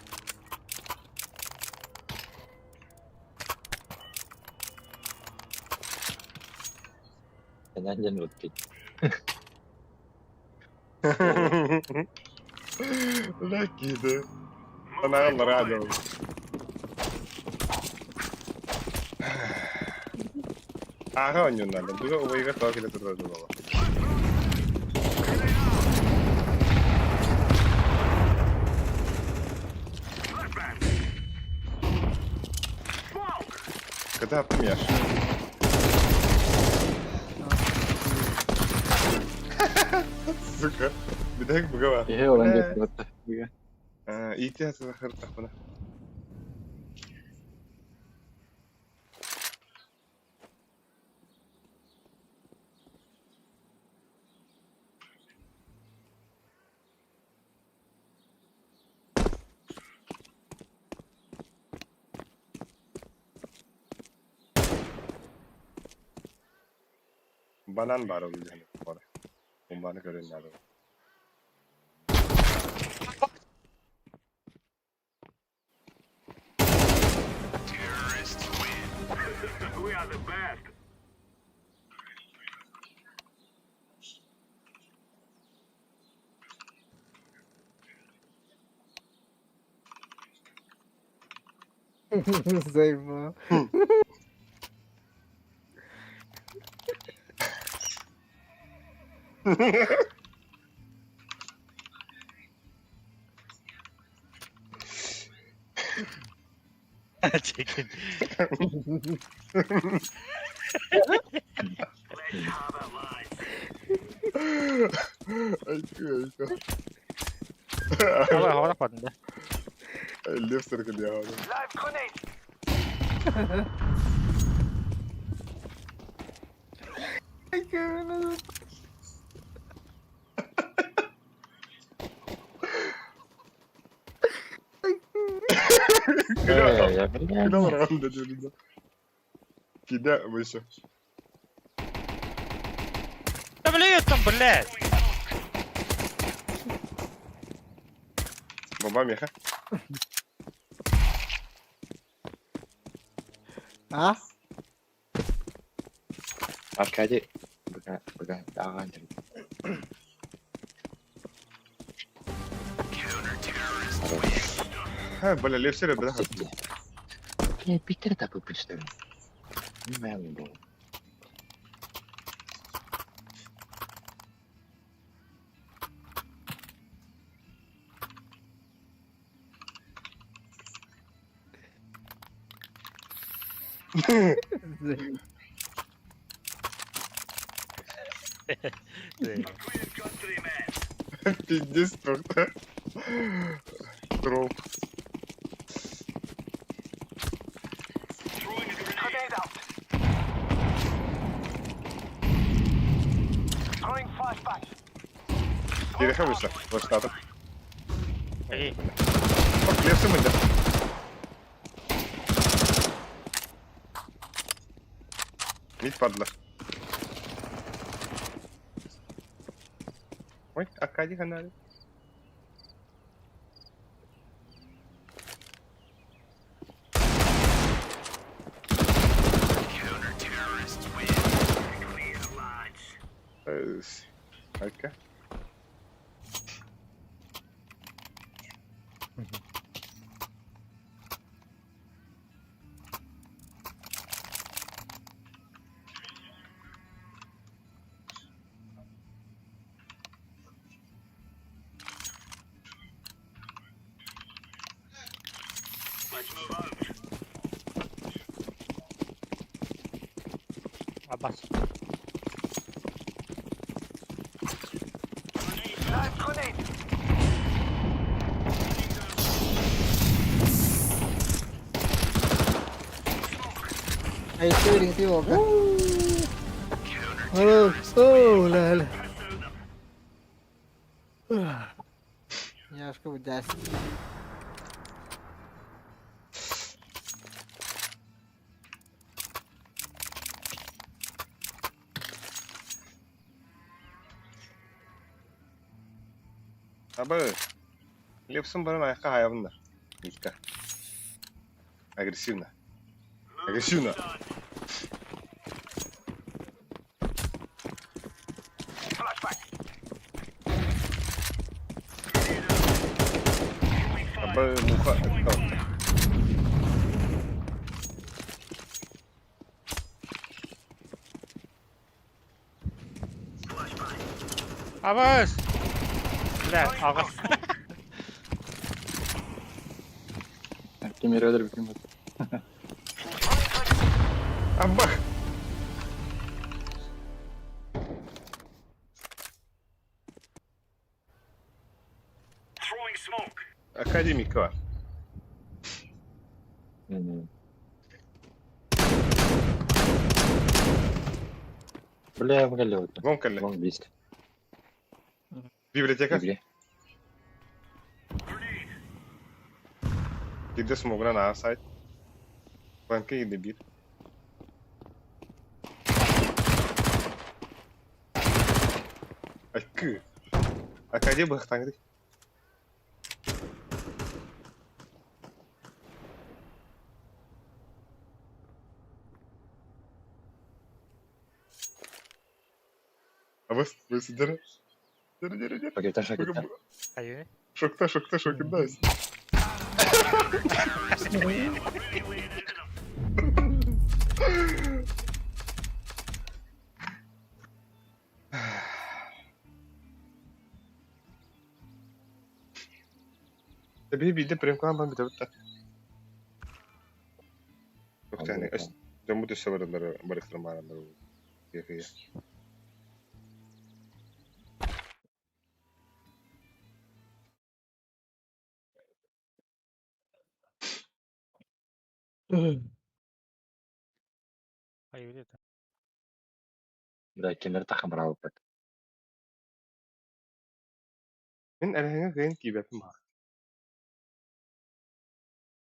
D: Neden canım öttü?
B: Lucky'di. Sana Allah razı olsun. Aha oynuyorlardı. Bu da ovayı takip edip durdu baba. Когда yaptım ya? Сука. Bir dakika bu var.
H: İyi olan getirdi.
B: İhtiyaç zaharı buna. Banan var oldu yani. Bana. Bombanı görenler var.
A: Zayıf bu.
C: Çekin.
B: Ay kıyım.
C: Ama hava patladı.
B: Left circle ya abi. Куда ворон додумался? Кида выше.
C: Да блин, там, блядь!
B: Бомба меха.
A: Ha?
H: Arkadi. Bukan daha önce.
B: Ha, бля, left circle бля.
H: Bir kere tapıp представим. Bilmiyorum bu.
B: Пиздец просто. Тролл. Geri вышла. Вот штатов.
C: Эй,
B: Bak left circle. Mid падла. Ой, Акади канали. Алька.
C: Abbas.
A: Ay, steering tío acá. Oh, la. Я аж как бы даст.
B: Aba. Лепсин баран аяққа хаябындар. Мика. Агрессивно. Агрессивно. Aba muka.
C: Abbas! Bля, ağız.
H: Kim yere öder bir
B: Aba. Академика var.
H: Бля, валет.
B: Вон кале.
H: Вон лист.
B: Библиотека.
H: Бля.
B: Gitti smogran A side. Banka gitti bir. Akı. Akademi bıktangdı. Abas, burası dere. Dere.
H: Шагита, шагита.
B: Bakın
C: Hayır.
B: şokundayız. Tabii bir de prem ben bir de bitti. Yok yani ben bu da severler barıştırmalarlar. Yakıyor.
C: Hayır dedi.
H: Да, кемер тахам брavo bak.
B: Ben elhenge kıyın ki yapayım ha.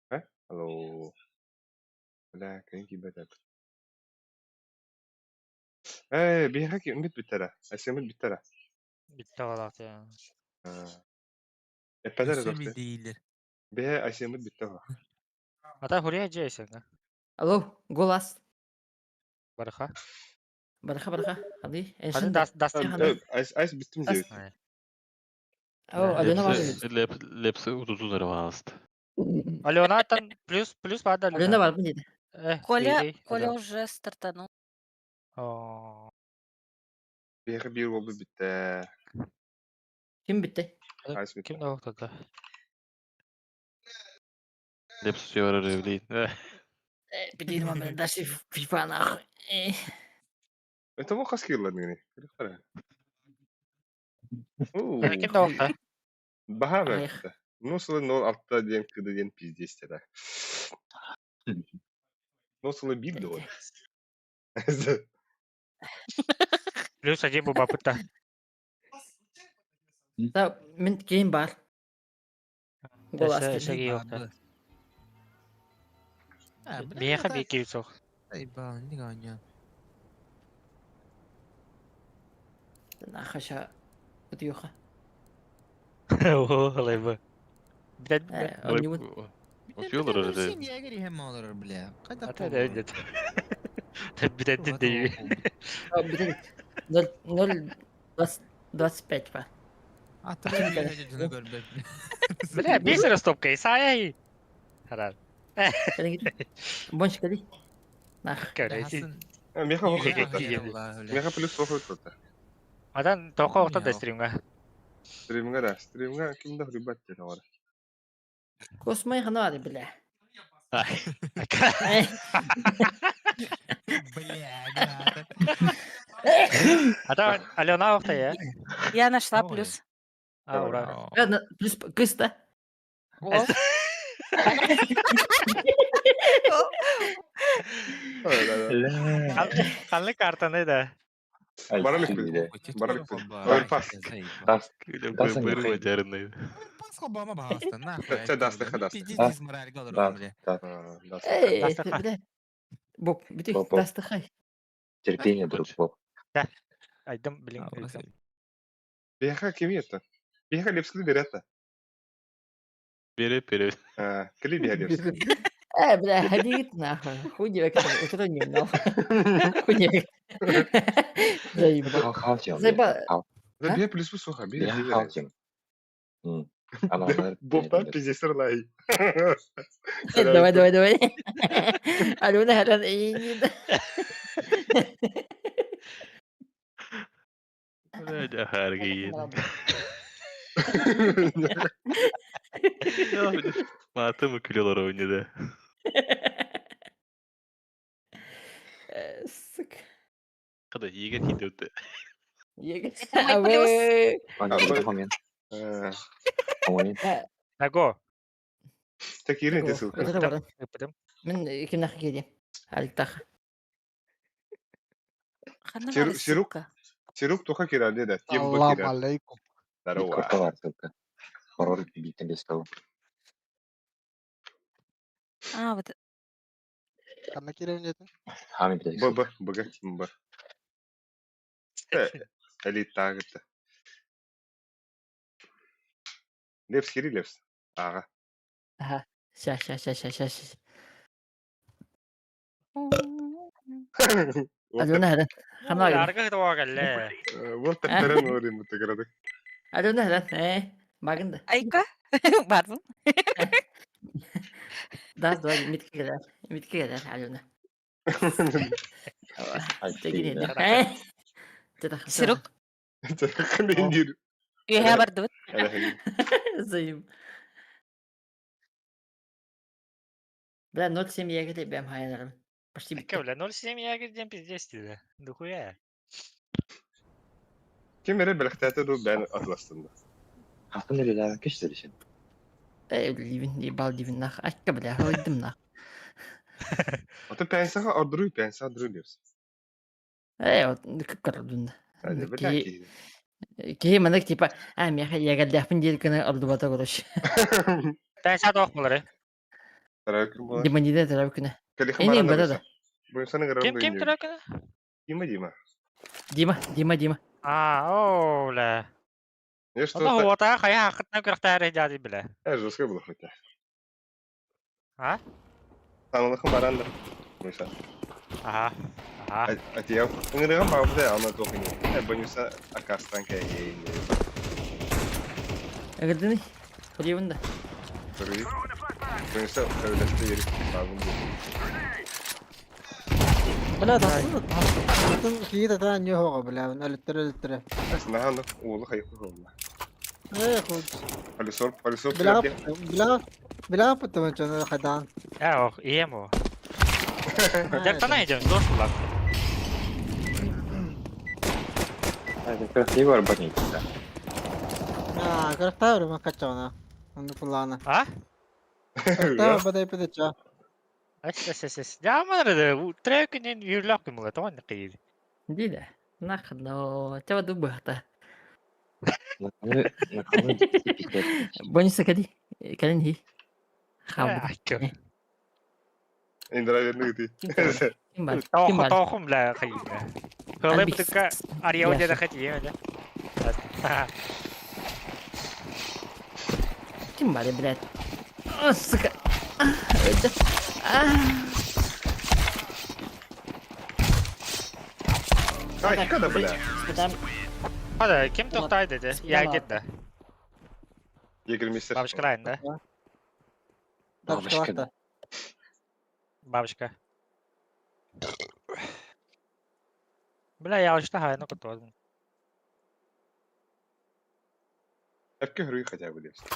B: He? Hello. لا kıyın ki beter. Bir haki ümit bitere. Esemit bitere.
C: Bitti vallahi ya.
B: Epeder
F: Öse
B: doktor.
F: bir değildir.
B: Bir esemit bitti var.
C: Hatta huraya ceysen ha.
J: Алло, голос.
C: Baraka.
J: Бараха. Hadi.
C: Hadi
J: Ensin de.
C: das.
B: Ice bittim diyor.
C: Hayır.
J: Oo, Alena var.
I: Lepsi uzunları vast.
C: Aleona'dan plus vardı
J: Alena var mı dedi.
C: Коля
G: Коля уже стартанул.
C: Oo.
B: Bir oldu bitti.
J: Kim bitti?
B: Ice bitti.
C: Kim de ortada?
I: Lepsi sever revleyin.
J: Bilmiyorum ama ben de FIFA nah.
B: Entä mun kaski yıllar niin?
C: Kim de ortada?
B: Baha mı?
J: Hayır.
B: Nasıl nol altta diyen kıdı diyen pizdi isteler. Nasıl bir de o.
C: Plus aja bu bapıta.
J: Da min game var. Голос
C: Ese
J: dedi.
C: yok da. Bir yaka bir iki sok.
F: Ay bağlı ne ganyan.
J: Nah aşağı. Gidiyor ha.
C: Oo, halay bu. Bir de
I: Atıyorlar arada.
F: Sen yegeri hem olur bile. Kada
C: hatta da öyle. Bir de değil.
J: Bir de 0.25 var.
F: Hatırlayın bir hececine gör be.
C: Bile bir sürü stop kayı sahaya iyi. Herhal.
J: Kali git. Bon şikali. Nah.
C: Köresi.
B: Meka bakın.
C: Iya.
B: Meka plus bakın tutar.
C: Adan toko ortada stream ga.
B: Stream'ga kimde hırbat dedi var.
J: Kosmaya hana var bile.
C: Ada Alena orta ya.
G: Я нашла
F: Ой.
G: плюс.
C: Ha ora.
J: Plus kız da.
C: Kanlı kartanı da.
B: Baralık bir. Baralık bir. Oyun pas.
H: Das.
I: Böyle böyle bacarındaydı.
F: Pas kobama bahastan. Nah.
B: Sen dasta.
F: Biz moral olur
H: Das.
F: bile.
H: Das.
J: Bir de. Bok, bir de
H: Bok.
J: dasta hay.
H: Терпение, друг Бог.
C: Aydım bilin.
B: Bir yaka kimi yetti? Bir Lips'li bir ette.
I: Biri.
B: Kili bir Lips.
J: بلا هديتنا خدي بقى اترني منه خدي زي
H: Hal hal
J: زي بقى
B: Ve bir plus bu soha. Bir
H: Bir
B: bir.
H: hal kim? Adamlar
B: Bob'dan pizesir lahi.
J: давай الونا هلا ايه
I: Raja hargayın. Mata mı kilolar oynadı?
J: sık
I: Kadar iyi gidiyordu.
J: abi
H: Anladım tamam. Tamam.
C: Nago.
B: Tek yerin de sılkı.
C: Yapalım.
J: من كنا حكي دي على التخ
G: خلنا
B: Şeruk-
G: مع السكة
B: Çeruk toka kiraldi da. Tim bu
A: Assalamu
B: kiral.
A: alaikum.
B: Darova.
H: Korka var sılka. Horor biten desto.
G: بد...
A: Karna kira öncetin.
H: Hami bir
B: Bu. Bugün kim bu? Ali tağıttı. Lips kiri lips. Ağa.
J: ها شاش الونا هلا خلنا
C: Yargı da o geldi.
B: Bu teperen orayı mutlaka.
J: الونا هلا ايه ما قلنا
G: أيكا بعرفهم
J: ده متكلم علونا تجيني ده ايه تدخل
G: سيروك
B: Teperen indir.
G: يا بردوت
J: زي بلا نوت سيم يا كده بام هاي انا почти
C: Kevle 0-7 ya gideceğim pizdes dedi. Dukuya.
B: Kim verir belirtete du ben atlasında.
H: Hakkında öyle kişiler için.
J: ايه ليفن دي بال ليفن ناخ اكبر له هو دمنا
B: Ata pensa adruy pensa adruy lips.
J: ايه نككر دون
B: Hadi belki.
J: كي منك تيبا ام يا اخي يا قد يحفن دي كنا ارض باتا قرش
C: Ben saat okumaları.
B: Tarakkım bu.
J: دي من دي ترى كنا
B: Kali
J: اني
B: khamara
J: بدا
B: da. Bu insanın garam
C: Kim
B: boyunca.
C: trakı?
B: Dima.
J: ديما
C: Ola.
B: Ne işte
C: Allah
B: o.
C: o ta kaya hakikaten kırkta recadi bile.
B: Erzoska buluk bitti.
C: Ha?
B: Tanıdıkım barandır. Mesela.
C: Aha. Aha.
B: Ati yav. Ngırıgam bağımda ya ama tokini. Banyusa akastan kaya yayın.
J: اقدني خليه وندا
B: Kırıyı. Banyusa öyleste yeri. Bağımda.
A: بلا تصدق كيدا تاني هو قبل من التر
B: Aslında hanım oğlu hayıflı oldu.
A: ايه خد
B: Ali sor.
A: بلا بتمن جنا خدان
C: Ya o iyi mi o? Jaktana yiyeceğim. Zor kulak.
H: Hadi kratiği var bakayım.
A: كرفتها ما كتشونا عند فلانا
C: Ha?
A: كرفتها بدا تشا
C: Aç. Ya ama da trekinin yürülük mü? Tamam ne kıydı.
J: دي ده ناخذ لو تبى دبهته
H: Nakamı tipikler.
J: بونس كدي كلين هي خاب
C: Hakkım.
B: İndira yerini gitti.
J: كيمبال
C: Tohum la kıydı. Kılım tıkka araya hoca da kaçıyor öyle.
J: كيمبال يا بلاد سكا
B: Ay kada bile.
C: Hadi kim toktay dedi. Ya gitti.
B: Yegirmiştir.
C: Babuşka lan da.
A: تبشكا
C: Babuşka. Bile yağışta hayına kutu.
B: Erke hürüyü kaçar biliyorsun.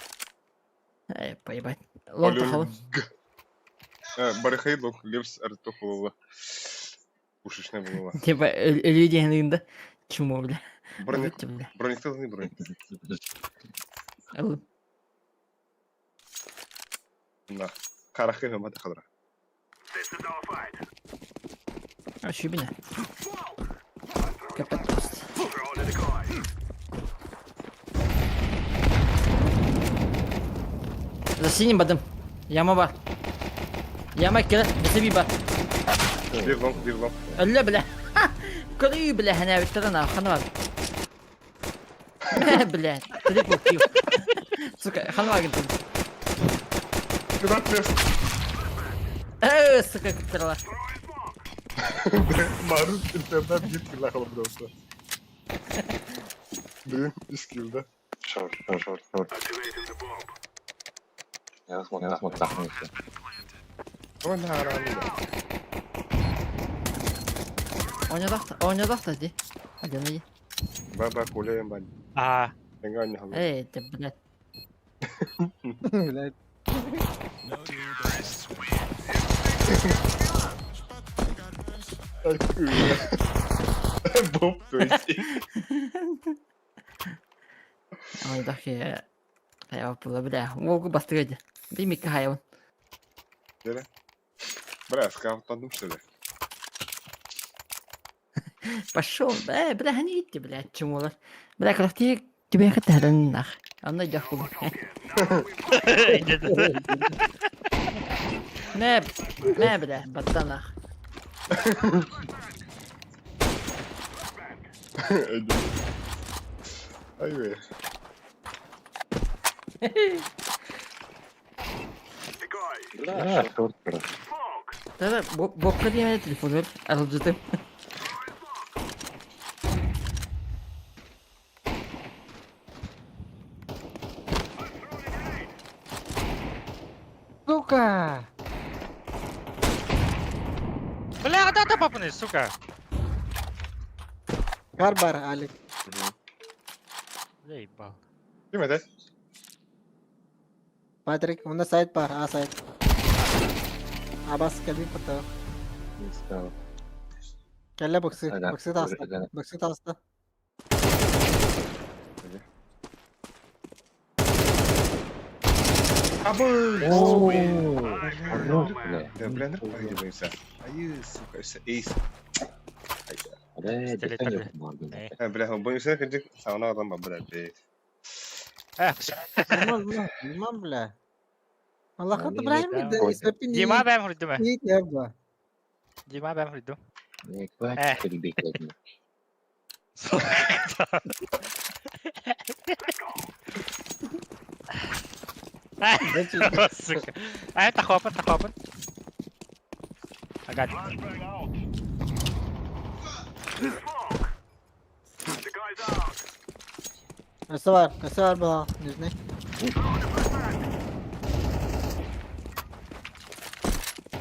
J: اي باي باي لون تخلص
B: Barıkayı lok. Lips arıtı kulula. Ушишне булыла.
J: типа люди هنا чему бля
B: Бронител не бронит. Да. Карахы hem hadi kadar.
J: شو بنا كابتن за синим бадым яма бар яма كده بسيبي بقى
B: Bir long.
J: لا بلا كل بلا هنا بترنا خنوال Блядь, трипл килл. Сука, ханва гитtim.
B: Куда atıyorsun?
J: Сука, кыптырла.
B: Maruz internet git la kalım dostlar. Benim iskilde.
H: Short. Я смог захнуться.
B: Ama ne haramı ya.
J: Oynadık da di. Hadi ne?
B: Baba kuleyim ben.
C: А,
B: Ben anne halı.
J: Ey de блядь.
A: Блядь.
B: Ay kıyı. Bob dönüyor.
J: Oynadık ya. Hayvan pula bля. Волгу бастырdı. Bir mikro hayvan.
B: Nere? Bırak skavtladım şöyle.
J: Пошел, бля, они идти, блядь, чему-то. Бля, как ты тебе хотели нах. Она идет хуй. Не, бля, батанах.
B: Ay be.
H: Да, шорт просто.
J: Да, бобка диye telefonu ver. Alıcıdım.
A: Сука!
C: бля, куда ты попнешь, сука?
A: Бар, Алик.
C: Бля, ебал.
B: Değil mi de?
A: Патрик, он на сайт бар, а сайт. Абас кәлби пата.
H: Искал.
A: Кәллә боксы,
H: Ага,
A: боксы таста.
H: ага.
A: Боксы таста.
H: Хорош, бля.
B: Да, блин, проигрывается. Ай, сука, все, эйс.
H: Бля,
C: Стелет
H: дефендер
C: такой.
H: помогал.
B: Бля, bu yüzden kırdık. Sağına adam var bля.
A: Bilmem bile. Allah
H: Yani
A: katı Ibrahim
H: yeter.
A: miydi? İsmepin iyi.
C: Дима ben vurdum ha.
A: İyi ya bu.
C: Дима ben vurdum.
H: Не хватит перебегать.
C: Сука. А это хопен. Ага.
A: Kısa var bu. Yüzüne.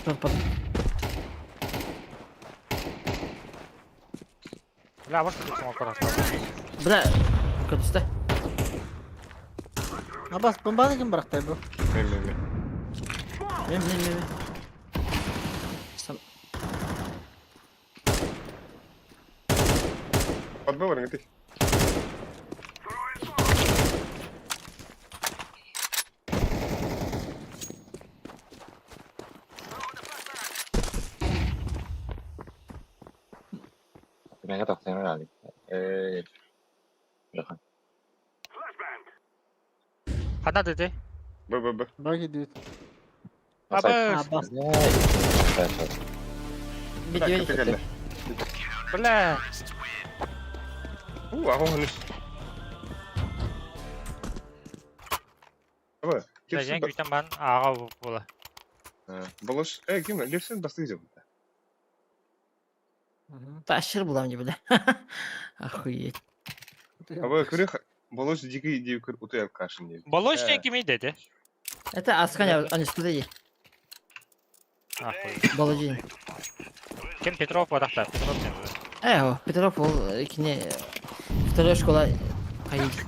J: Dur bak.
C: Бля, может быть, смог раз.
J: Bля, kötüste.
A: Abbas bombanı kim bıraktı bu?
B: Mem.
J: Benim. Sen
B: Подбывар, ты.
H: Я готов, ты нравится. Леха.
C: Одна ДД.
B: Б.
A: Bak gidiyor.
C: Абы.
A: Abbas.
J: bir
B: Так,
J: diyor
B: ты гальна.
C: Бля.
B: Ағоғын үш. Абы,
C: Бля,
B: кепсін
C: жаңа күйтен бан аға бола.
B: Бұлыш, кем, лепсін басты где бұлда.
J: Taşır bulam gibi de. Охуеть.
B: Абы, көрі, бұлыш дикий дейі көр ұтый алып қашын дейі.
C: Болочный кими dedi.
J: Это Асканя, они студии.
C: Ахуй.
J: Баладжин.
C: Кем Петров бодақта? Петров сен.
J: О, Петров ол ikine вторая школа ходить.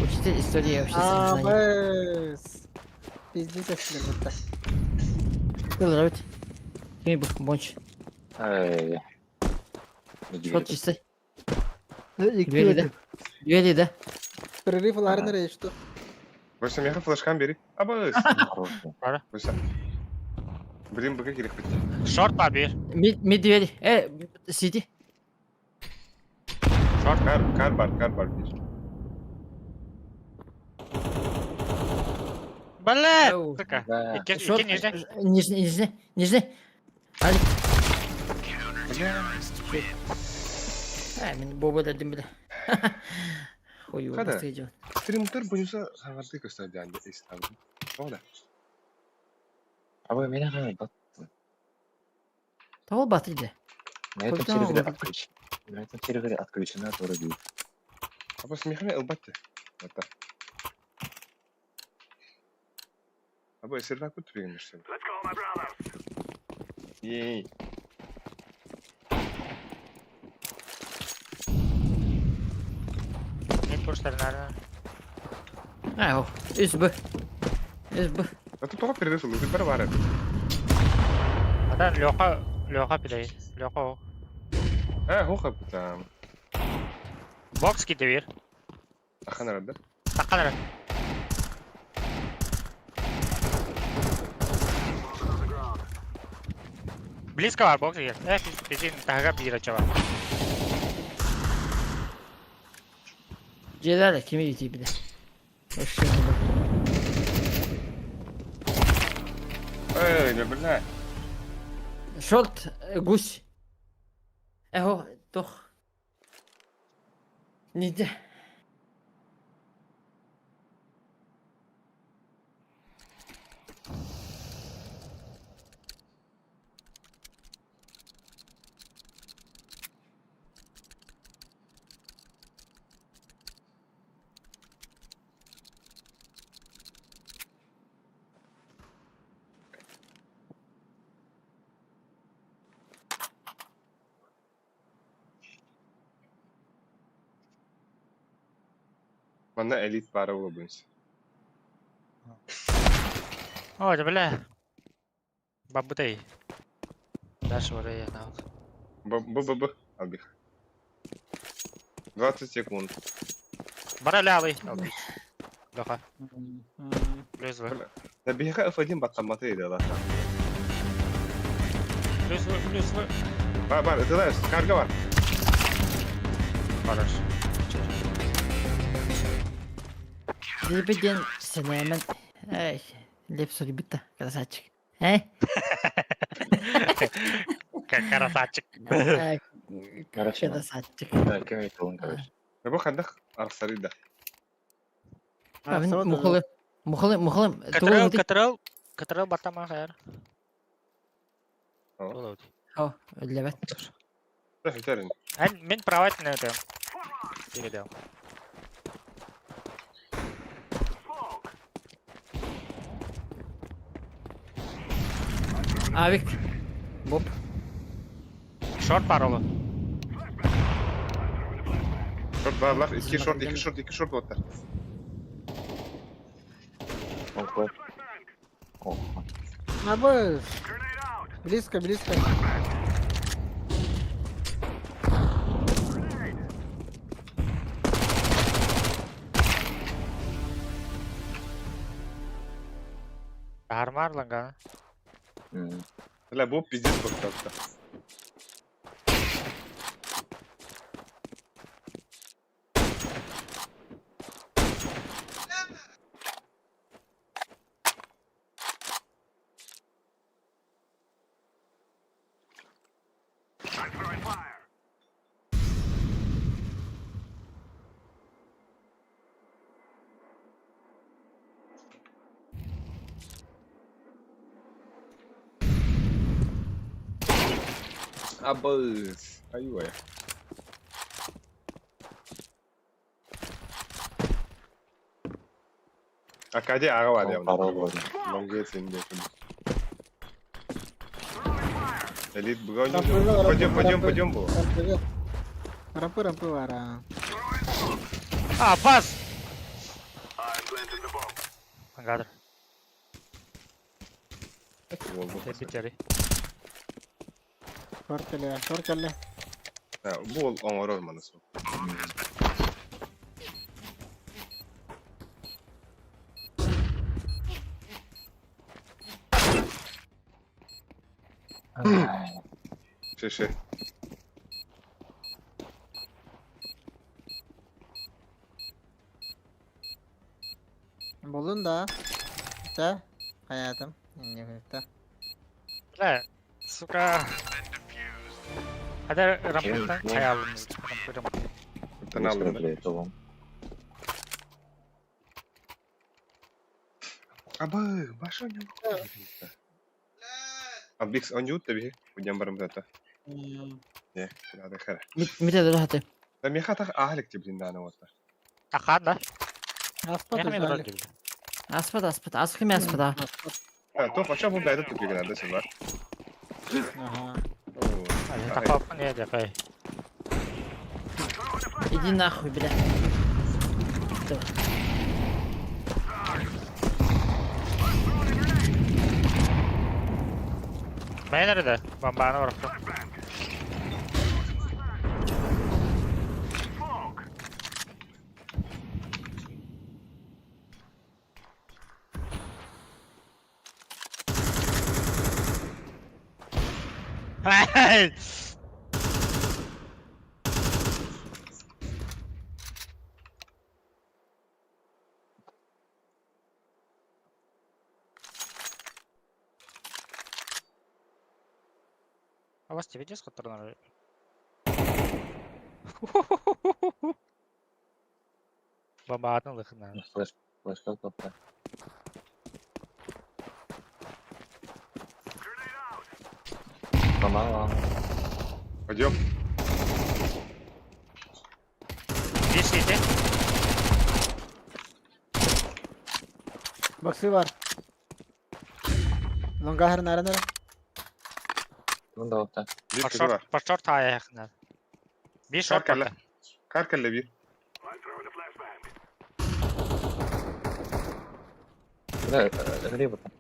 J: Учитель истории общественных знаний.
A: Abbas. Pizdi sesler burada.
J: Kılır evet. Kimi bu? Bonç. Шот чистой. Двери да. Двери да.
A: Перерыв лары nereye işte?
B: Бұрсам, яқы флешкан бері. Абы,
C: Бара.
B: бұрсам. Білем бұға керек бітті.
C: Шорт бар bir.
J: Mid двери. Сиди.
B: Kar var bir.
C: Бля.
J: Ау.
C: Сука.
H: Да.
C: İki нижний.
J: Нижний. Hadi. Ben boba dedim bile. Ой,
B: Kada?
J: басты жон.
B: Стримтер бұнысы саңарды көстер дәнді естәмді. Ода.
H: Абай, меня надо бат.
J: Тау басты же.
H: На этом
J: Только
H: сервере
J: вот.
H: отключено. На этом сервере отключена дорогие.
B: Абы смехме ылбатты. Это. Абы сервак күттірегенмеш сен. Ей.
C: Mid pushlar nerede?
J: Ау, үзбі. Үзбі.
B: Это тоға передес ұлы. Бір бар еді.
C: Ada Леха пидей. Леха o.
B: Хоқа бұтам.
C: Box gitti bir.
B: Ақан арады.
C: Takkan herhalde. Blitzka var box gir. Bizim daha bir açı var.
J: Celal'e kimi yetiyor bir de. Hoşçakalın.
B: Ne billah.
J: Short, гусь. Eho, toch. Niet de.
B: Bana elit var oğlu bunun.
C: О, это бля. Бабу дай. Дальше уже я на.
B: Бу. Албих. 20 секунд.
C: Бара лявый. Леха. Плюс вы.
B: Набиха F1 батламатıydı Allah'tan.
C: Плюс вы.
B: Var, ıtılar, karga var.
C: Хорош.
J: Лепиден сенемен. Эй, лепсу ребята, красавчик. Эй?
C: Красавчик.
H: Короче,
J: Красавчик.
H: да, кем короче.
B: Bu kandak arsarıydı.
J: Мухлы.
C: Катрел батама хайр.
B: О,
J: О, левет.
B: да, хитерин.
C: Мен правать на это. Передел.
J: Авик. Боб.
C: Шорт паролу.
B: Short varlar, iki short otlar.
H: Ого. Ого.
A: Абы. Близко.
C: Harmar lan.
B: Hala bu pizdet baktakta. Abız. Ayuh ya. Akadi ara var ya. Longa seni de. Elit bukan. Pojam bu.
A: Rampı var ha.
C: А, пас! Гадр. Битери.
A: Short kelle.
B: Bu onlar olmanız. Şey.
A: Buldun da. İşte. Hayatım. İşte.
C: Бля, сука. Hadi rampından hayalımız.
B: Alttan aldım.
H: блядь, то вам.
B: Абы, башы ойнап. Абикс онют tabii. Hocam barım zaten. Ne? Hadi kara.
J: متى دلوقتي
B: Da mi hata ahlik tibrin dana wata.
C: Akan da.
A: Aspat
C: Ne kadar
A: özellik.
C: gibi.
J: اسفت اسخي ما اسفت
B: Ha, top aşağı bu dayda tutuyor genelde şeyler.
A: Aha.
B: Oo.
C: Takop ne de kay.
J: иди нахуй бля
C: Ben nerede? Bombana bıraktım. Hey! А вас тебе диск, который надо? Бомба одну лыхна.
H: Флешка топта. Tamam.
B: Hocam.
C: Bir şeydi.
A: Baksı var. Longa her nere?
H: Bunda orta.
B: Bir kızı var.
C: Başort aya yakınlar. Bir short
B: Karkelle.
C: baktı.
B: Karkelle bir.
H: Бля, гриба там.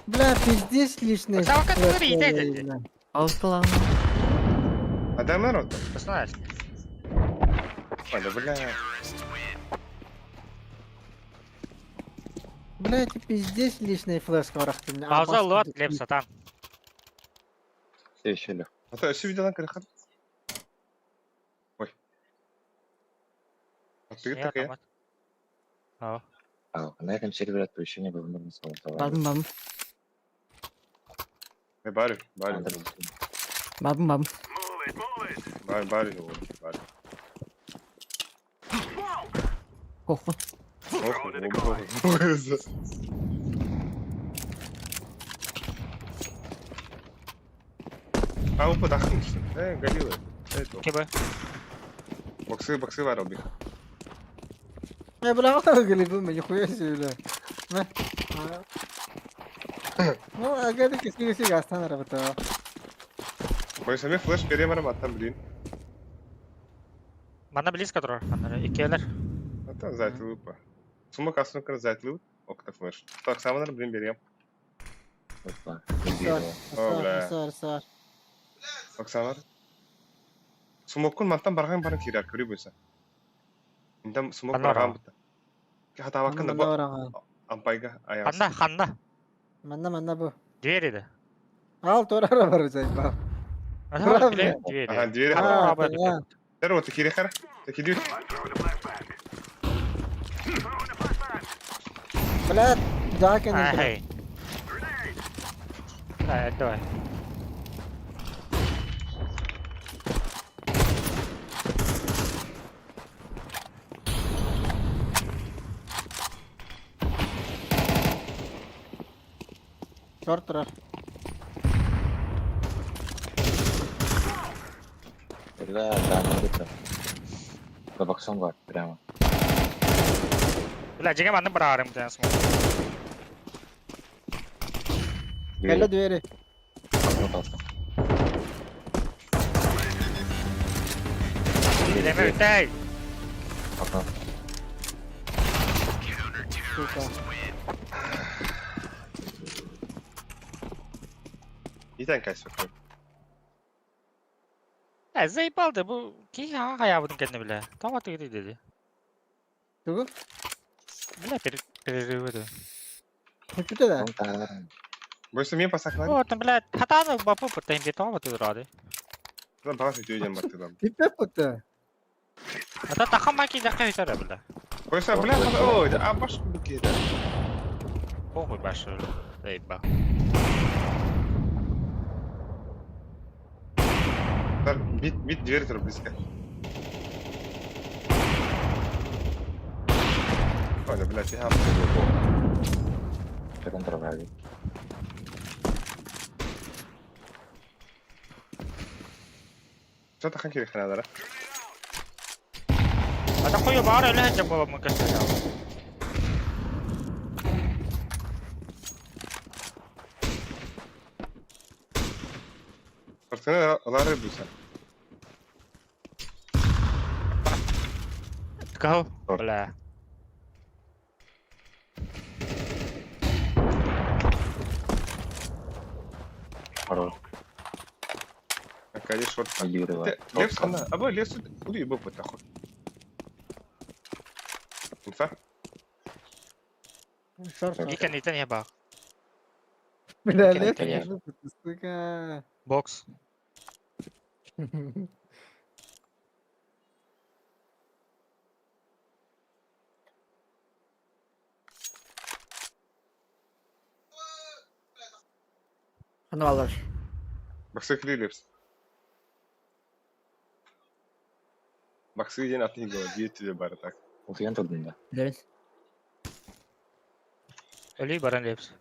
A: Бля, пиздец лишний.
C: Sen vakit bunları iyi dedi.
J: Алкала.
B: Adamlar orada.
C: Знаешь.
B: Hadi bla.
A: Блять, пиздец лишний флешка bıraktım. Ya,
C: Fazla
A: bastım.
C: loot lep satan.
H: Все еще лег.
B: Hatta şu videodan kırık. Oy. Attı
C: Ne
B: gittik ya.
C: otomat? Ha.
H: А, на этом сервере оповещение было нужно саундовать.
J: Бабым.
B: Bari.
J: Бабым.
B: Bari oğlum. Bari.
J: Хоху.
B: Oh, hızlı. Ha, bu takım işte. Geliyor. Evet o.
C: Gibi.
B: Baksı var abi.
A: Ya bla قلبي ما يخويش ولا ما مو قاعد كيسي قاستان ربطه
B: Boy sen flash geriye var ama attan bileyim.
C: Bana близко durar. Bana iki eller.
B: Hatta zaytlığı var. Sumak aslında kadar zaytlığı. Okta flash. Tak samanları bileyim vereyim.
H: Опа,
A: صار
H: гриба.
A: صار
B: Bak samanlar. Sumokun mantan barhan kirar körü buysa. Intam sumok
C: Anlar
B: barhan
C: ha.
B: bitti. Ki hata bakın da bu ampayga ayağı.
C: Handa.
A: Manna bu
C: Diğeri de.
A: al tora var zay bab
C: Aha bile diğeri.
B: Aha diğeri
A: Ha,
B: hata.
C: Araba
A: tamam.
B: Der o tekiri kara. Tekiri.
A: بلا جاك
C: Ha
A: انت
C: hey. Ha doy.
A: شورت ترى
H: Бля, да, где-то. За боксом var прямо.
C: Bile cenge bana bırakırım bir tane smoke.
A: يلا دويري
H: Окно толстым.
C: Bileme ötey.
H: Окно.
A: сука
B: Bir tane kaç bakayım.
C: Ya zayıf aldı bu. Ki ha hayatın kendine bile. Tam atı dedi.
A: تقول
C: Bile bir ödü.
A: كنت ده
H: Он там.
B: Boy sen mi pasaklar?
C: O tam bile hata da bapu putayım diye tam atı durardı.
B: Lan bana söyleyeceğim baktı lan.
A: تبقى كنت
C: Hata takım maki dakika yeter bile.
B: Boy sen bırak hadi o da baş bu keda.
C: Pokój başlıyor. Zayıf bak.
B: Bit diğeri taraf riske. Hadi блядь, я обсужу.
H: Це контрабанді.
B: Что ты хакери хрена, да?
C: А та хуй бара легенько було б ми кастряли.
B: Пацаны, лары буса.
C: Кого? Бля.
H: Хорош.
B: Акади шорт.
H: Иди вырывай.
B: Лепс хана. Або лепс уди бо потаху. Инфа?
A: Шорт.
C: Икан итан я бак.
A: Бля,
C: Окей,
A: лев,
C: конечно.
A: сука.
C: Бокс.
J: Ne olur.
B: Баксы кли лепс. Баксы ден атни го. Диет тебе бары так.
H: Утуян турдunda.
J: Evet.
C: Öyle baran leps.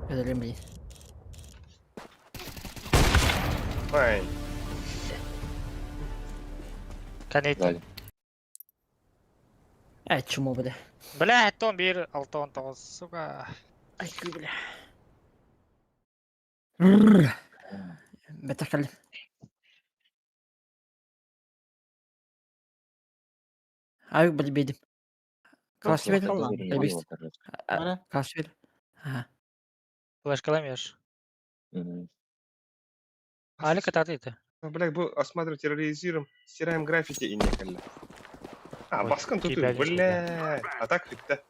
J: Edelim bir.
B: Fine.
C: Kan it.
H: Далі.
J: Evet çumu bir de.
C: Bля, ton bir altı on toz. Suka.
J: Ay gül. بتكلم. Abi böyle bedim. Karşı bedim. Elbis.
A: Bana.
J: Karşı bedim. Ha.
C: Flash kalamıyoruz. Али кататы это.
B: Блядь, осматриваем, терроризируем, стираем граффити и никогда. А,
C: Ой,
B: баскан тут,
C: тебя лишь
B: бля. А так фиг-то.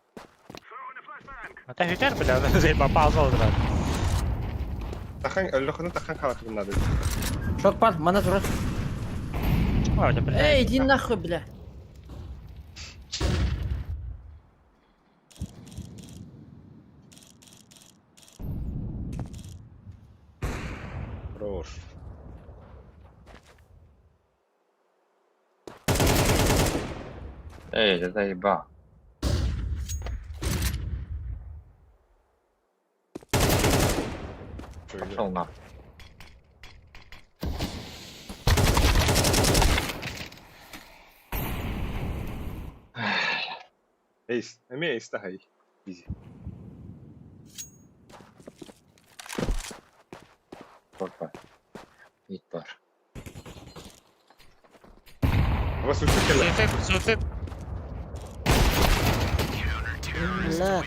C: А та хитер, бля, заебал паузу сразу.
B: Тахан, лоханы тахан халакым надо.
J: Çok var. Bana dur.
C: Ой, да, бля.
J: Ey din nahı bile.
B: Хорош.
D: Эй, да заеба.
B: Что идёт?
D: Пошел на.
B: Эйс, эйс тахай. Изи.
H: Korkma. Git var.
B: У вас учитель.
C: Суицид.
A: Бля.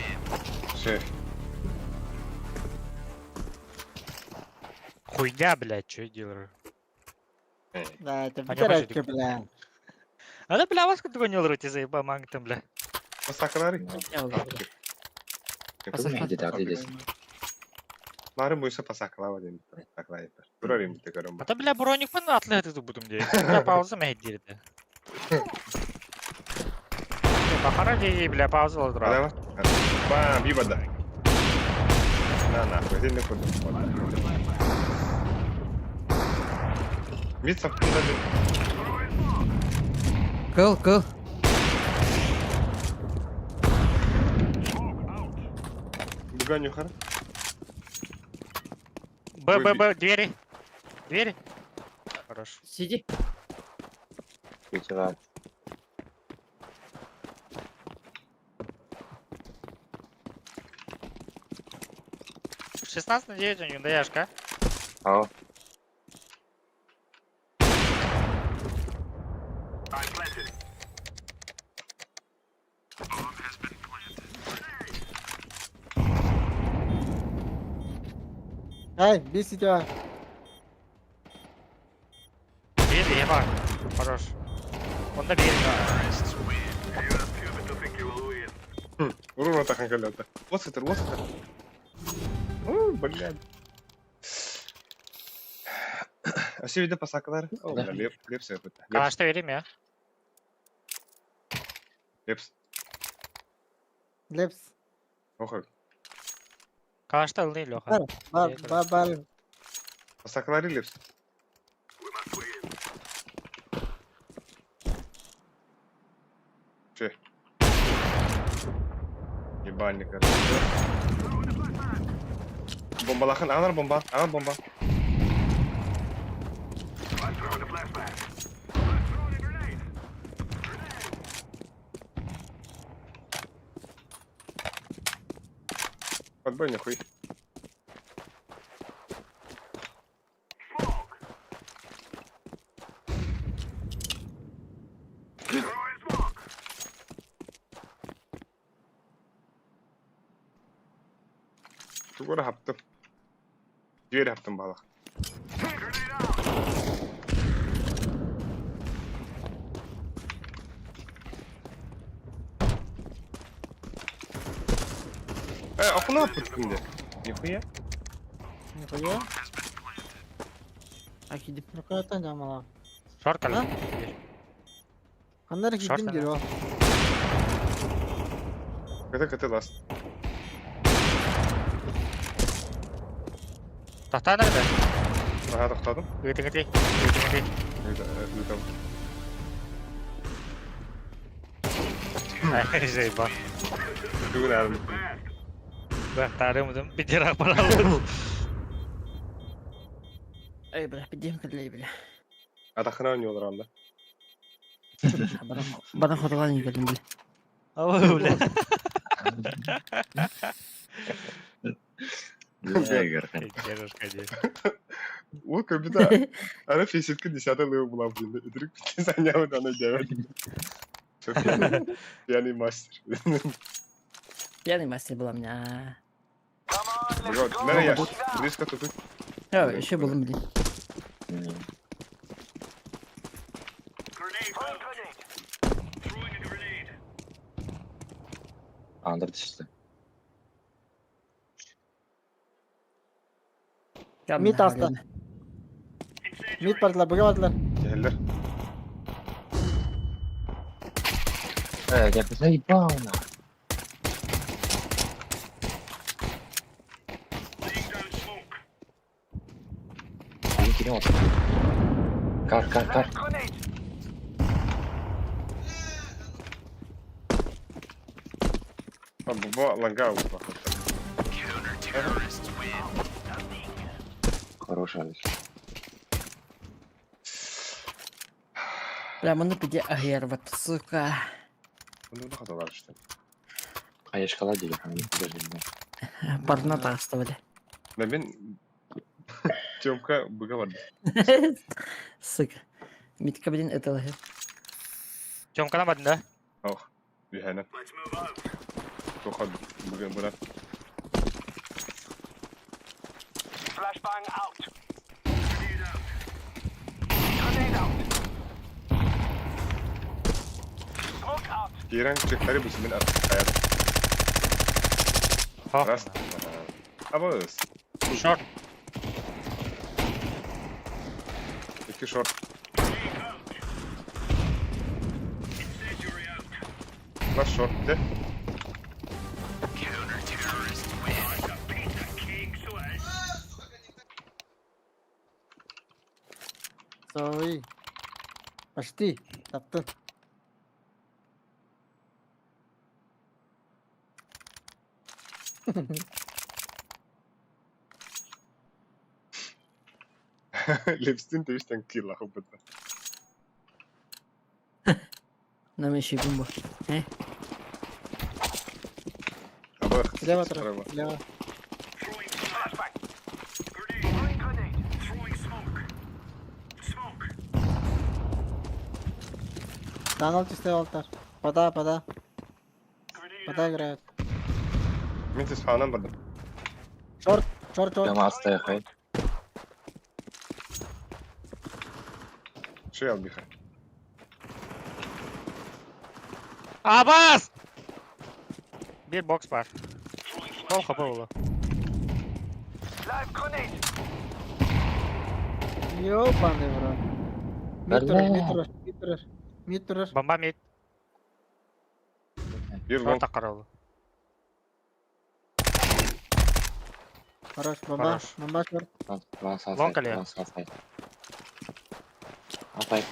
B: Шеф.
C: Хуйня, блядь, что я делаю?
A: Да, это
C: Пойдём, пошли.
A: вытирать, бля.
C: А да, бля, вас как такой не лруте заебал манг там, бля.
B: Пасаклары.
J: Ne olur?
H: Pasaklar. Hadi hadi desin.
B: Нарым буйса пасаклава дейм. Таклай. Көрөрүм бите көрөм.
C: А то, бля, броник мен атлы это будем делать. Бля, пауза мэ дирди. Бахара дей, бля, пауза лдра.
B: Адама. Ба, бибада. На нахуй, ты не ходишь. Мит саптында.
J: Kıl kıl.
B: Буган юхара.
C: Б, двери. Двери. Хорош.
J: Сиди.
H: Kötü var.
C: В 16/9 у него даяшка.
H: Al.
A: Ай, бесит тебя.
C: Двери, я бак. Хорош. Он на двери.
B: Урура тахан калята. Вот это. Блядь. А все виды пасаклар. О, лепс это.
C: Кашта верим я.
B: Лепс.
A: Лепс.
B: Охо.
C: Кашта лны, Леха.
A: Бар.
B: Пасаклари лепс. Ебальник. Bombalakın, anar bomba, anar bomba. Подбой нахуй. Tugura haptım. Diğeri haptım balık. Okunu yaptık şimdi. Nihуя.
A: Нихуя.
J: Акидим.
A: Ну какая там мала.
C: Short kaldı.
A: Ha? Kanları
C: Short
A: gittim
C: sana.
A: geliyor.
B: Kıtı last.
C: Tahta nerede?
B: Aha toxtadım.
C: Gıdı.
B: Uyudum.
C: Ay şey bak.
B: Bugün aldım.
C: Ben tarihimden bir dirak para aldım.
J: Ey bırak bir diyeyim kırlayı bile.
B: Adakına oynuyorlar anda.
J: Bana korulan yükledim bile.
C: Ama öyle. Gerçekten kaydı.
B: O когда она физически 10-й левел была, блин. И вдруг занял она 9. Çok yani master.
J: Yani master bulam ya.
B: Nereye yaş? Близко тут.
J: Ya şey buldum bileyim.
H: Under düştü.
A: Mid asla. Mid partiler, bug'a vardılar.
B: Geldiler.
H: Ya kısa ipana. Kilim olsun. Kar.
B: Bu langa vurdu.
H: Хороший Алиш.
J: Бля, bunu bir de ayarvat, сука.
B: Bunu da kadar var işte.
H: А я шоколад или подожди.
J: Barına da hasta böyle.
B: Ve ben Тёмка bug'a vardı.
J: Сука. Mid kabinin etalı.
C: Çom kalamadın da.
B: Oh. Bir hene. Tokat bugün buna. Giren çıkları bu simin artık hayatı.
C: Oh.
B: Rast. Ama öz.
C: Short.
B: İki short. Last short bir de.
A: Sorry. Почти. Taptın.
B: Lipstin de işte kill ahı bu da.
J: Ne mi şey bu? He?
B: Ama
A: Leva
B: sıçrama.
A: taraf. Leva. Donald чистый алтарь. Пода. Пода играют.
B: Mintis falan vardı.
A: Шорт.
H: Прямо отстаехай.
B: Şey al bir hay.
C: Abbas! Bir box var. Sol kapı oğlu.
A: Ёбаный в рот. Мид тураж.
C: Bomba mid.
B: Bir long.
C: Short takar oğlu.
A: Хорош, бомба.
C: Хорош.
A: Бомба шорт.
C: Long geliyor.
H: Atay.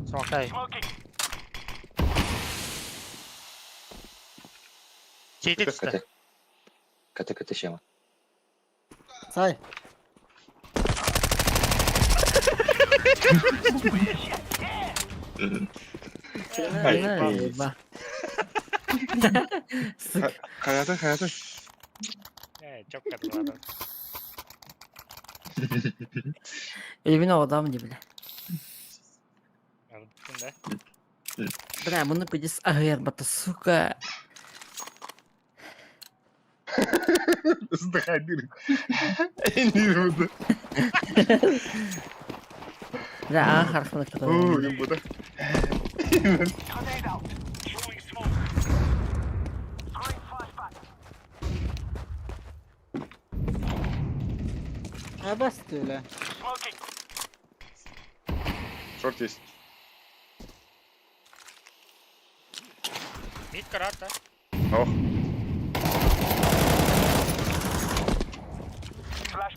C: Smoke'tay. City düştü.
H: Kate şema.
A: Say.
J: Bak. Sık.
B: Hayatı.
C: Çok kötü bu adam.
J: Elimin o adam gibi.
C: Yani bütün de.
J: Bra, bunu pidis ahir bata suka.
B: Сдыхай. Нервно.
J: Bra, harfını kırdım.
B: Ой, bu da.
A: Ha basit öyle.
B: Шорт есть.
C: Mid karar da.
B: Ох,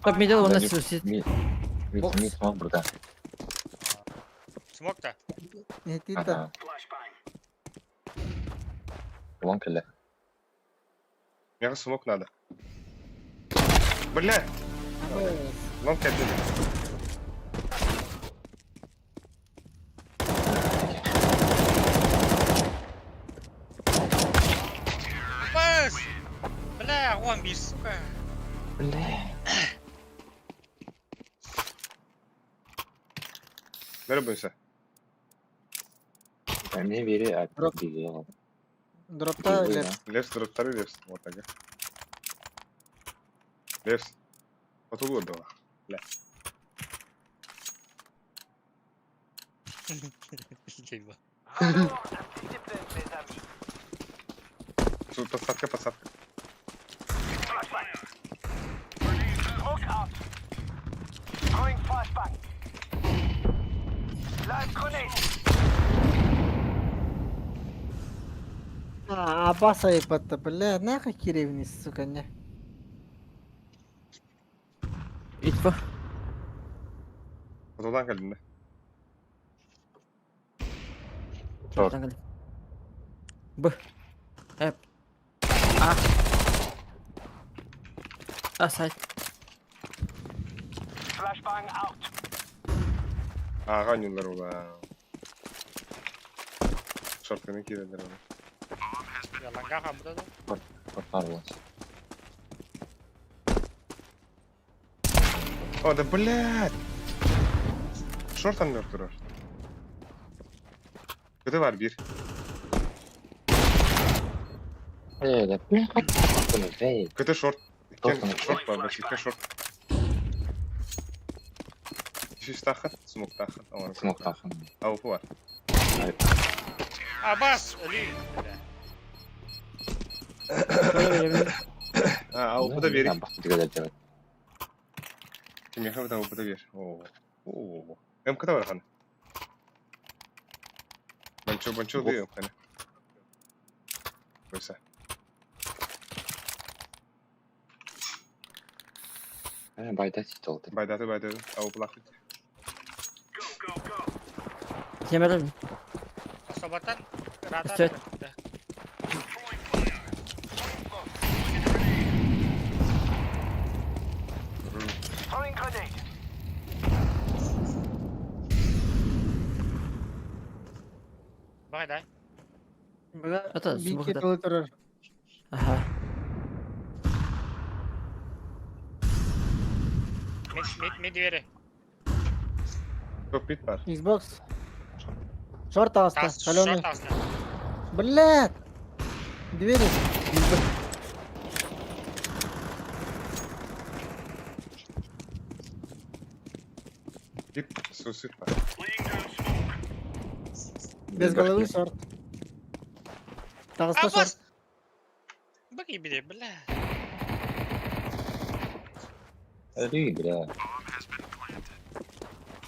J: Top middle
H: Да,
J: ona
H: не-
J: sürsit.
H: Мид смог burada.
C: Smoke da.
A: Ne değil de.
H: Ага. Long или?
B: мне смог надо. Бля, лонг один.
C: Bas! Bля, 11 сука.
B: Merhaba Ünsal.
H: Мне вери, а
A: Drop.
H: бегал.
A: Dropta öyle.
B: Левс, второй левс. Вот так. Левс. Вот угодно. Бля.
C: Eyvah.
B: Тут подсадка.
A: Abbas ayıp attı. Bля, ne kadar kirevini suka ne?
J: İtfa.
B: Kutudan geldim de.
H: Short.
J: Tangal. Bu. Hep. Ah. Ah, side.
B: Ağa oynuyorlar ola. Şortlarını girdiler ona.
C: Yalan kakak burada da.
H: Portal was.
B: О, да блядь! Şort anlıyor durar. Kötü var bir.
H: Да, блядь.
B: Kötü short.
H: Dostum.
B: Short var başı. İki short. Şiş tahat, smoke tahat. Aman.
H: Смог тахан.
B: Avuku var.
C: Abbas! Ölüyor. Bля.
B: Ha, avuku da verik.
H: Dikkat et.
B: Kim yakın avuku da ver. Oo. Hem kıta var hani. Banço diyor hani. Böyle.
H: Bayda sit oldu.
B: Baydatı. Avuku lakıt.
J: Kemer'e mi?
C: Sobatan rata.
J: Evet.
C: Udah. Bak day.
A: Bля,
J: Ata,
A: bir
J: smoke
A: kere
J: da.
A: öldürür.
J: Aha.
C: Mid veri.
B: Çok bit var.
A: Xbox. Short ağızda.
C: Tas,
A: Kalonu.
C: short aslında.
A: Bля. Двери.
B: Git susit var.
A: Без головы short. Ağızda short.
C: Abbas! Bak iyi bir de bля.
H: Ölüyor bile.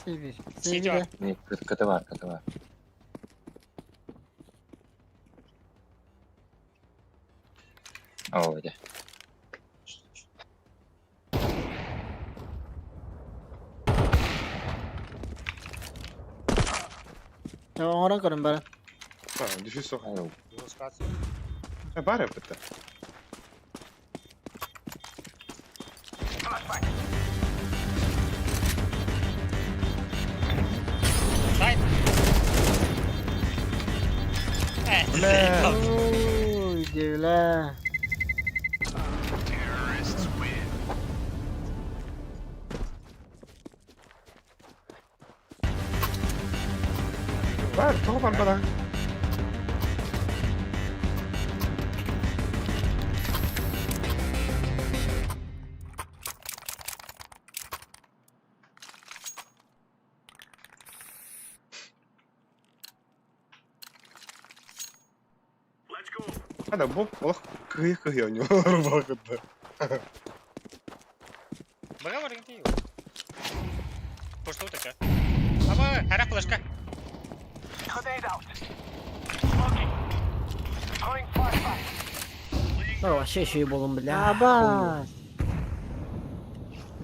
A: Sevir.
C: City
A: Sevir
C: var.
A: de.
H: Ne katı var. Oo hadi.
A: Ya ona karın bana.
B: Ha, düşüş sok.
H: Hayır.
C: Yunus kaç.
B: Ha, var ya bitti. Bля.
A: Oy, devle.
B: Var, çok var bana. Ada bu kıyı oynuyor vakıtta.
C: Бага барин тиyo. Пошто така. Ама хара флешка.
J: Bak вообще şey bolun bile.
A: Abbas.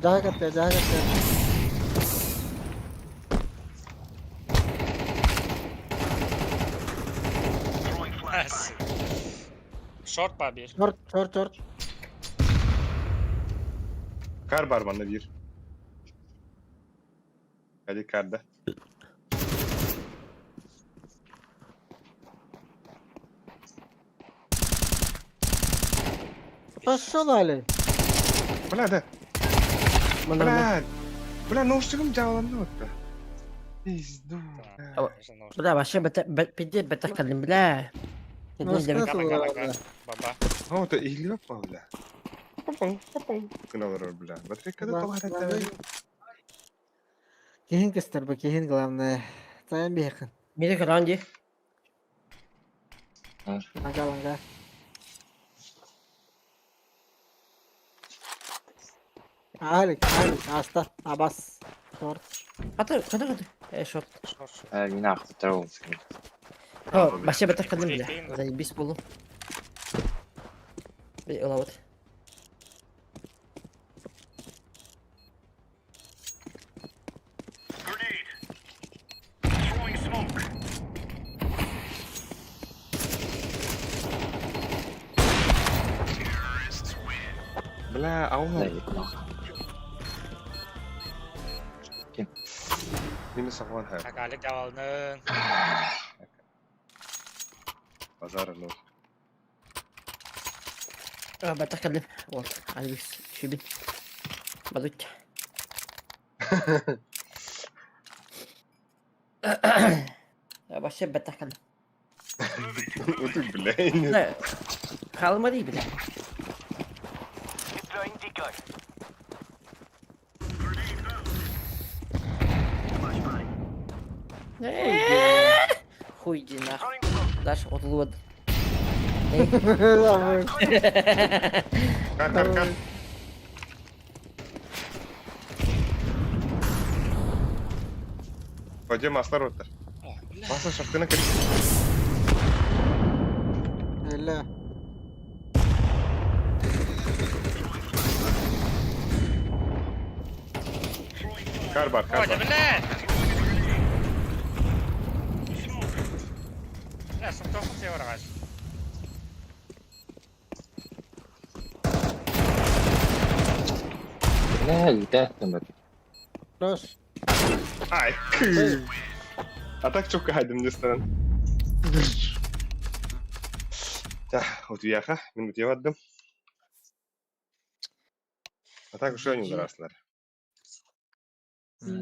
A: Daha kapya, daha kapya.
C: Short ba bir.
A: Short, short, short.
B: Kar barmanda bir. Hadi karda.
A: Pashol Ali.
B: Bля, da.
J: Bana bak.
B: Bля, noşçugum cevabını unuttu. Pizdu.
J: Bla вообще pide betek kaldım bile.
A: Nasıl nasıl olur abi?
C: Baba.
B: Ha, da ehli yok mu bля? Popon, popon. Kınalar bля. Батарей когда
A: Ладно. Kehin kıstır bu, kehin главное. Sayın bir yakın.
J: Mire kalan diye.
A: Langa langa. Alik, hasta. Abbas. Short.
J: Hadi. Short.
C: Short.
H: Yine aklı tarafım sıkıntı.
J: Ha, вообще betek kaldım
C: Şey,
J: bile. Zaybis bolun. Bir olavat.
B: Bля, au.
H: Ne gitme.
B: Mini sakwan ha.
C: Takalik dawal nung.
B: Pazar lo.
J: Betek kaldım. Volt. Albis. Şubin. Balık. Ya başka betek kaldım.
B: Utuk bля.
J: Ne? Kalmadı bile. Хуй иди нахуй. Дальше отлуд.
B: Kar. Pode maslar otar. Masa şapkına kır.
A: Öyle.
B: Kar var.
C: Hadi bile. Ya sokak şey var ağaç.
H: Ne gidersin bak.
A: Close.
B: Ay. Atak çok kaydım diyorsun. Ya, otuyaha, minut yavadım. Atak şu oynuyorlar aslında.